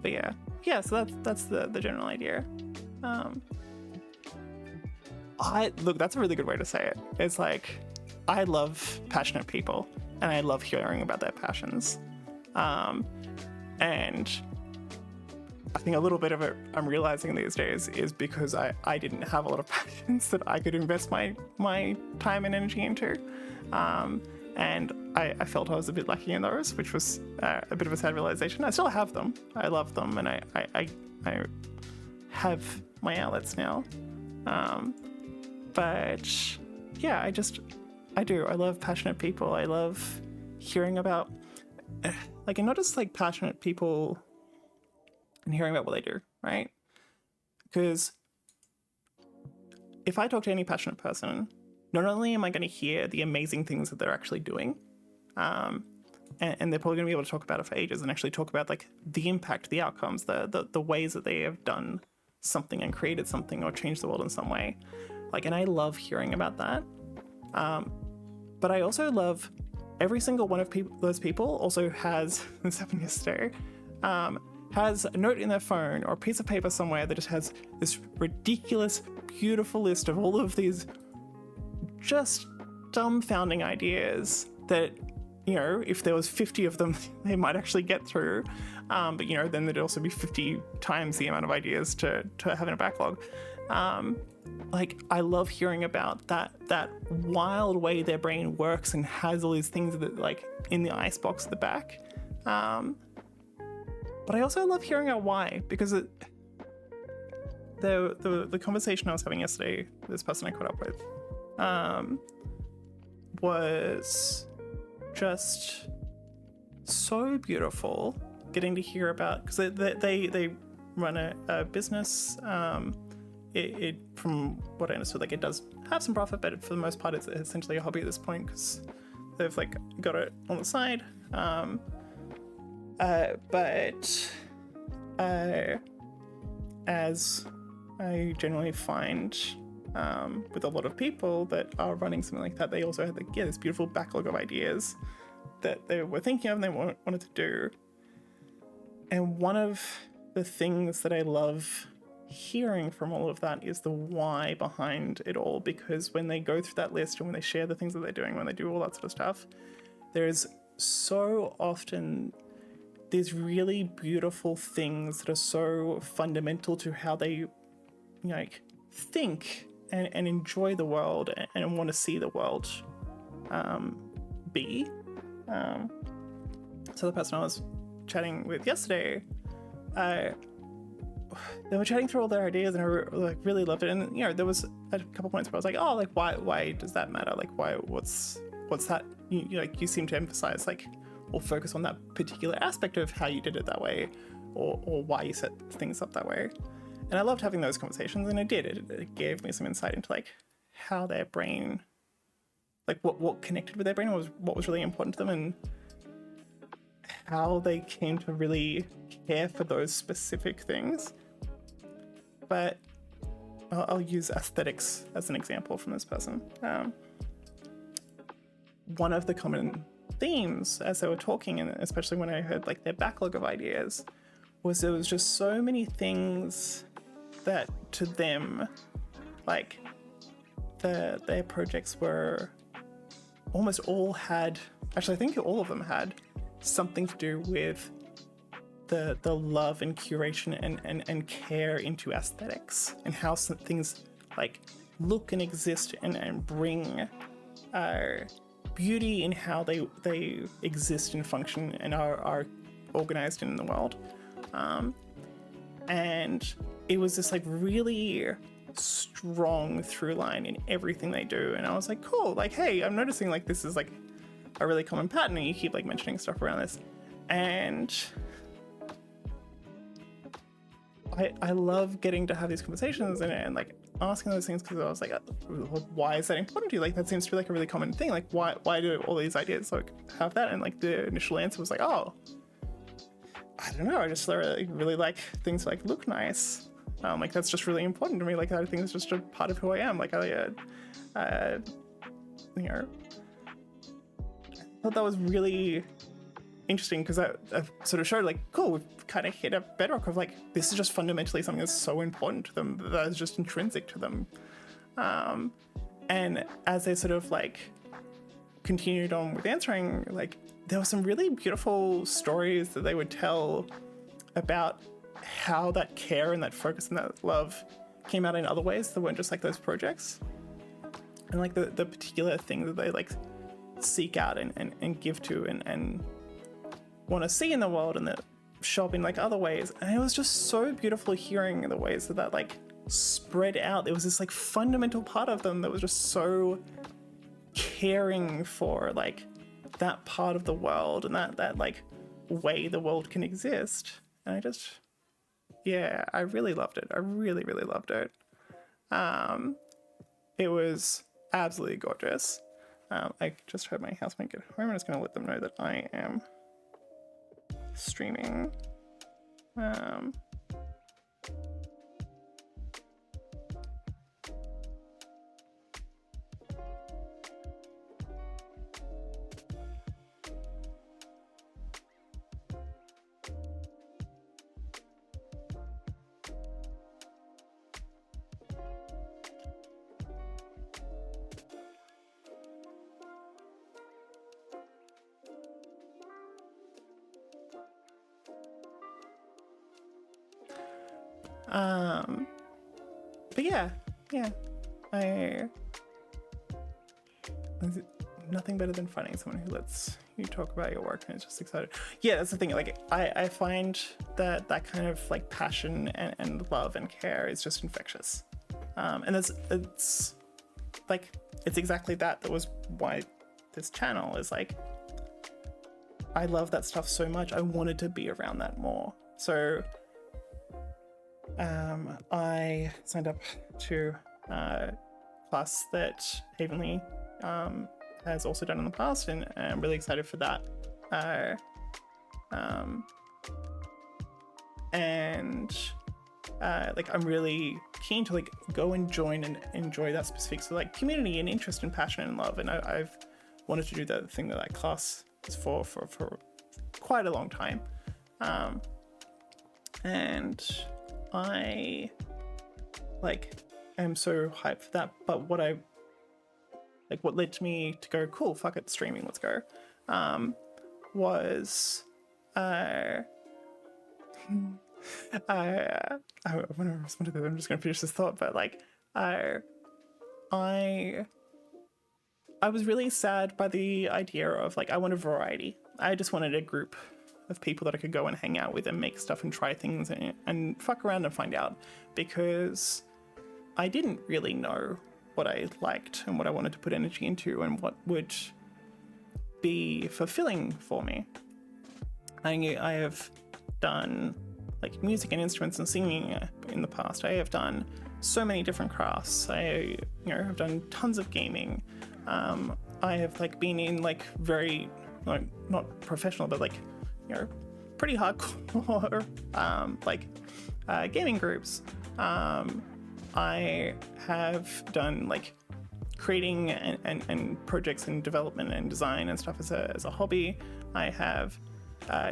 but yeah. So that's the general idea. Look, that's a really good way to say it. It's like, I love passionate people, and I love hearing about their passions. And I think a little bit of it I'm realizing these days is because I didn't have a lot of passions that I could invest my time and energy into. And I felt I was a bit lacking in those, which was a bit of a sad realization. I still have them. I love them, and I have my outlets now. But yeah, I do. I love passionate people. I love hearing about, like, and not just like passionate people and hearing about what they do, right? Because if I talk to any passionate person, not only am I going to hear the amazing things that they're actually doing, and they're probably going to be able to talk about it for ages and actually talk about like the impact, the outcomes, the ways that they have done something and created something or changed the world in some way. Like, and I love hearing about that. But I also love every single one of those people also has, this happened yesterday, has a note in their phone or a piece of paper somewhere that just has this ridiculous, beautiful list of all of these just dumbfounding ideas that, you know, if there was 50 of them, they might actually get through. But, you know, then there'd also be 50 times the amount of ideas to have in a backlog. Like, I love hearing about that wild way their brain works and has all these things that, like, in the icebox at the back. But I also love hearing out why, because the conversation I was having yesterday, this person I caught up with, was just so beautiful. Getting to hear about, because they run a business. It from what I understood, like, it does have some profit, but for the most part, it's essentially a hobby at this point because they've like got it on the side. But as I generally find with a lot of people that are running something like that, they also have like, this beautiful backlog of ideas that they were thinking of and they wanted to do. And one of the things that I love hearing from all of that is the why behind it all, because when they go through that list and when they share the things that they're doing, when they do all that sort of stuff, there's so often these really beautiful things that are so fundamental to how they like think and enjoy the world and want to see the world be. So the person I was chatting with yesterday, they were chatting through all their ideas, and I really loved it. And there was a couple points where I was like, oh, like why does that matter? Like what's that? You seem to emphasize or focus on that particular aspect of how you did it that way, or why you set things up that way. And I loved having those conversations, and it gave me some insight into how their brain, what connected with their brain, what was really important to them, and how they came to really care for those specific things. But I'll use aesthetics as an example from this person. One of the common themes as they were talking, and especially when I heard their backlog of ideas, was there was just so many things that to them, their projects were almost all had, actually I think all of them had something to do with the love and curation and care into aesthetics, and how some things look and exist and bring beauty in how they exist and function and are organized in the world. And it was this really strong through line in everything they do, and I was like, cool, hey, I'm noticing this is a really common pattern, and you keep mentioning stuff around this. And I love getting to have these conversations and asking those things, because I was like, why is that important to you? That seems to be a really common thing. Why do all these ideas have that? And the initial answer was oh, I don't know, I just really like things look nice. That's just really important to me. I think it's just a part of who I am. I thought that was really interesting, because that sort of showed cool, we've kind of hit a bedrock of this is just fundamentally something that's so important to them, that is just intrinsic to them. And as they sort of continued on with answering, there were some really beautiful stories that they would tell about how that care and that focus and that love came out in other ways that weren't just those projects, and the particular thing that they seek out and give to and want to see in the world, and that show up in other ways. And it was just so beautiful hearing the ways that spread out. There was this fundamental part of them that was just so caring for that part of the world, and that way the world can exist. And I really loved it. I really, really loved it. It was absolutely gorgeous. I just heard my housemate get home. I'm just going to let them know that I am streaming. But yeah, nothing better than finding someone who lets you talk about your work and is just excited. Yeah, that's the thing. I find that kind of passion and love and care is just infectious. And it's exactly that was why this channel is I love that stuff so much. I wanted to be around that more. So I signed up to a class that Havenly has also done in the past, and I'm really excited for that. I'm really keen to go and join and enjoy that specific community and interest and passion and love. And I've wanted to do that thing that class is for quite a long time. And I like am so hyped for that. But what led to me to go, cool, fuck it, streaming, let's go, was I when I respond to that, I'm just gonna finish this thought, but like I I was really sad by the idea of like I wanted variety. I just wanted a group of people that I could go and hang out with and make stuff and try things and fuck around and find out, because I didn't really know what I liked and what I wanted to put energy into and what would be fulfilling for me. I have done like music and instruments and singing in the past. I have done so many different crafts. I have done tons of gaming. I have like been in like very like not professional but like pretty hardcore gaming groups. I have done like creating and projects and development and design and stuff as a hobby. I have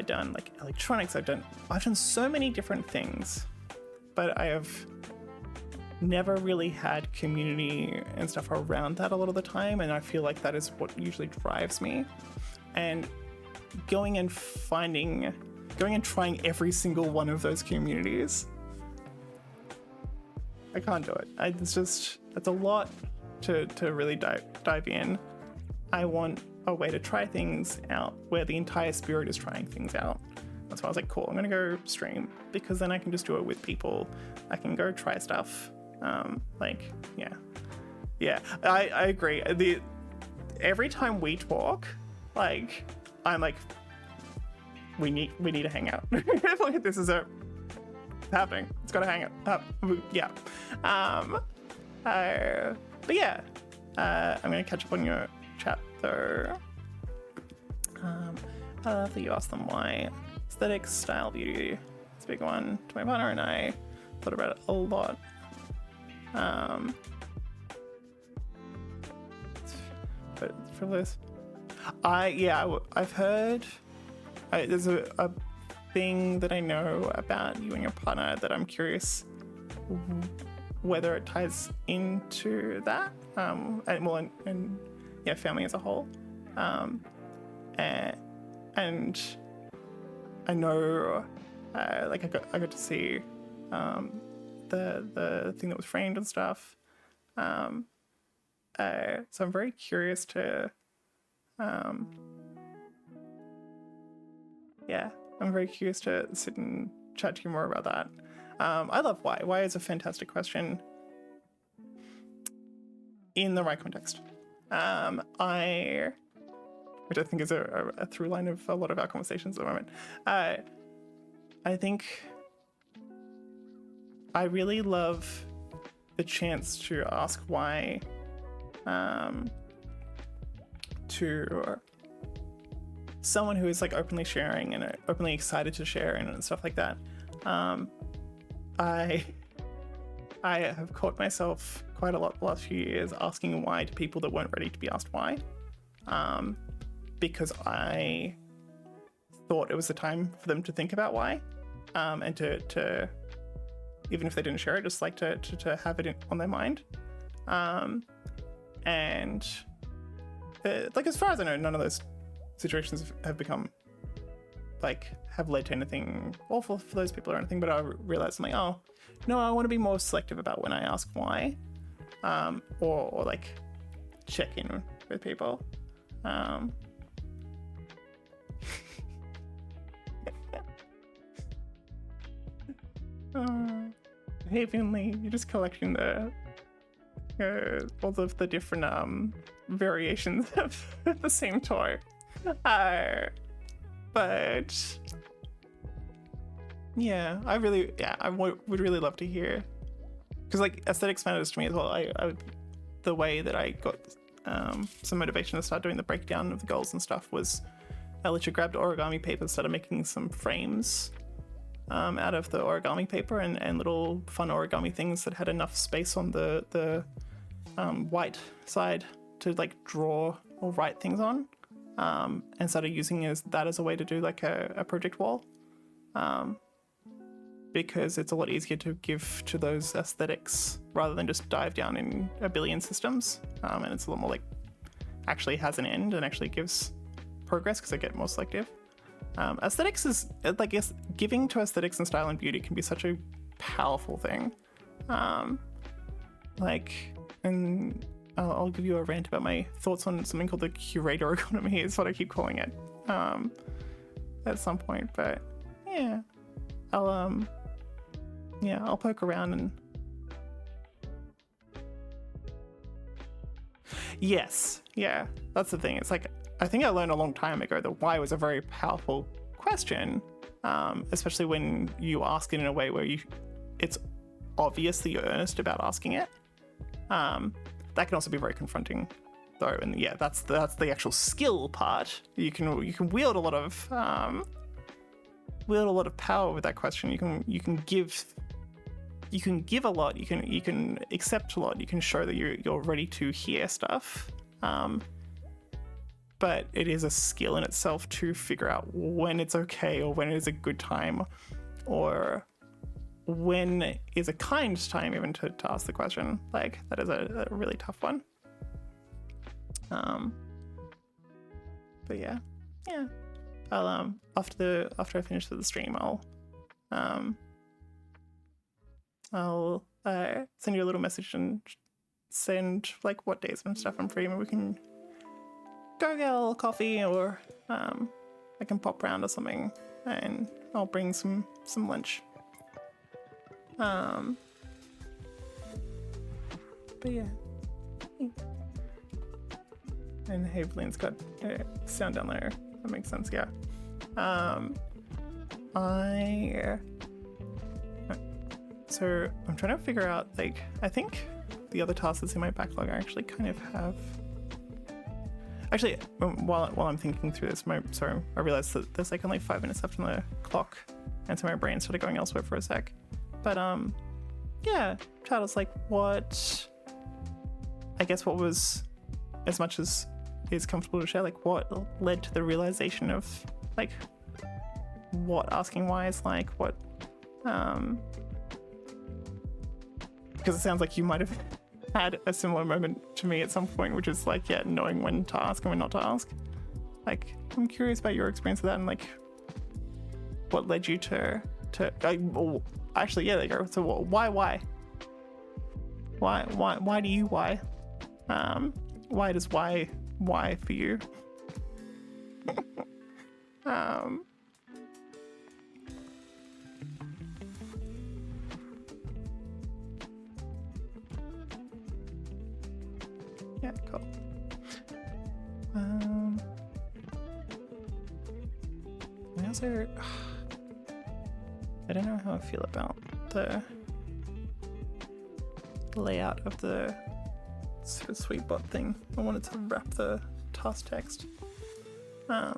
done like electronics. I've done so many different things, but I have never really had community and stuff around that a lot of the time, and I feel like that is what usually drives me. And going and trying every single one of those communities, I can't do it. It's a lot to really dive in. I want a way to try things out where the entire spirit is trying things out. That's why I was like, cool, I'm gonna go stream, because then I can just do it with people. I can go try stuff. I agree. Every time we talk, like I'm like, we need to hang out. Like, this is happening. It's gotta hang out. Yeah. But yeah, I'm gonna catch up on your chat though. I love that you asked them why. Aesthetics, style, beauty. It's a big one. To my partner and I thought about it a lot. But for this, I've heard. There's a thing that I know about you and your partner that I'm curious whether it ties into that, and family as a whole, and I know, I got to see the thing that was framed and stuff, so I'm very curious to, I'm very curious to sit and chat to you more about that. I love why. Why is a fantastic question in the right context. Which I think is a through line of a lot of our conversations at the moment. I think I really love the chance to ask why to someone who is like openly sharing and openly excited to share and stuff like that. I have caught myself quite a lot the last few years asking why to people that weren't ready to be asked why, because I thought it was the time for them to think about why, and to even if they didn't share it, just like to have it on their mind, and like as far as I know, none of those situations have become like have led to anything awful for those people or anything, but I realized I'm like, oh no, I want to be more selective about when I ask why, or like check in with people. Havenly, you're just collecting the all of the different variations of the same toy. But yeah, I would really love to hear, because like aesthetics matters to me as well. The way that I got some motivation to start doing the breakdown of the goals and stuff was I literally grabbed origami paper, started making some frames out of the origami paper and little fun origami things that had enough space on the white side to like draw or write things on, and started using that as a way to do like a project wall. because it's a lot easier to give to those aesthetics rather than just dive down in a billion systems. And it's a lot more like actually has an end and actually gives progress because I get more selective. Aesthetics is like, yes, giving to aesthetics and style and beauty can be such a powerful thing. And I'll give you a rant about my thoughts on something called the curator economy, is what I keep calling it, at some point. But yeah, I'll poke around and yes, yeah, that's the thing. It's like, I think I learned a long time ago that why was a very powerful question, especially when you ask it in a way where it's obvious that you're earnest about asking it. That can also be very confronting, though, and yeah, that's the actual skill part. You can wield a lot of power with that question. You can give a lot. You can accept a lot. You can show that you're ready to hear stuff. But it is a skill in itself to figure out when it's okay or when it is a good time or when is a kind time even to ask the question. Like, that is a really tough one. But yeah. I'll after I finish the stream, I'll send you a little message and send like what days and stuff I'm free, and we can go get a little coffee, or I can pop round or something, and I'll bring some lunch. But yeah. And hey, Blaine's got sound down there. That makes sense, yeah. So I'm trying to figure out, like, I think the other tasks that's in my backlog I actually kind of have. Actually, while I'm thinking through this, I realized that there's like only 5 minutes left on the clock, and so my brain started going elsewhere for a sec. But yeah, chat was like, what was, as much as is comfortable to share, like what led to the realization of like what asking why is like, what because it sounds like you might have had a similar moment to me at some point, which is like, yeah, knowing when to ask and when not to ask. Like, I'm curious about your experience with that, and like what led you to actually, yeah, there you go. So why do you why does why for you? Yeah, cool. I also, I don't know how I feel about the layout of the sort of sweet bot thing. I wanted to wrap the task text. I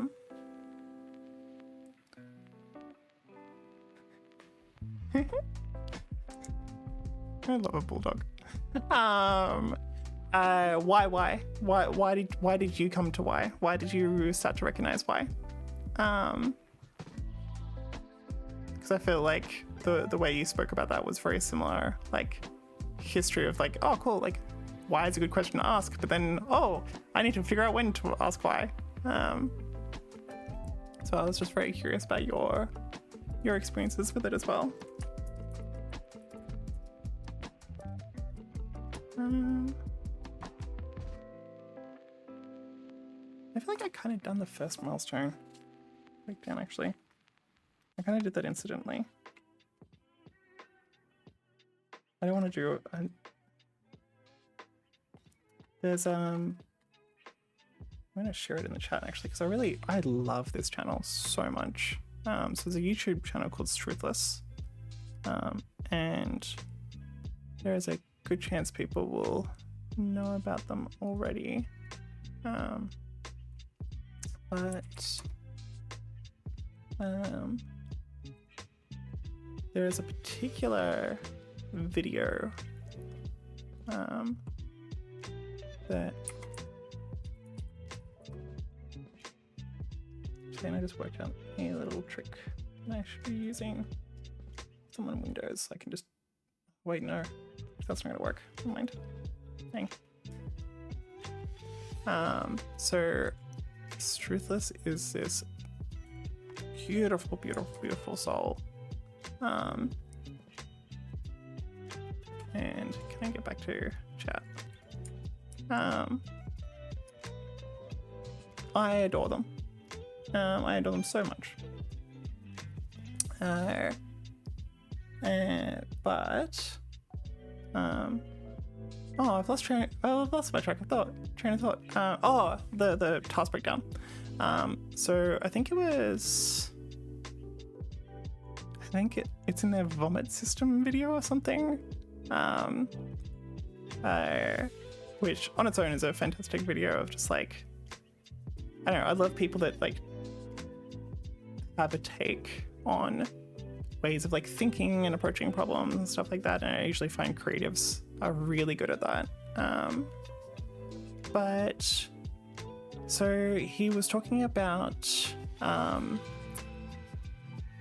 love a bulldog. Why did you come to why? Why did you start to recognize why? Because I feel like the way you spoke about that was very similar, like history of like, oh cool, like why is a good question to ask, but then I need to figure out when to ask why. So I was just very curious about your experiences with it as well. I feel like I kind of done the first milestone breakdown, actually. I kind of did that incidentally. I don't want to do there's I'm gonna share it in the chat actually, because I love this channel so much. So there's a YouTube channel called Truthless, and there's a good chance people will know about them already, but there is a particular video that I just worked out a little trick that I should be using. I'm on Windows. I can just, wait, no, that's not gonna work. Never mind. Dang. So Struthless is this beautiful, beautiful, beautiful soul. And can I get back to chat? I adore them. I adore them so much. But I've lost my train of thought. The task breakdown. So I think it's in their vomit system video or something. Which on its own is a fantastic video of just like, I don't know, I love people that like have a take on ways of like thinking and approaching problems and stuff like that, and I usually find creatives are really good at that. But so he was talking about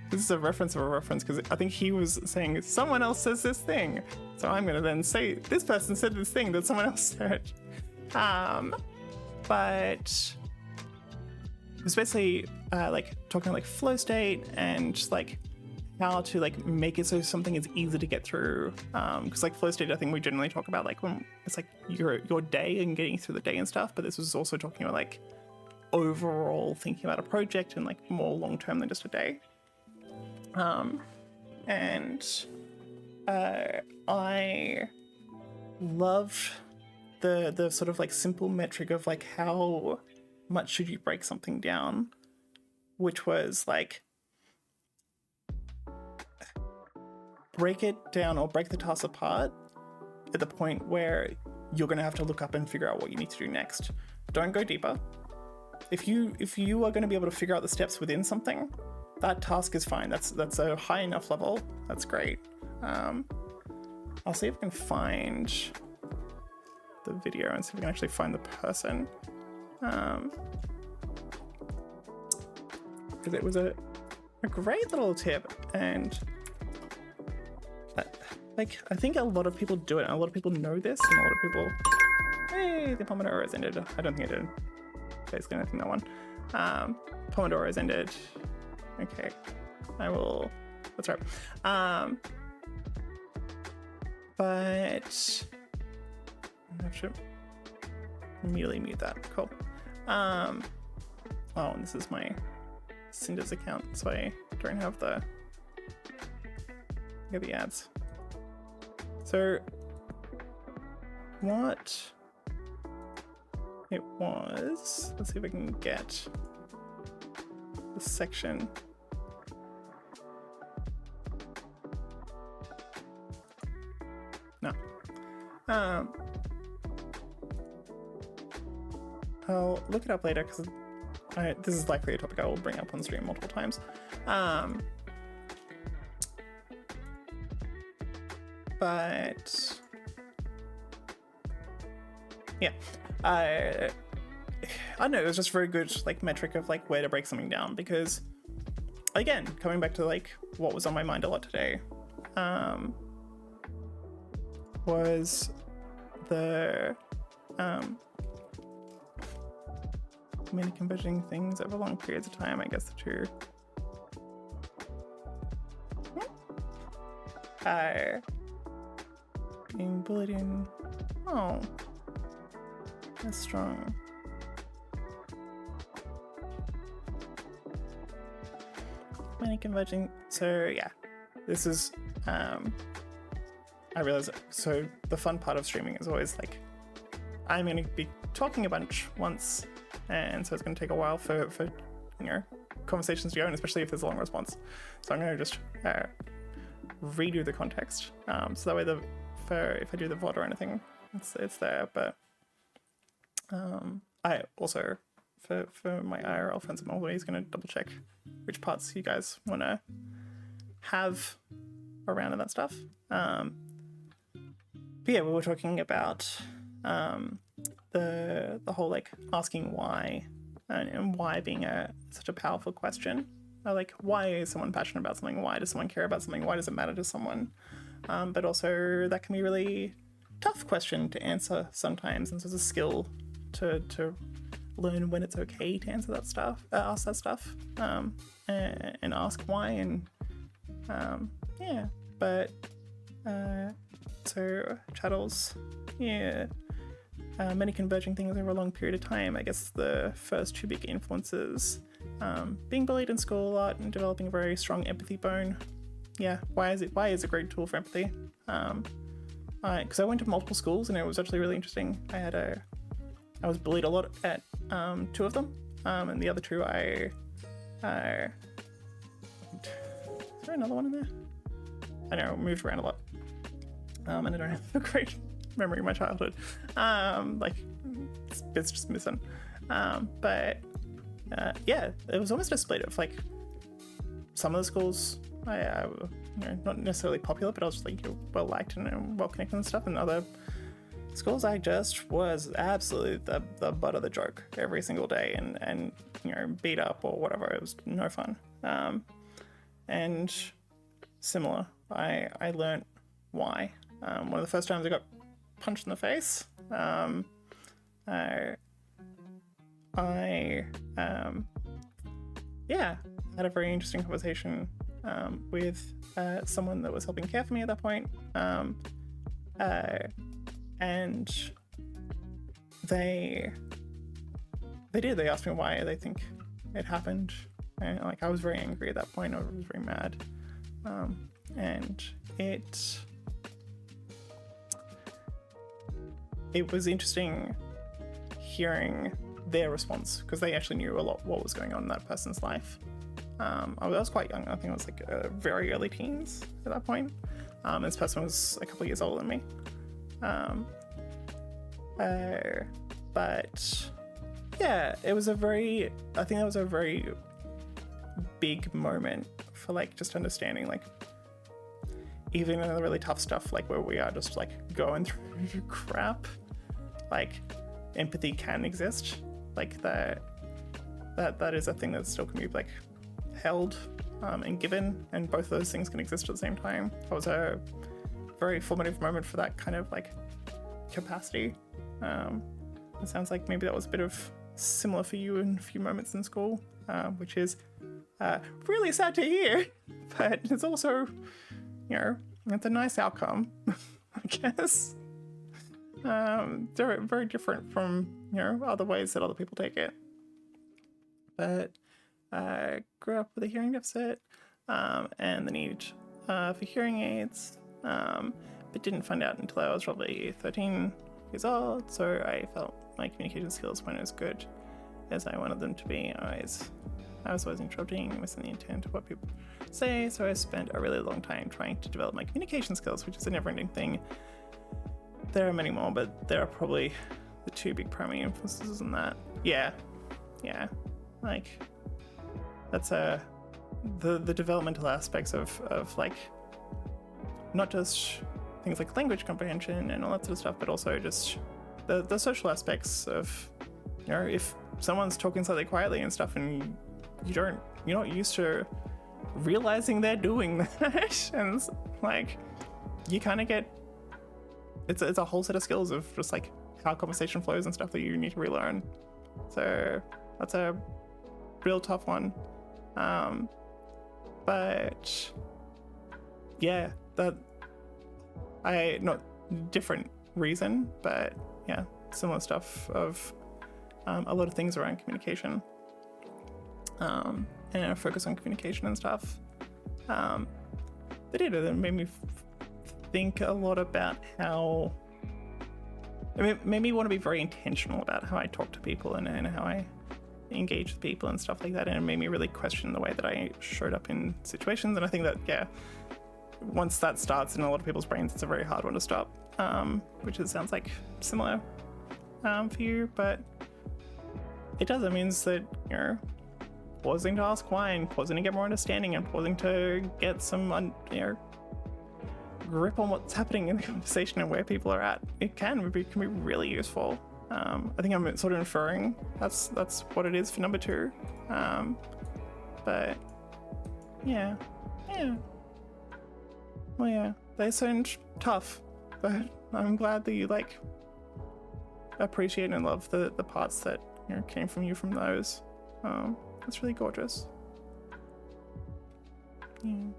this is a reference of a reference, because I think he was saying someone else says this thing, so I'm gonna then say this person said this thing that someone else said. But it was basically like talking like flow state and just like how to like make it so something is easy to get through. Because like flow state, I think we generally talk about like when it's like your day and getting through the day and stuff. But this was also talking about like overall thinking about a project and like more long term than just a day. I love the sort of like simple metric of like how much should you break something down, which was like break it down or break the task apart at the point where you're going to have to look up and figure out what you need to do next. Don't go deeper. If you are going to be able to figure out the steps within something, that task is fine. That's a high enough level. That's great. I'll see if I can find the video and see if I can actually find the person. Because it was a great little tip, and like I think a lot of people do it, and a lot of people know this, and a lot of people. Hey, the Pomodoro has ended. I don't think it did. Basically, I think that one. Pomodoro has ended. Okay, I will. That's right. But I have to immediately mute that. Cool. Oh, and this is my Cinder's account, so I don't have the ads. So what it was, let's see if I can get the section. No. I'll look it up later because this is likely a topic I will bring up on stream multiple times. But yeah, I don't know, it was just a very good like metric of like where to break something down, because again, coming back to like what was on my mind a lot today, was the many converging things over long periods of time. I guess the two being bullied in. Oh, that's strong. Many converging. So yeah, this is I realize, so the fun part of streaming is always like I'm going to be talking a bunch once, and so it's going to take a while for conversations to go, and especially if there's a long response. So I'm going to just redo the context, so that way if I do the VOD or anything, it's there. But I also for my IRL friends, I'm always going to double check which parts you guys want to have around and that stuff. But yeah, we were talking about the whole like asking why, and why being such a powerful question. like, why is someone passionate about something? Why does someone care about something? Why does it matter to someone? But also that can be a really tough question to answer sometimes, and so it's a skill to learn when it's okay to answer that stuff, ask that stuff, and ask why, and yeah. But so Chattels, yeah. Many converging things over a long period of time. I guess the first two big influences, being bullied in school a lot and developing a very strong empathy bone. Yeah, why is it a great tool for empathy? Because I went to multiple schools and it was actually really interesting. I was bullied a lot at two of them, and the other two is there another one in there? I know, moved around a lot, and I don't have a great memory of my childhood. Like it's just missing. But yeah, it was almost a split of like some of the schools I not necessarily popular, but I was just like well liked and well connected and stuff, and other schools I just was absolutely the butt of the joke every single day, and beat up or whatever. It was no fun. And similar, I learn't why. One of the first times I got punched in the face, yeah, had a very interesting conversation with someone that was helping care for me at that point, and they asked me why they think it happened, and like I was very angry at that point. I was very mad, and it was interesting hearing their response, because they actually knew a lot what was going on in that person's life. I was quite young. I think I was like very early teens at that point. This person was a couple of years older than me. But yeah, I think that was a very big moment for like just understanding, like even in the really tough stuff, like where we are just like going through crap, like empathy can exist. Like that is a thing that still can be like held and given, and both of those things can exist at the same time. It was a very formative moment for that kind of like capacity. It sounds like maybe that was a bit of similar for you in a few moments in school, which is really sad to hear, but it's also, it's a nice outcome, I guess. They're very different from, other ways that other people take it. But I grew up with a hearing deficit, and the need for hearing aids, but didn't find out until I was probably 13 years old, so I felt my communication skills weren't as good as I wanted them to be. I was always interrupting, missing the intent of what people say, so I spent a really long time trying to develop my communication skills, which is a never-ending thing. There are many more, but there are probably the two big primary influences in that. Yeah, like that's the developmental aspects of like not just things like language comprehension and all that sort of stuff, but also just the social aspects of, if someone's talking slightly quietly and stuff, and you're not used to realizing they're doing that, and it's like you kind of get it's a whole set of skills of just like how conversation flows and stuff that you need to relearn. So that's a real tough one. But yeah, not different reason, but yeah, similar stuff of a lot of things around communication, and a focus on communication and stuff. That made me think a lot about how it made me want to be very intentional about how I talk to people and how I engage with people and stuff like that, and it made me really question the way that I showed up in situations. And I think that once that starts in a lot of people's brains, it's a very hard one to stop, which sounds like similar for you, but it does. It means that you're pausing to ask why, and pausing to get more understanding, and pausing to get some grip on what's happening in the conversation and where people are at. It can be really useful. I think I'm sort of inferring that's what it is for number two. But Yeah. Yeah. Well, yeah, they sound tough, but I'm glad that you like appreciate and love the parts that came from you from those. That's really gorgeous. Yeah.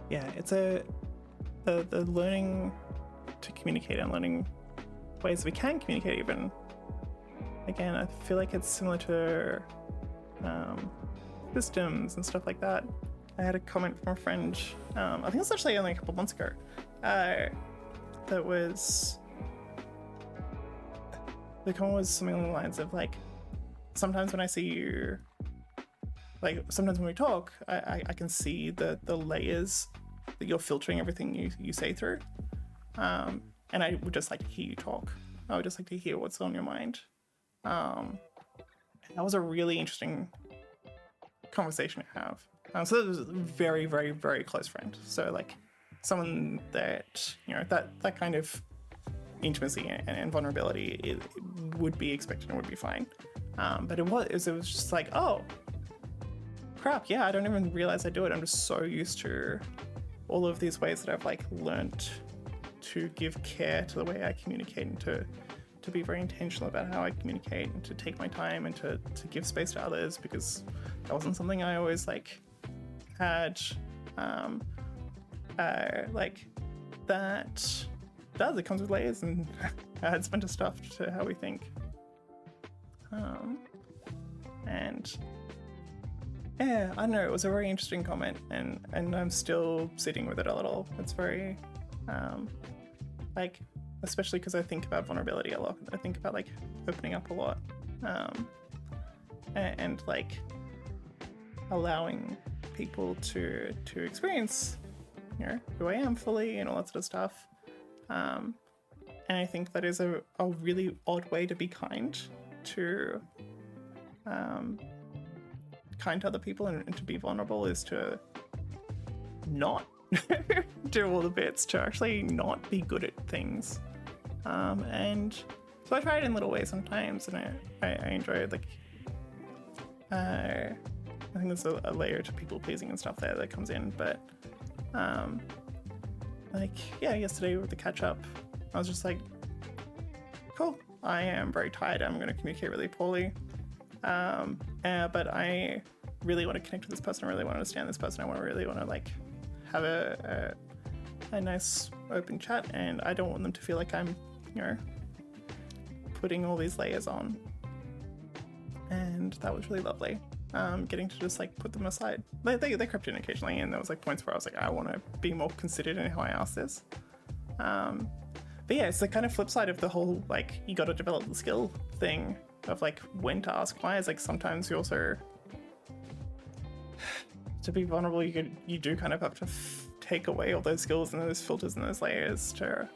Yeah, it's the learning to communicate and learning ways we can communicate even. Again, I feel like it's similar to systems and stuff like that. I had a comment from a friend, I think it was actually only a couple months ago, that was, the comment was something along the lines of like, sometimes when I see you, like sometimes when we talk, I can see the layers that you're filtering everything you say through. And I would just like to hear you talk. I would just like to hear what's on your mind. That was a really interesting conversation to have. So that was a very, very, very close friend. So like someone that, that kind of intimacy and vulnerability it would be expected and would be fine. But it was just like, oh, crap, yeah, I don't even realize I do it. I'm just so used to all of these ways that I've like learnt to give care to the way I communicate and to be very intentional about how I communicate and to take my time and to give space to others, because that wasn't something I always like had like that it comes with layers and adds a bunch of stuff to how we think. And yeah, I don't know, it was a very interesting comment and I'm still sitting with it a little. It's very like, especially because I think about vulnerability a lot. I think about like opening up a lot, and like allowing people to experience, who I am fully and all that sort of stuff. And I think that is a really odd way to be kind to other people and to be vulnerable, is to not do all the bits, to actually not be good at things. And so I try it in little ways sometimes, and I enjoy it. Like, I think there's a layer to people pleasing and stuff there that comes in, but like, yeah, yesterday with the catch up, I was just like, cool, I am very tired, I'm going to communicate really poorly, but I really want to connect with this person, I really want to understand this person, I really want to like have a nice open chat, and I don't want them to feel like I'm putting all these layers on. And that was really lovely, getting to just like put them aside. They crept in occasionally, and there was like points where I was like, I want to be more considered in how I ask this. But yeah, it's the kind of flip side of the whole like you got to develop the skill thing of like when to ask why. Is like sometimes you also, to be vulnerable, you do kind of have to take away all those skills and those filters and those layers to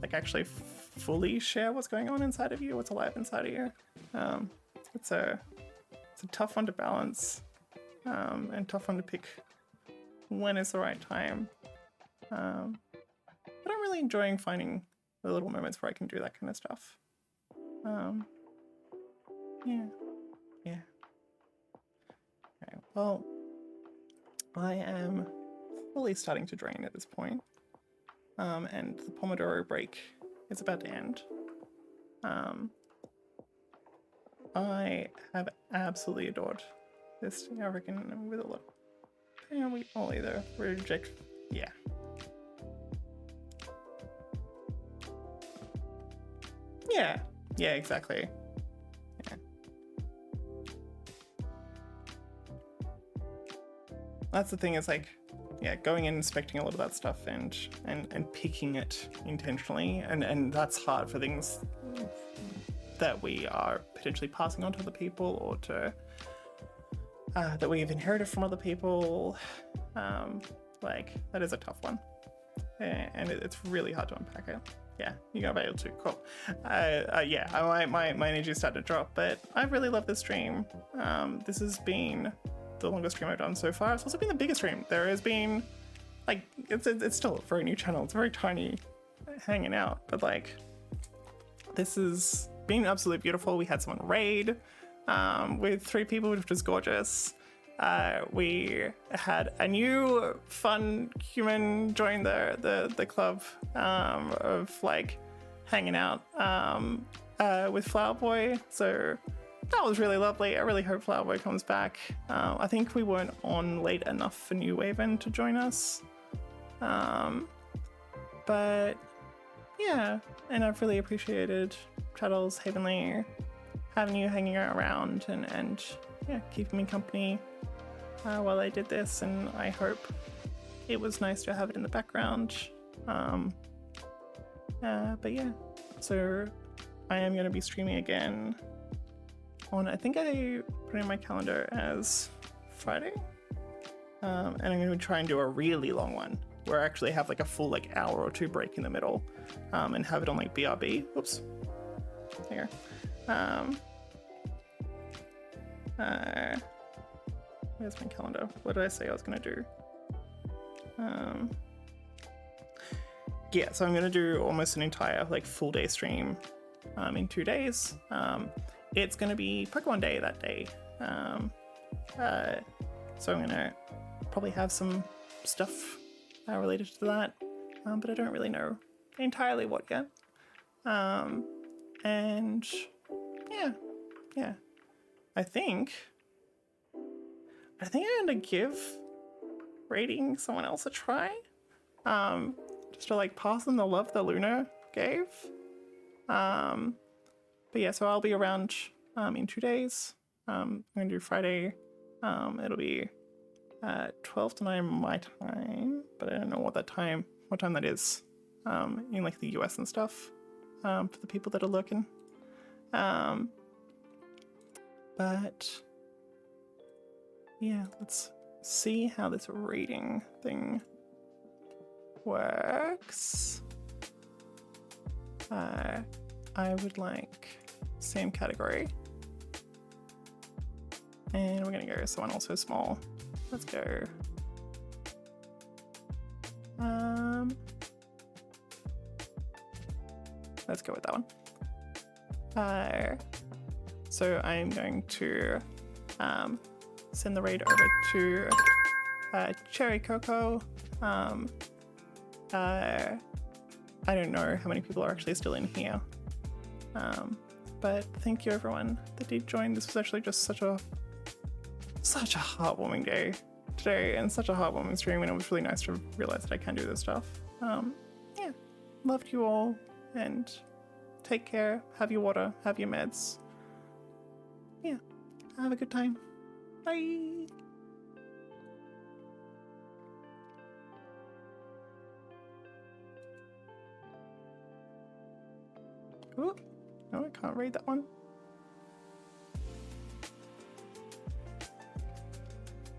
like actually fully share what's going on inside of you, what's alive inside of you. It's a tough one to balance, and tough one to pick when is the right time. But I'm really enjoying finding the little moments where I can do that kind of stuff. Yeah. Okay, well, I am fully starting to drain at this point, and the Pomodoro break is about to end. I have absolutely adored this. I reckon with a lot. And we all either reject. Yeah. Yeah, exactly. Yeah. That's the thing, is like, yeah, going and inspecting a lot of that stuff and picking it intentionally, and that's hard for things that we are potentially passing on to other people, or to that we've inherited from other people. Like, that is a tough one, and it's really hard to unpack it. Yeah, you got able to. Cool. Yeah, my energy started to drop, but I really love this stream. This has been the longest stream I've done so far. It's also been the biggest stream. There has been, like, it's still a very new channel. It's very tiny, hanging out, but like, this has been absolutely beautiful. We had someone raid with 3 people, which was gorgeous. We had a new fun human join the club of like hanging out with Flower Boy. So that was really lovely. I really hope Flower Boy comes back. I think we weren't on late enough for New Waven to join us. But yeah, and I've really appreciated Traddles, Havenly, having you hanging around and yeah, keeping me company while I did this, and I hope it was nice to have it in the background. But yeah, so I am going to be streaming again on, I think I put in my calendar as Friday, and I'm going to try and do a really long one where I actually have like a full like hour or 2 break in the middle, and have it on like BRB. Oops. Here. Where's my calendar? What did I say I was gonna do? Yeah, so I'm gonna do almost an entire like full day stream in 2 days. It's gonna be Pokemon Day that day. So I'm gonna probably have some stuff related to that, but I don't really know entirely what yet. And yeah, I think I'm gonna give rating someone else a try, just to like pass them the love that Luna gave. But yeah, so I'll be around in 2 days. I'm gonna do Friday. It'll be 12 to 9 my time, but I don't know what time that is in like the US and stuff, for the people that are looking. But yeah, let's see how this rating thing works. I would like same category, and we're gonna go someone also small. Let's go let's go with that one. So I'm going to send the raid over to Cherry Coco. I don't know how many people are actually still in here, but thank you everyone that did join. This was actually just such a heartwarming day today, and such a heartwarming stream, and it was really nice to realize that I can do this stuff. Yeah, loved you all, and take care, have your water, have your meds. Yeah, have a good time. Bye. Ooh, no, I can't read that one.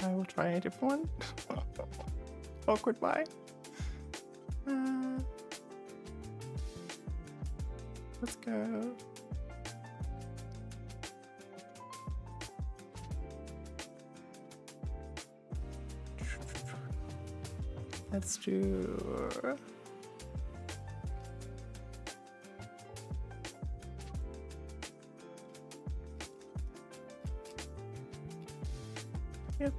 I will try a different one. Awkward bye. Let's go. Let's do... Yep.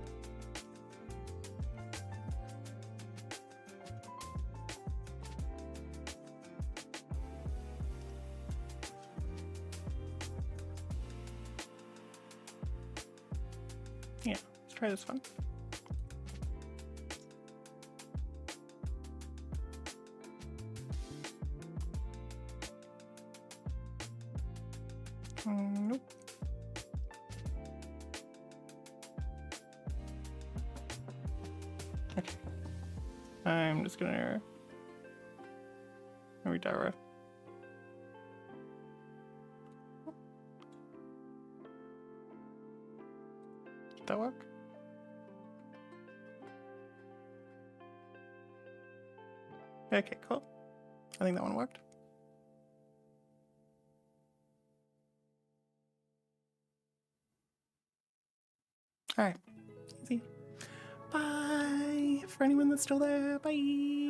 Yeah, let's try this one. Nope. Okay. I'm just gonna redirect. Did that work? Okay, cool. I think that one worked. All right, easy. Bye for anyone that's still there. Bye.